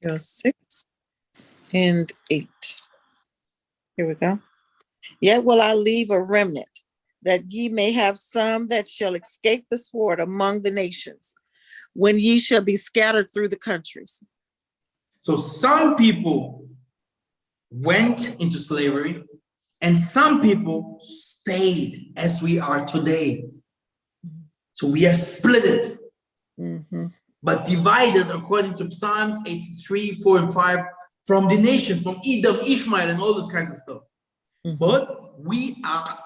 Ezekiel 6 and 8. Here we go. Yet will I leave a remnant, that ye may have some that shall escape the sword among the nations, when ye shall be scattered through the countries.
So some people went into slavery, and some people stayed as we are today. So we are split, but divided according to Psalms 83, 4, and 5 from the nation, from Edom, Ishmael, and all those kinds of stuff. But we are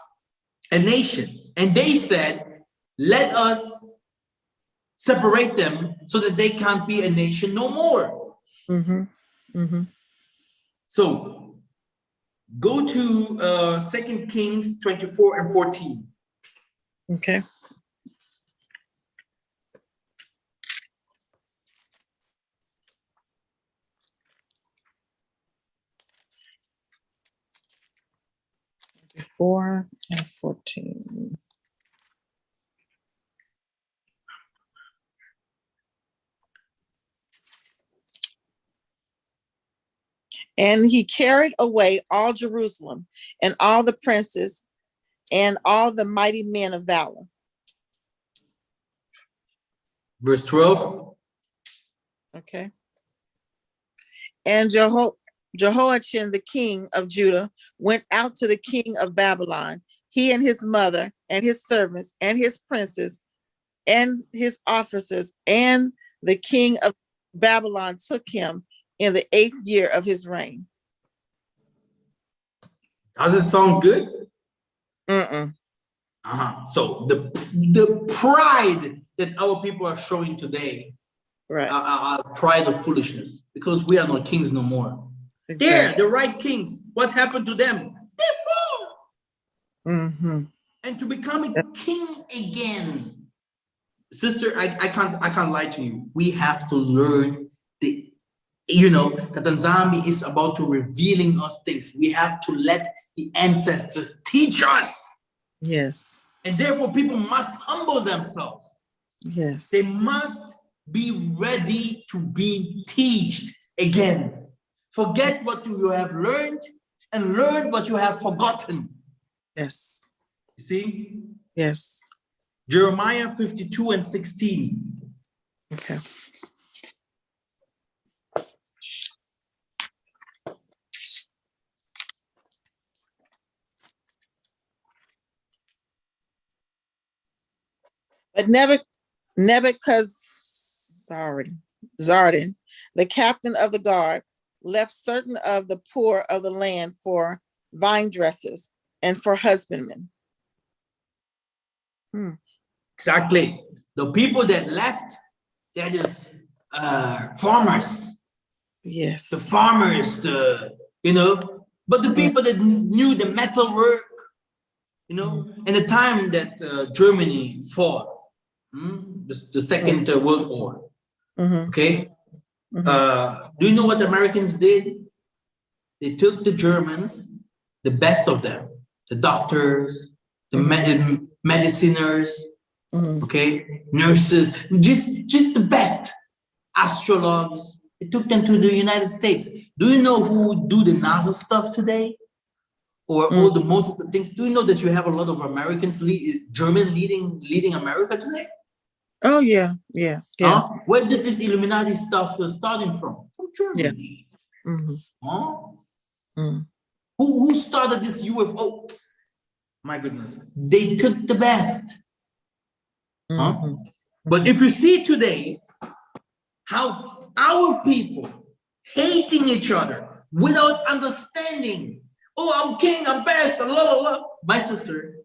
a nation. And they said, let us separate them so that they can't be a nation no more. So go to 2 Kings 24 and 14.
Okay. Before and 14. And he carried away all Jerusalem and all the princes and all the mighty men of valor.
Verse 12.
Okay. And Jehoiachin, the king of Judah, went out to the king of Babylon, he and his mother and his servants and his princes and his officers, and the king of Babylon took him in the 8th year of his reign.
Does it sound good?
Mm-mm.
So the pride that our people are showing today,
Right.
Our pride of foolishness, because we are not kings no more.
Exactly.
They're the right kings. What happened to them? They fall. And to become a king again. Sister, I can't lie to you. We have to learn that Nzambi is about to revealing us things. We have to let the ancestors teach us.
Yes.
And therefore people must humble themselves.
Yes.
They must be ready to be taught again. Forget what you have learned and learn what you have forgotten.
Yes.
You see?
Yes.
Jeremiah 52 and 16.
Okay. But Zardan, the captain of the guard, left certain of the poor of the land for vine dressers and for husbandmen.
Exactly. The people that left, they're just farmers.
Yes.
The farmers, but the people that knew the metal work, You know, and the time that Germany fought, the Second World War, okay? Do you know what the Americans did? They took the Germans, the best of them, the doctors, the mediciners, okay, nurses, just the best astrologers. They took them to the United States. Do you know who do the NASA stuff today? Or all the most of the things? Do you know that you have a lot of Americans, German leading America today?
Oh yeah, yeah, yeah.
Where did this Illuminati stuff starting from? From Germany. Who started this UFO? My goodness, they took the best. But if you see today how our people hating each other without understanding, oh, I'm king, I'm best, blah, blah, blah. My sister,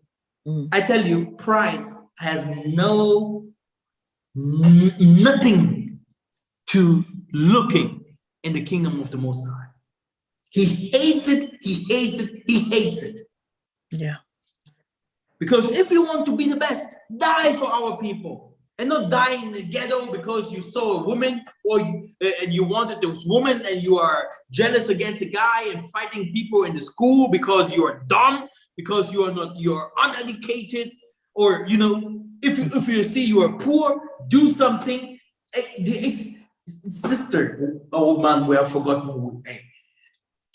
I tell you, pride has nothing to looking in the kingdom of the Most High. He hates it, he hates it, he hates it.
Yeah.
Because if you want to be the best, die for our people. And not die in the ghetto because you saw a woman and you wanted this woman and you are jealous against a guy and fighting people in the school because you are dumb, because you're uneducated, or you know, if you see you are poor, do something. Sister, oh man, we have forgotten.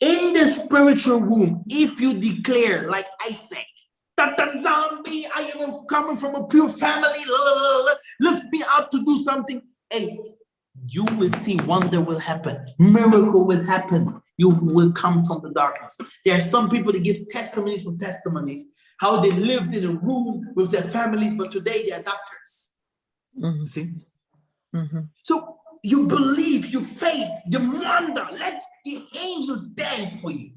In the spiritual womb, if you declare, like I said, Tatan Zombie, I am coming from a pure family, lift me up to do something. Hey, you will see wonder will happen, miracle will happen. You will come from the darkness. There are some people that give testimonies from testimonies, how they lived in a room with their families, but today they are doctors. See? So you believe, you faith, you wonder, let the angels dance for you.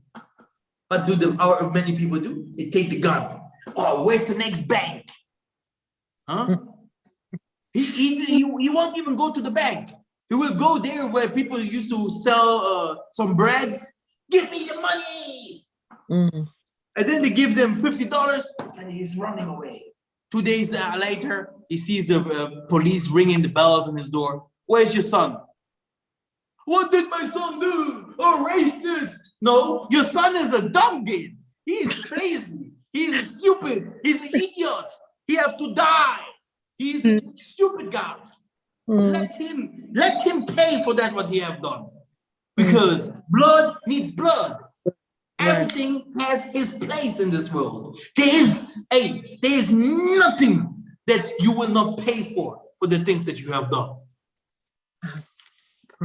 What do many people do? They take the gun. Oh, where's the next bank? He won't even go to the bank. He will go there where people used to sell some breads. Give me the money. And then they give them $50 and he's running away. 2 days later, he sees the police ringing the bells on his door. Where's your son? What did my son do? A racist. No, your son is a dumb kid. He's crazy. He's stupid. He's an idiot. He have to die. He's a stupid guy. Let him pay for that what he have done. Because blood needs blood. Everything has his place in this world. There is nothing that you will not pay for the things that you have done.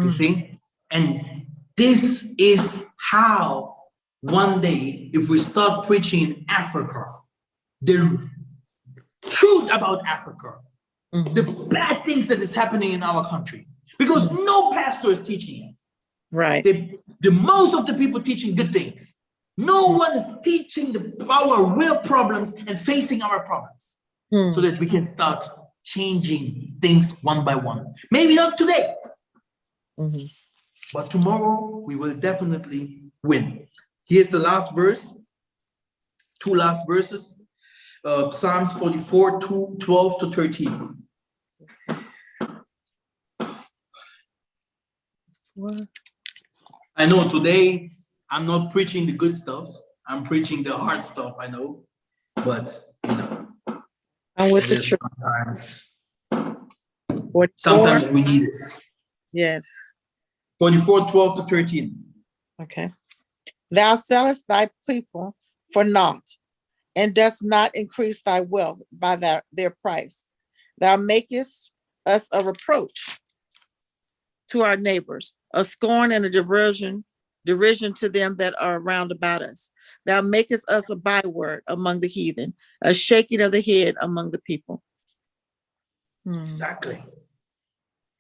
You see? And this is how one day, if we start preaching in Africa, the truth about Africa, the bad things that is happening in our country, because no pastor is teaching it.
Right.
The most of the people teaching good things. No one is teaching our real problems and facing our problems so that we can start changing things one by one. Maybe not today, but tomorrow we will definitely win. Here's the last verse, two last verses, Psalms 44, 12 to 13. I know today I'm not preaching the good stuff. I'm preaching the hard stuff, I know. But, you know,
I'm with the truth.
Sometimes we need it.
Yes.
44, 12 to 13.
Okay. Thou sellest thy people for naught, and dost not increase thy wealth by their price. Thou makest us a reproach to our neighbors, a scorn and a derision to them that are round about us. Thou makest us a byword among the heathen, a shaking of the head among the people.
Exactly.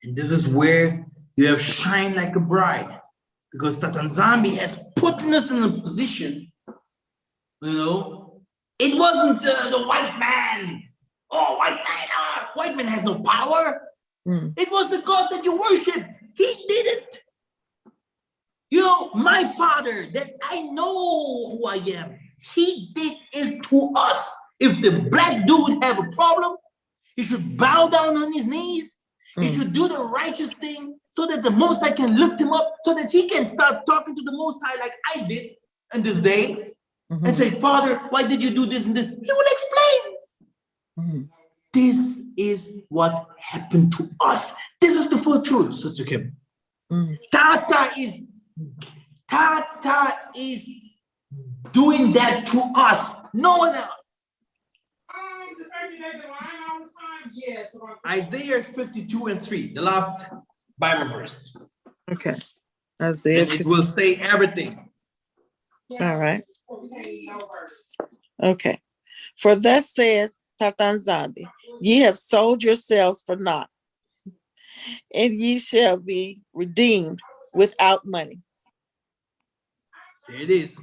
And this is where you have shined like a bride, because Satan Zambi has put us in a position, you know, it wasn't the white man. Oh, white man has no power. It was the God that you worship. He did it. You know, my father, that I know who I am. he did it to us. If the black dude have a problem, he should bow down on his knees. He should do the righteous thing so that the Most High can lift him up, so that he can start talking to the Most High like I did in this day and say, Father, why did you do this and this? He will explain. This is what happened to us. This is the full truth, Sister Kim. Tata is doing that to us, no one else. Isaiah 52:3, the last Bible verse.
Okay. Isaiah.
And it will say everything.
All right. Okay. For thus says Tatanzambi, ye have sold yourselves for naught, and ye shall be redeemed without money.
There it is.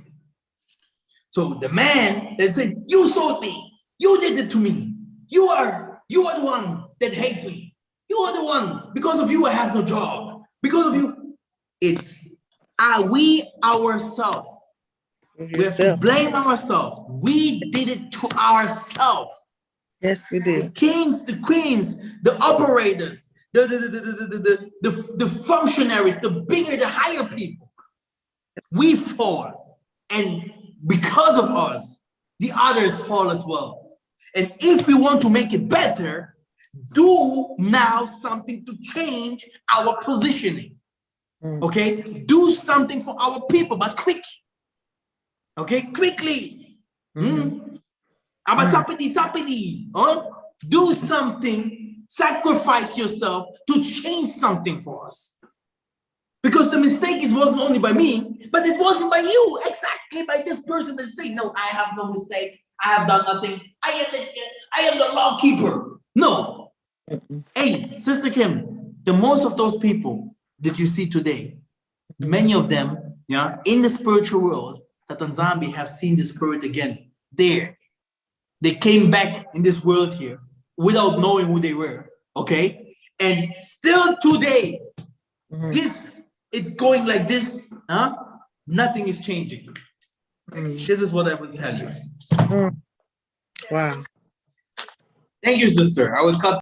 So the man that said, you sold me, you did it to me. You are the one that hates me. You are the one. Because of you, I have no job. Because of you, it's we ourselves. We have to blame ourselves. We did it to ourselves.
Yes, we did.
The kings, the queens, the operators, the functionaries, the bigger, the higher people. We fall. And because of us, the others fall as well. And if we want to make it better, do now something to change our positioning. Okay? Do something for our people, but quick. Okay? Quickly. Do something, sacrifice yourself to change something for us. Because the mistake wasn't only by me, but it wasn't by you, exactly by this person that say, no, I have no mistake. I have done nothing. I am the law keeper. No. Hey, Sister Kim, the most of those people that you see today, many of them, in the spiritual world, Tatanzambi have seen the spirit again. There. They came back in this world here without knowing who they were. Okay? And still today, it's going like this. Nothing is changing. This is what I will tell you.
Wow.
Thank you, sister. I will cut